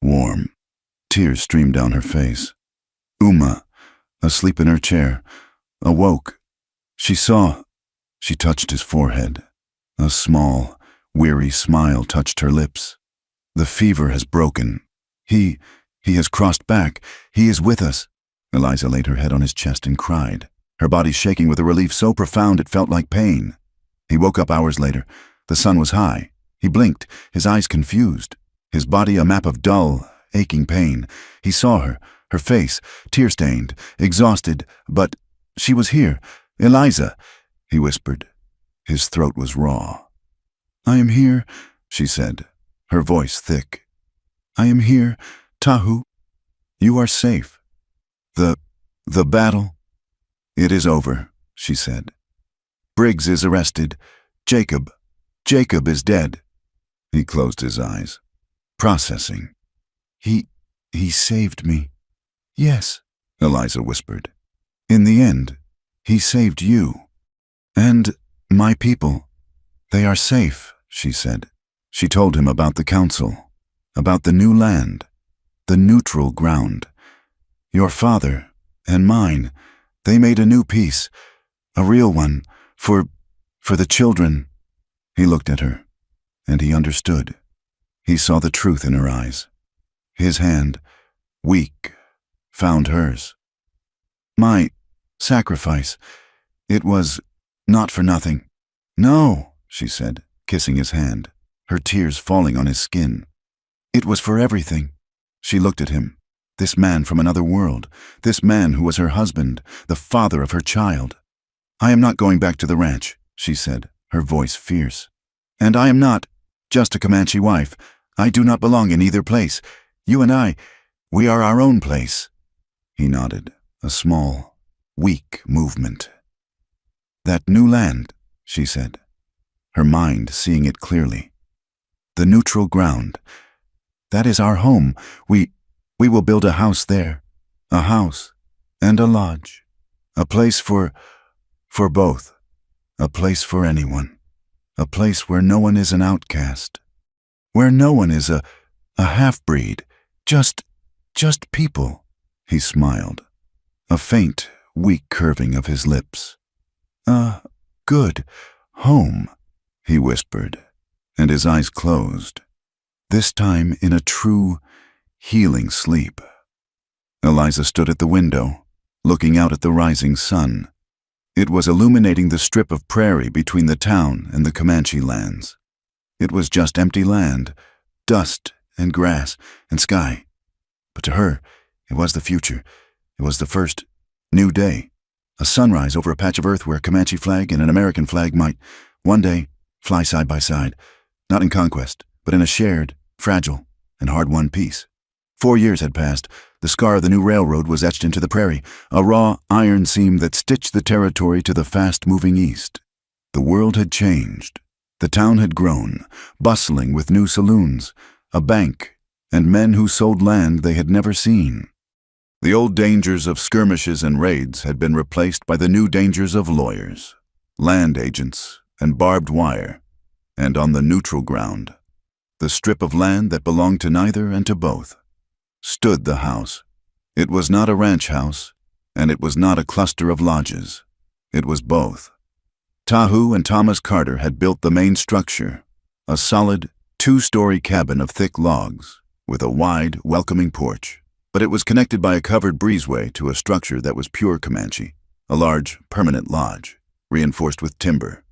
A: warm. Tears streamed down her face. Uma, asleep in her chair, awoke. She saw. She touched his forehead. A small, weary smile touched her lips. The fever has broken. He has crossed back. He is with us. Eliza laid her head on his chest and cried, her body shaking with a relief so profound it felt like pain. He woke up hours later. The sun was high. He blinked, his eyes confused, his body a map of dull, aching pain. He saw her, her face, tear-stained, exhausted, but she was here. Eliza, he whispered. His throat was raw. I am here, she said, her voice thick. I am here, Tahu. You are safe. The battle? It is over, she said. Briggs is arrested. Jacob is dead. He closed his eyes, processing. He saved me. Yes, Eliza whispered. In the end, he saved you. And my people. They are safe, she said. She told him about the council, about the new land, the neutral ground. Your father and mine, they made a new peace, a real one, for the children. He looked at her, and he understood. He saw the truth in her eyes. His hand, weak, found hers. My sacrifice, it was not for nothing. No, she said, kissing his hand, her tears falling on his skin. It was for everything. She looked at him, this man from another world, this man who was her husband, the father of her child. I am not going back to the ranch, she said, her voice fierce. And I am not just a Comanche wife. I do not belong in either place. You and I, we are our own place. He nodded, a small, weak movement. That new land, she said, her mind seeing it clearly. The neutral ground. That is our home. We will build a house there. A house and a lodge. A place for both. A place for anyone. A place where no one is an outcast. Where no one is a half-breed. Just people. He smiled, a faint, weak curving of his lips. Good home, he whispered, and his eyes closed, this time in a true, healing sleep. Eliza stood at the window, looking out at the rising sun. It was illuminating the strip of prairie between the town and the Comanche lands. It was just empty land, dust and grass and sky. But to her, it was the future. It was the first new day. A sunrise over a patch of earth where a Comanche flag and an American flag might, one day, fly side by side. Not in conquest, but in a shared, fragile, and hard-won peace. 4 years had passed. The scar of the new railroad was etched into the prairie, a raw iron seam that stitched the territory to the fast-moving east. The world had changed. The town had grown, bustling with new saloons, a bank, and men who sold land they had never seen. The old dangers of skirmishes and raids had been replaced by the new dangers of lawyers, land agents, and barbed wire. And on the neutral ground, the strip of land that belonged to neither and to both, stood the house. It was not a ranch house, and it was not a cluster of lodges. It was both. Tahu and Thomas Carter had built the main structure, a solid, 2-story cabin of thick logs, with a wide, welcoming porch. But it was connected by a covered breezeway to a structure that was pure Comanche, a large, permanent lodge, reinforced with timber.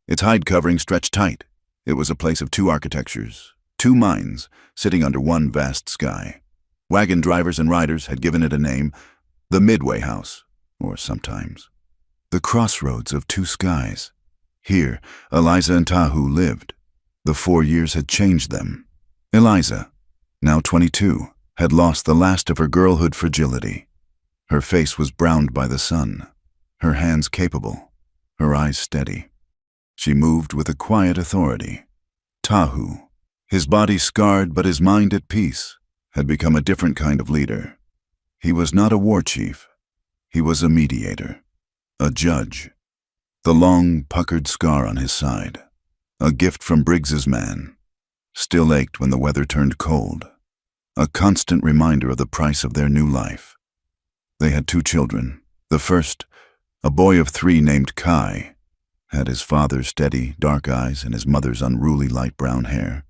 A: Its hide covering stretched tight. It was a place of 2 architectures, 2 minds, sitting under one vast sky. Wagon drivers and riders had given it a name, the Midway House, or sometimes the crossroads of 2 skies. Here, Eliza and Tahu lived. The 4 years had changed them. Eliza, now 22, had lost the last of her girlhood fragility. Her face was browned by the sun, her hands capable, her eyes steady. She moved with a quiet authority. Tahu, his body scarred but his mind at peace, had become a different kind of leader. He was not a war chief. He was a mediator, a judge. The long, puckered scar on his side, a gift from Briggs's man, still ached when the weather turned cold, a constant reminder of the price of their new life. They had 2 children. The first, a boy of 3 named Kai, had his father's steady, dark eyes and his mother's unruly light brown hair.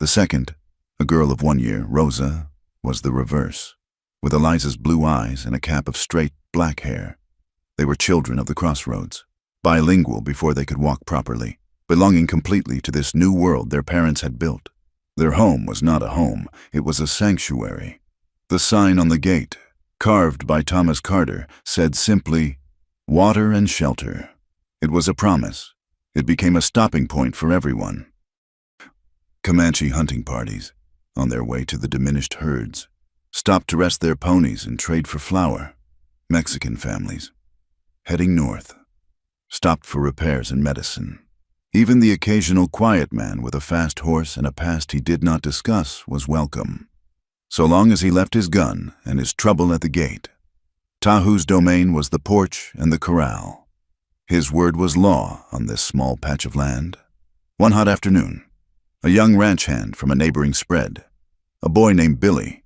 A: The second, a girl of 1 year, Rosa, was the reverse, with Eliza's blue eyes and a cap of straight, black hair. They were children of the crossroads, bilingual before they could walk properly, belonging completely to this new world their parents had built. Their home was not a home, it was a sanctuary. The sign on the gate, carved by Thomas Carter, said simply, "Water and shelter." It was a promise. It became a stopping point for everyone. Comanche hunting parties, on their way to the diminished herds, stopped to rest their ponies and trade for flour. Mexican families, heading north, stopped for repairs and medicine. Even the occasional quiet man with a fast horse and a past he did not discuss was welcome, so long as he left his gun and his trouble at the gate. Tahu's domain was the porch and the corral. His word was law on this small patch of land. One hot afternoon, a young ranch hand from a neighboring spread, a boy named Billy,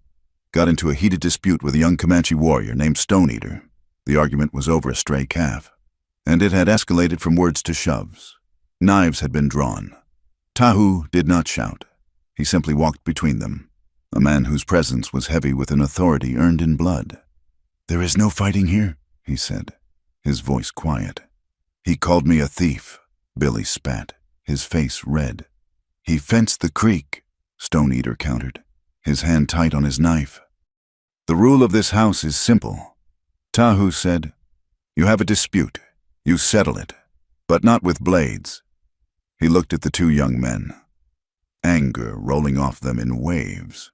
A: got into a heated dispute with a young Comanche warrior named Stone Eater. The argument was over a stray calf, and it had escalated from words to shoves. Knives had been drawn. Tahu did not shout. He simply walked between them, a man whose presence was heavy with an authority earned in blood. "There is no fighting here," he said, his voice quiet. "He called me a thief," Billy spat, his face red. "He fenced the creek," Stone Eater countered, his hand tight on his knife. "The rule of this house is simple," Tahu said. "You have a dispute. You settle it, but not with blades." He looked at the two young men, anger rolling off them in waves.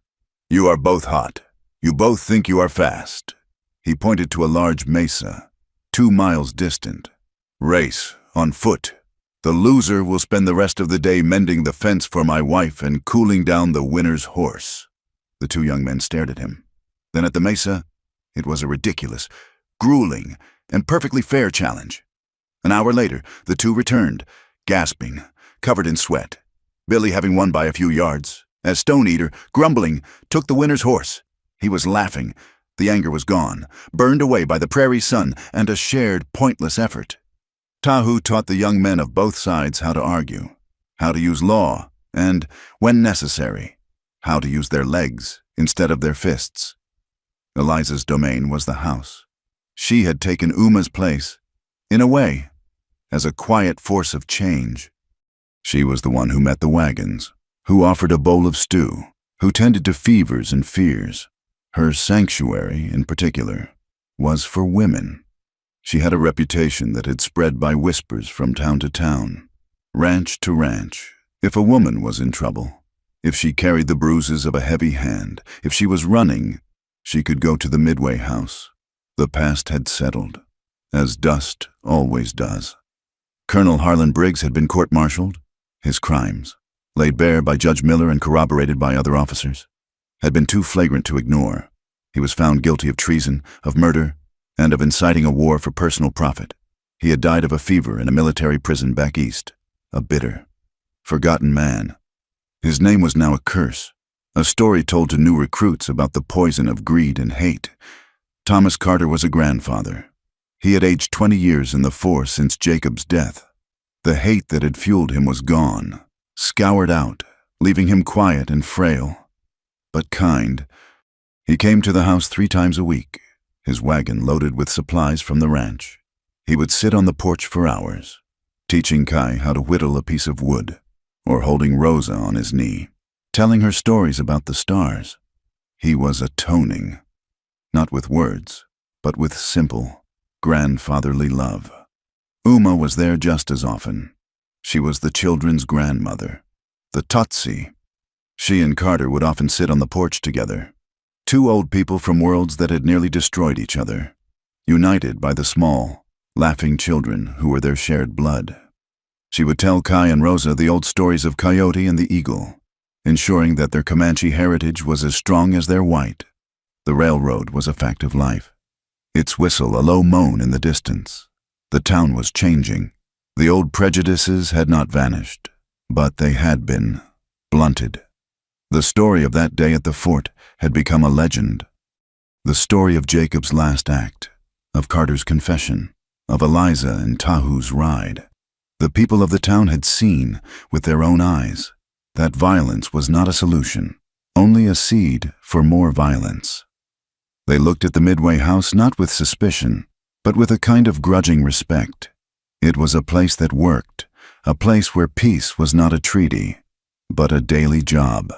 A: "You are both hot. You both think you are fast." He pointed to a large mesa, 2 miles distant. "Race, on foot. The loser will spend the rest of the day mending the fence for my wife and cooling down the winner's horse." The two young men stared at him. Then at the mesa, it was a ridiculous, grueling, and perfectly fair challenge. An hour later, the two returned, gasping, covered in sweat, Billy having won by a few yards, as Stone Eater, grumbling, took the winner's horse. He was laughing. The anger was gone, burned away by the prairie sun and a shared, pointless effort. Tahu taught the young men of both sides how to argue, how to use law, and, when necessary, how to use their legs instead of their fists. Eliza's domain was the house. She had taken Uma's place, in a way, as a quiet force of change. She was the one who met the wagons, who offered a bowl of stew, who tended to fevers and fears. Her sanctuary, in particular, was for women. She had a reputation that had spread by whispers from town to town, ranch to ranch. If a woman was in trouble, if she carried the bruises of a heavy hand, if she was running, she could go to the Midway house. The past had settled, as dust always does. Colonel Harlan Briggs had been court-martialed. His crimes, laid bare by Judge Miller and corroborated by other officers, had been too flagrant to ignore. He was found guilty of treason, of murder, and of inciting a war for personal profit. He had died of a fever in a military prison back east, a bitter, forgotten man. His name was now a curse, a story told to new recruits about the poison of greed and hate. Thomas Carter was a grandfather. He had aged 20 years in the force since Jacob's death. The hate that had fueled him was gone, scoured out, leaving him quiet and frail, but kind. He came to the house 3 times a week, his wagon loaded with supplies from the ranch. He would sit on the porch for hours, teaching Kai how to whittle a piece of wood, or holding Rosa on his knee, telling her stories about the stars. He was atoning, not with words, but with simple, grandfatherly love. Uma was there just as often. She was the children's grandmother, the Totsi. She and Carter would often sit on the porch together, 2 old people from worlds that had nearly destroyed each other, united by the small, laughing children who were their shared blood. She would tell Kai and Rosa the old stories of Coyote and the Eagle, ensuring that their Comanche heritage was as strong as their white. The railroad was a fact of life, its whistle a low moan in the distance. The town was changing. The old prejudices had not vanished, but they had been blunted. The story of that day at the fort had become a legend. The story of Jacob's last act, of Carter's confession, of Eliza and Tahu's ride. The people of the town had seen, with their own eyes, that violence was not a solution, only a seed for more violence. They looked at the Midway house not with suspicion, but with a kind of grudging respect. It was a place that worked, a place where peace was not a treaty, but a daily job.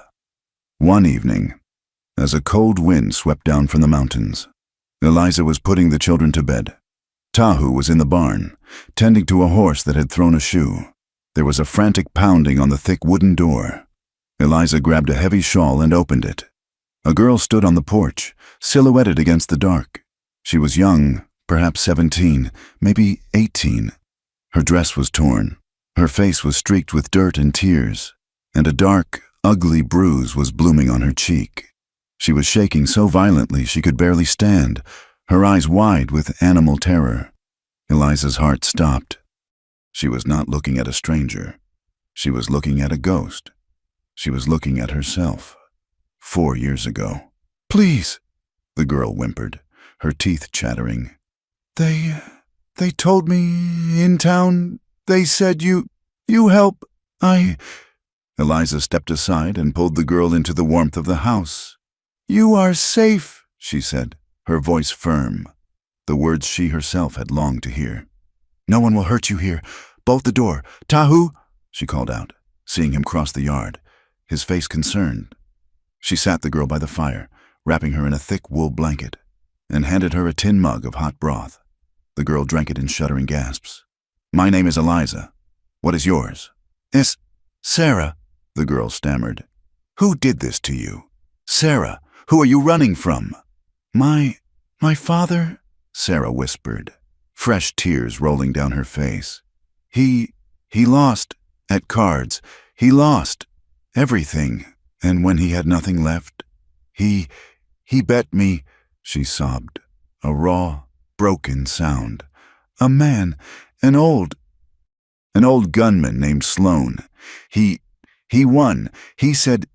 A: One evening, as a cold wind swept down from the mountains, Eliza was putting the children to bed. Tahu was in the barn, tending to a horse that had thrown a shoe. There was a frantic pounding on the thick wooden door. Eliza grabbed a heavy shawl and opened it. A girl stood on the porch, silhouetted against the dark. She was young, perhaps 17, maybe 18. Her dress was torn. Her face was streaked with dirt and tears, and a dark, ugly bruise was blooming on her cheek. She was shaking so violently she could barely stand, her eyes wide with animal terror. Eliza's heart stopped. She was not looking at a stranger. She was looking at a ghost. She was looking at herself. 4 years ago. "Please," the girl whimpered, her teeth chattering. They told me in town, they said you help, Eliza stepped aside and pulled the girl into the warmth of the house. "You are safe," she said, her voice firm, the words she herself had longed to hear. "No one will hurt you here. Bolt the door. Tahu," she called out, seeing him cross the yard, his face concerned. She sat the girl by the fire, wrapping her in a thick wool blanket, and handed her a tin mug of hot broth. The girl drank it in shuddering gasps. "My name is Eliza. What is yours?" Sarah," the girl stammered. "Who did this to you? Sarah, who are you running from?" My father," Sarah whispered, fresh tears rolling down her face. He lost at cards. He lost everything, and when he had nothing left, he bet me," she sobbed, a raw, broken sound. "A man, an old gunman named Sloan. He won. He said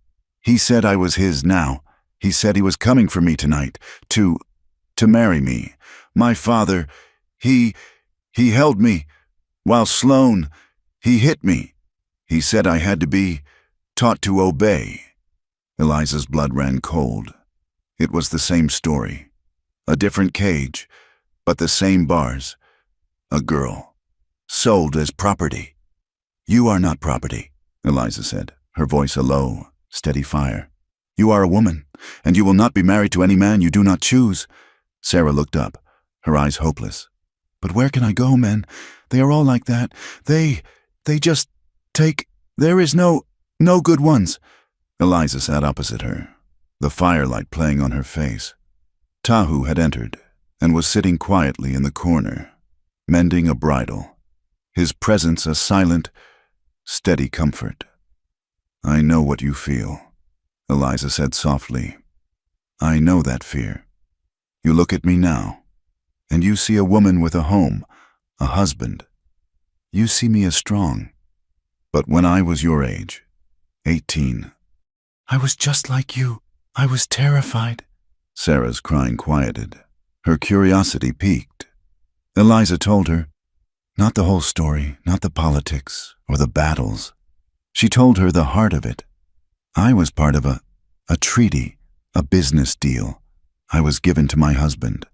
A: I was his now. He said he was coming for me tonight, to marry me. My father, he held me, while Sloan, he hit me. He said I had to be taught to obey." Eliza's blood ran cold. It was the same story. A different cage, but the same bars. A girl, sold as property. "You are not property," Eliza said, her voice a low, steady fire. "You are a woman, and you will not be married to any man you do not choose." Sarah looked up, her eyes hopeless. "But where can I go, men? They are all like that. They just take. There is no good ones." Eliza sat opposite her, the firelight playing on her face. Tahu had entered and was sitting quietly in the corner, mending a bridle, his presence a silent, steady comfort. "I know what you feel," Eliza said softly. "I know that fear. You look at me now, and you see a woman with a home, a husband. You see me as strong. But when I was your age, 18, I was just like you. I was terrified." Sarah's crying quieted. Her curiosity piqued. Eliza told her, not the whole story, not the politics or the battles. She told her the heart of it. I was part of a treaty, a business deal. I was given to my husband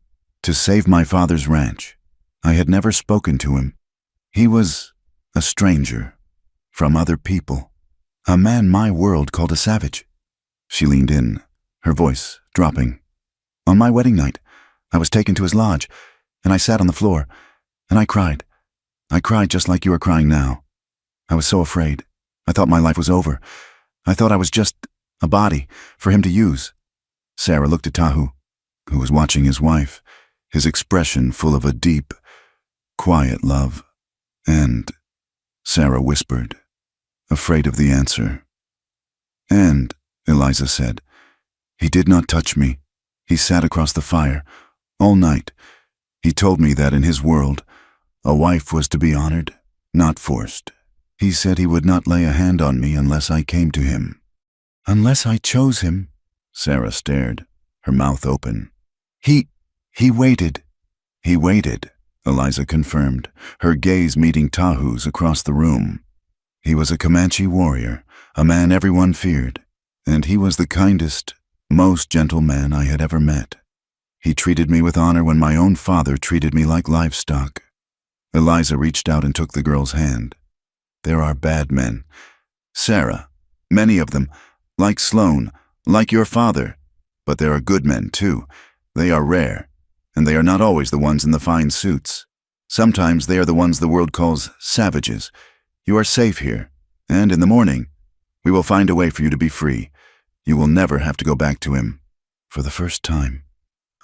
A: to save my father's ranch. I had never spoken to him. He was a stranger, from other people, a man my world called a savage. She leaned in, her voice dropping. "On my wedding night, I was taken to his lodge, and I sat on the floor, and I cried. I cried just like you are crying now. I was so afraid. I thought my life was over. I thought I was just a body for him to use." Sarah looked at Tahu, who was watching his wife, his expression full of a deep, quiet love. "And," Sarah whispered, afraid of the answer. "And," Eliza said, "he did not touch me. He sat across the fire, all night. He told me that in his world, a wife was to be honored, not forced. He said he would not lay a hand on me unless I came to him." "Unless I chose him?" Sarah stared, her mouth open. He waited." "He waited," Eliza confirmed, her gaze meeting Tahu's across the room. "He was a Comanche warrior, a man everyone feared, and he was the kindest, most gentle man I had ever met. He treated me with honor when my own father treated me like livestock." Eliza reached out and took the girl's hand. "There are bad men, Sarah, many of them, like Sloan, like your father. But there are good men, too. They are rare, and they are not always the ones in the fine suits. Sometimes they are the ones the world calls savages. You are safe here, and in the morning, We will find a way for you to be free. You will never have to go back to him." For the first time,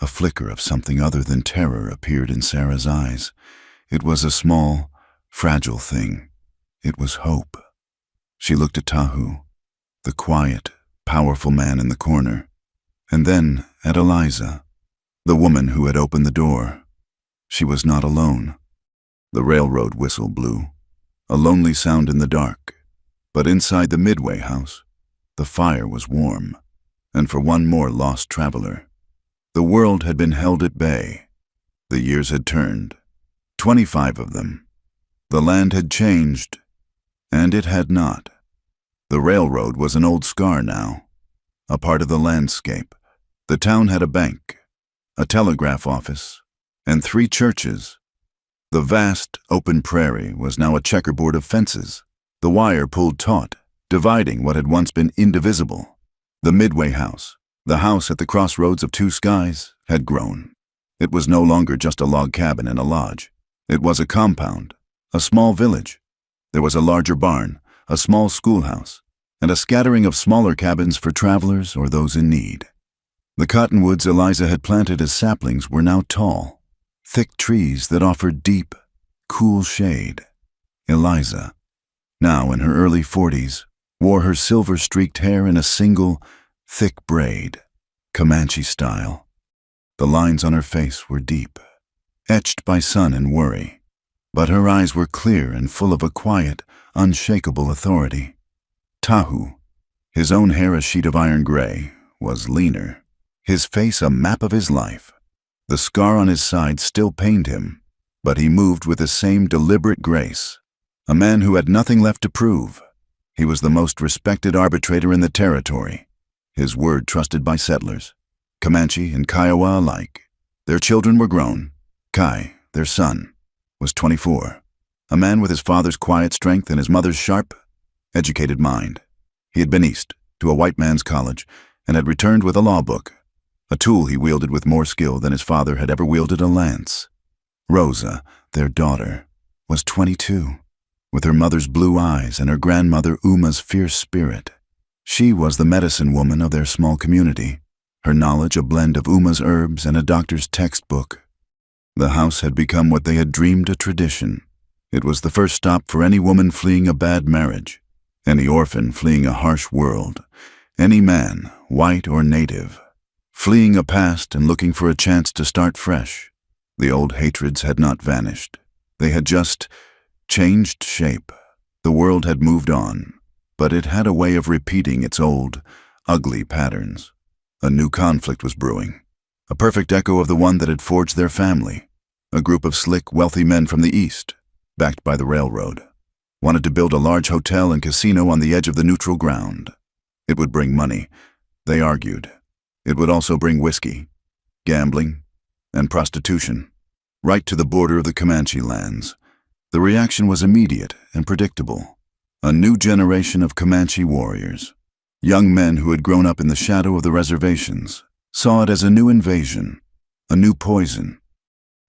A: a flicker of something other than terror appeared in Sarah's eyes. It was a small, fragile thing. It was hope. She looked at Tahu, the quiet, powerful man in the corner, and then at Eliza, the woman who had opened the door. She was not alone. The railroad whistle blew, a lonely sound in the dark, but inside the Midway house, the fire was warm, and for one more lost traveler. The world had been held at bay. The years had turned, 25 of them. The land had changed, and it had not. The railroad was an old scar now, a part of the landscape. The town had a bank, a telegraph office, and 3 churches. The vast, open prairie was now a checkerboard of fences, the wire pulled taut, dividing what had once been indivisible. The Midway house, the house at the crossroads of 2 skies, had grown. It was no longer just a log cabin and a lodge. It was a compound, a small village. There was a larger barn, a small schoolhouse, and a scattering of smaller cabins for travelers or those in need. The cottonwoods Eliza had planted as saplings were now tall, thick trees that offered deep, cool shade. Eliza, now in her early 40s, wore her silver-streaked hair in a single, thick braid, Comanche style. The lines on her face were deep, etched by sun and worry, but her eyes were clear and full of a quiet, unshakable authority. Tahu, his own hair a sheet of iron gray, was leaner, his face a map of his life. The scar on his side still pained him, but he moved with the same deliberate grace. A man who had nothing left to prove. He was the most respected arbitrator in the territory, his word trusted by settlers, Comanche and Kiowa alike. Their children were grown. Kai, their son, was 24, a man with his father's quiet strength and his mother's sharp, educated mind. He had been east, to a white man's college, and had returned with a law book, a tool he wielded with more skill than his father had ever wielded a lance. Rosa, their daughter, was 22, with her mother's blue eyes and her grandmother Uma's fierce spirit. She was the medicine woman of their small community, her knowledge a blend of Uma's herbs and a doctor's textbook. The house had become what they had dreamed a tradition. It was the first stop for any woman fleeing a bad marriage, any orphan fleeing a harsh world, any man, white or native, fleeing a past and looking for a chance to start fresh. The old hatreds had not vanished. They had just changed shape. The world had moved on, but it had a way of repeating its old, ugly patterns. A new conflict was brewing, a perfect echo of the one that had forged their family. A group of slick, wealthy men from the east, backed by the railroad, wanted to build a large hotel and casino on the edge of the neutral ground. It would bring money, they argued. It would also bring whiskey, gambling, and prostitution, right to the border of the Comanche lands. The reaction was immediate and predictable. A new generation of Comanche warriors, young men who had grown up in the shadow of the reservations, saw it as a new invasion, a new poison.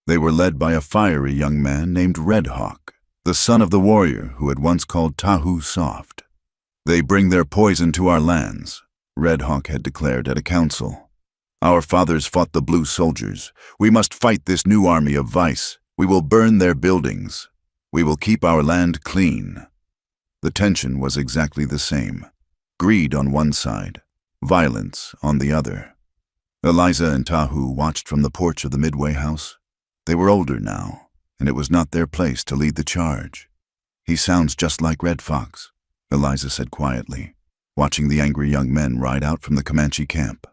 A: They were led by a fiery young man named Red Hawk, the son of the warrior who had once called Tahu soft. "They bring their poison to our lands," Red Hawk had declared at a council. "Our fathers fought the blue soldiers. We must fight this new army of vice. We will burn their buildings. We will keep our land clean." The tension was exactly the same. Greed on one side, violence on the other. Eliza and Tahu watched from the porch of the Midway house. They were older now, and it was not their place to lead the charge. "He sounds just like Red Fox," Eliza said quietly, watching the angry young men ride out from the Comanche camp.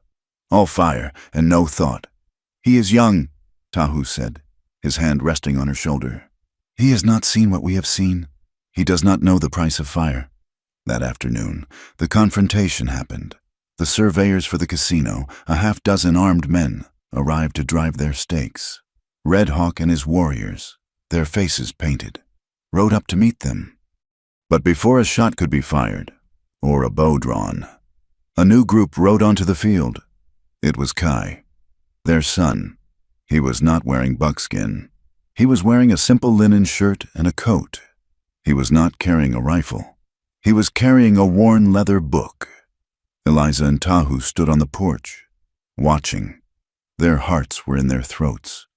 A: All fire and no thought. "He is young," Tahu said, his hand resting on her shoulder. "He has not seen what we have seen. He does not know the price of fire." That afternoon, the confrontation happened. The surveyors for the casino, a half-dozen armed men, arrived to drive their stakes. Red Hawk and his warriors, their faces painted, rode up to meet them. But before a shot could be fired, or a bow drawn, a new group rode onto the field. It was Kai, their son. He was not wearing buckskin. He was wearing a simple linen shirt and a coat. He was not carrying a rifle. He was carrying a worn leather book. Eliza and Tahu stood on the porch, watching. Their hearts were in their throats.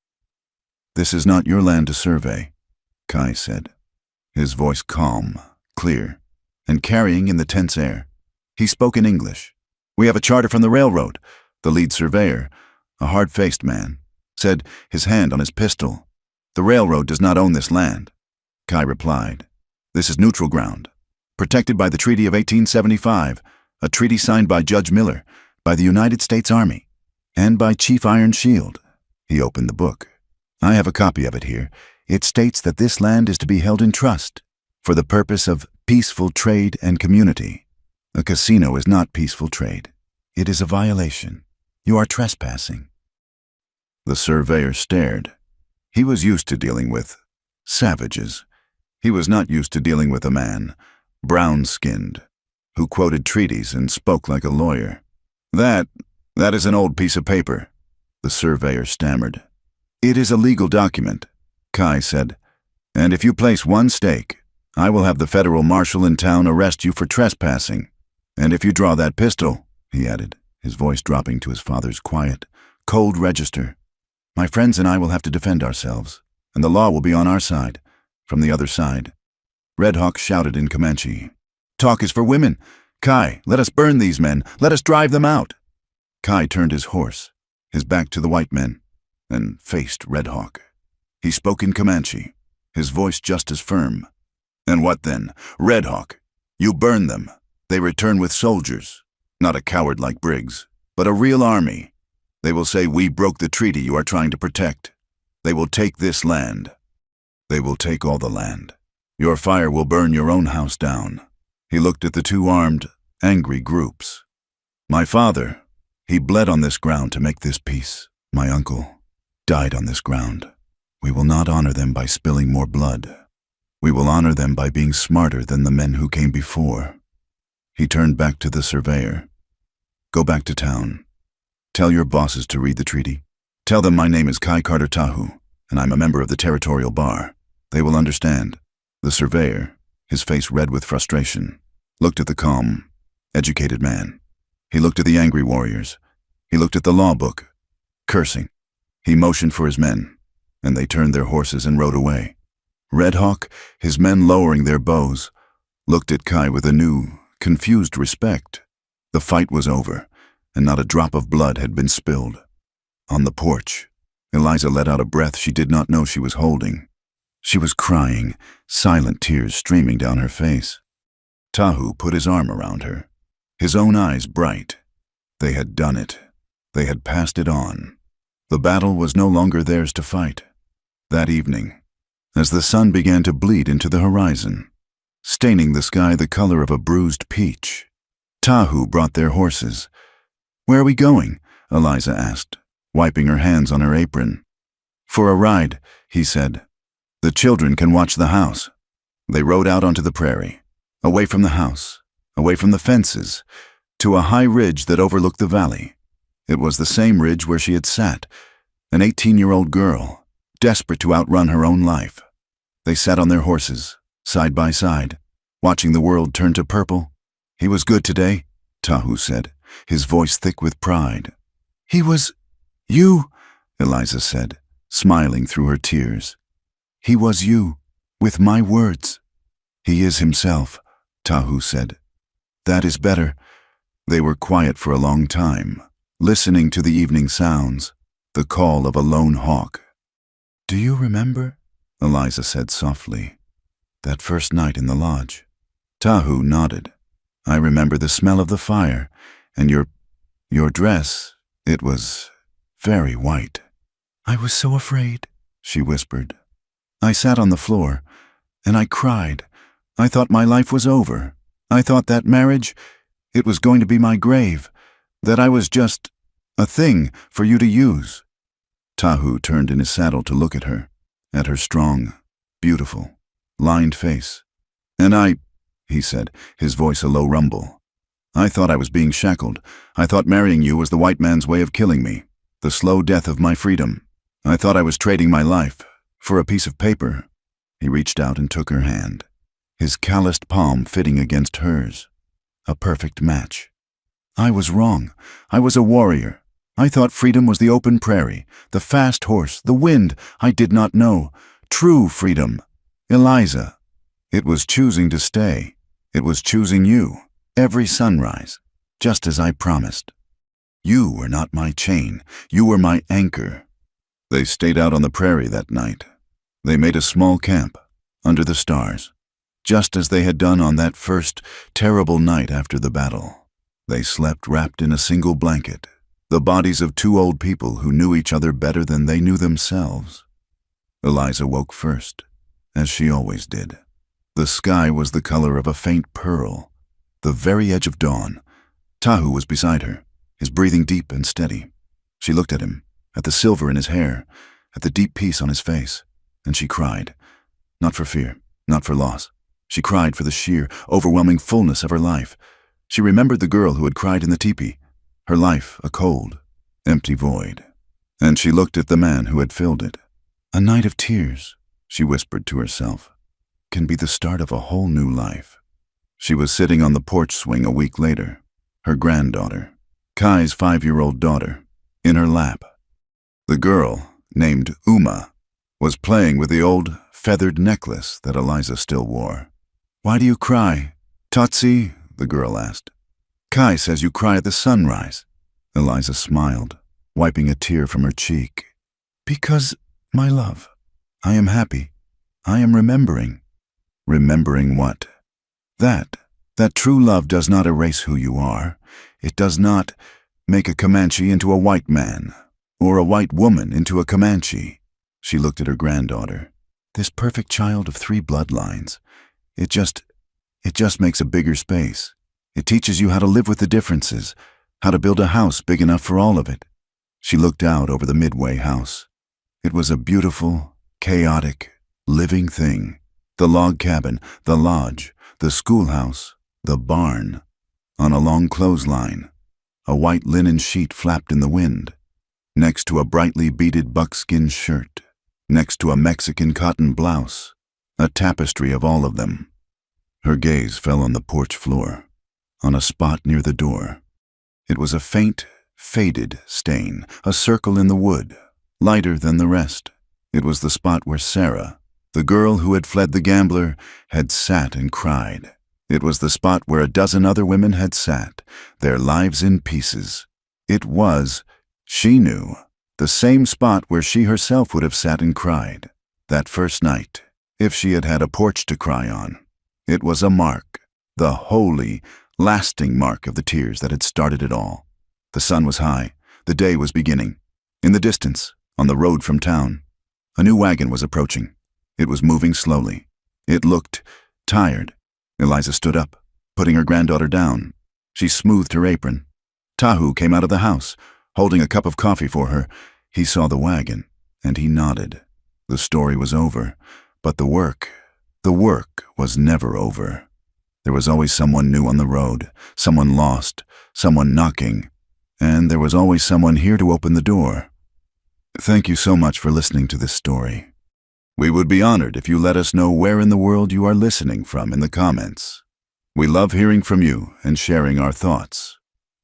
A: "This is not your land to survey," Kai said, his voice calm, clear, and carrying in the tense air. He spoke in English. "We have a charter from the railroad," the lead surveyor, a hard-faced man, said, his hand on his pistol. "The railroad does not own this land." Kai replied, "This is neutral ground, protected by the Treaty of 1875, a treaty signed by Judge Miller, by the United States Army, and by Chief Iron Shield." He opened the book. "I have a copy of it here. It states that this land is to be held in trust for the purpose of peaceful trade and community. A casino is not peaceful trade. It is a violation. You are trespassing." The surveyor stared. He was used to dealing with savages. He was not used to dealing with a man, brown-skinned, who quoted treaties and spoke like a lawyer. That is an old piece of paper," the surveyor stammered. "It is a legal document," Kai said, "and if you place one stake, I will have the federal marshal in town arrest you for trespassing. And if you draw that pistol," he added, his voice dropping to his father's quiet, cold register, "my friends and I will have to defend ourselves, and the law will be on our side." From the other side, Red Hawk shouted in Comanche, "Talk is for women. Kai, let us burn these men. Let us drive them out." Kai turned his horse, his back to the white men, and faced Red Hawk. He spoke in Comanche, his voice just as firm. "And what then? Red Hawk, you burn them. They return with soldiers, not a coward like Briggs, but a real army. They will say we broke the treaty you are trying to protect. They will take this land. They will take all the land. Your fire will burn your own house down." He looked at the two armed, angry groups. "My father, he bled on this ground to make this peace. My uncle died on this ground. We will not honor them by spilling more blood. We will honor them by being smarter than the men who came before." He turned back to the surveyor. "Go back to town. Tell your bosses to read the treaty. Tell them my name is Kai Carter Tahu, and I'm a member of the Territorial Bar. They will understand." The surveyor, his face red with frustration, looked at the calm, educated man. He looked at the angry warriors. He looked at the law book, cursing. He motioned for his men, and they turned their horses and rode away. Red Hawk, his men lowering their bows, looked at Kai with a new, confused respect. The fight was over, and not a drop of blood had been spilled. On the porch, Eliza let out a breath she did not know she was holding. She was crying, silent tears streaming down her face. Tahu put his arm around her, his own eyes bright. They had done it. They had passed it on. The battle was no longer theirs to fight. That evening, as the sun began to bleed into the horizon, staining the sky the color of a bruised peach, Tahu brought their horses. "Where are we going?" Eliza asked, wiping her hands on her apron. "For a ride," he said. "The children can watch the house." They rode out onto the prairie, away from the house, away from the fences, to a high ridge that overlooked the valley. It was the same ridge where she had sat, an 18-year-old girl, desperate to outrun her own life. They sat on their horses, side by side, watching the world turn to purple. "He was good today," Tahu said, his voice thick with pride. "He was you," Eliza said, smiling through her tears. "He was you, with my words." "He is himself," Tahu said. "That is better." They were quiet for a long time, listening to the evening sounds, the call of a lone hawk. "Do you remember?" Eliza said softly. "That first night in the lodge?" Tahu nodded. "I remember the smell of the fire, and your dress, it was very white." "I was so afraid," she whispered. "I sat on the floor, and I cried. I thought my life was over. I thought that marriage, it was going to be my grave, that I was just a thing for you to use." Tahu turned in his saddle to look at her strong, beautiful, lined face. "And he said, his voice a low rumble, "I thought I was being shackled. I thought marrying you was the white man's way of killing me, the slow death of my freedom. I thought I was trading my life for a piece of paper." He reached out and took her hand. his calloused palm fitting against hers. A perfect match. I was wrong. I was a warrior. I thought freedom was the open prairie, the fast horse, the wind. I did not know. True freedom. Eliza. It was choosing to stay. It was choosing you, every sunrise, just as I promised. You were not my chain. You were my anchor. They stayed out on the prairie that night. They made a small camp, under the stars, just as they had done on that first terrible night after the battle. They slept wrapped in a single blanket, the bodies of two old people who knew each other better than they knew themselves. Eliza woke first, as she always did. The sky was the color of a faint pearl, the very edge of dawn. Tahu was beside her, his breathing deep and steady. She looked at him, at the silver in his hair, at the deep peace on his face, and she cried. Not for fear, not for loss. She cried for the sheer, overwhelming fullness of her life. She remembered the girl who had cried in the teepee, her life a cold, empty void. And she looked at the man who had filled it. A night of tears, she whispered to herself, can be the start of a whole new life. She was sitting on the porch swing a week later, her granddaughter, Kai's 5-year-old daughter, in her lap. The girl, named Uma, was playing with the old feathered necklace that Eliza still wore. Why do you cry? Totsi, the girl asked. Kai says you cry at the sunrise. Eliza smiled, wiping a tear from her cheek. Because, my love, I am happy. I am remembering. Remembering what? That true love does not erase who you are. It does not make a Comanche into a white man, or a white woman into a Comanche. She looked at her granddaughter. This perfect child of 3 bloodlines. It just makes a bigger space. It teaches you how to live with the differences, how to build a house big enough for all of it. She looked out over the Midway house. It was a beautiful, chaotic, living thing. The log cabin, the lodge, the schoolhouse, the barn. On a long clothesline, a white linen sheet flapped in the wind. Next to a brightly beaded buckskin shirt. Next to a Mexican cotton blouse. A tapestry of all of them. Her gaze fell on the porch floor, on a spot near the door. It was a faint, faded stain, a circle in the wood, lighter than the rest. It was the spot where Sarah, the girl who had fled the gambler, had sat and cried. It was the spot where a dozen other women had sat, their lives in pieces. It was, she knew, the same spot where she herself would have sat and cried, that first night, if she had had a porch to cry on. It was a mark, the holy, lasting mark of the tears that had started it all. The sun was high, the day was beginning. In the distance, on the road from town, a new wagon was approaching. It was moving slowly. It looked tired. Eliza stood up, putting her granddaughter down. She smoothed her apron. Tahu came out of the house, holding a cup of coffee for her. He saw the wagon, and he nodded. The story was over, but the work was never over. There was always someone new on the road, someone lost, someone knocking, and there was always someone here to open the door. Thank you so much for listening to this story. We would be honored if you let us know where in the world you are listening from in the comments. We love hearing from you and sharing our thoughts.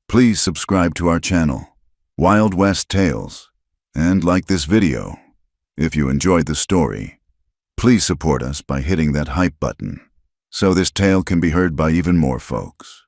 A: Please subscribe to our channel, Wild West Tales, and like this video. If you enjoyed the story, please support us by hitting that hype button, so this tale can be heard by even more folks.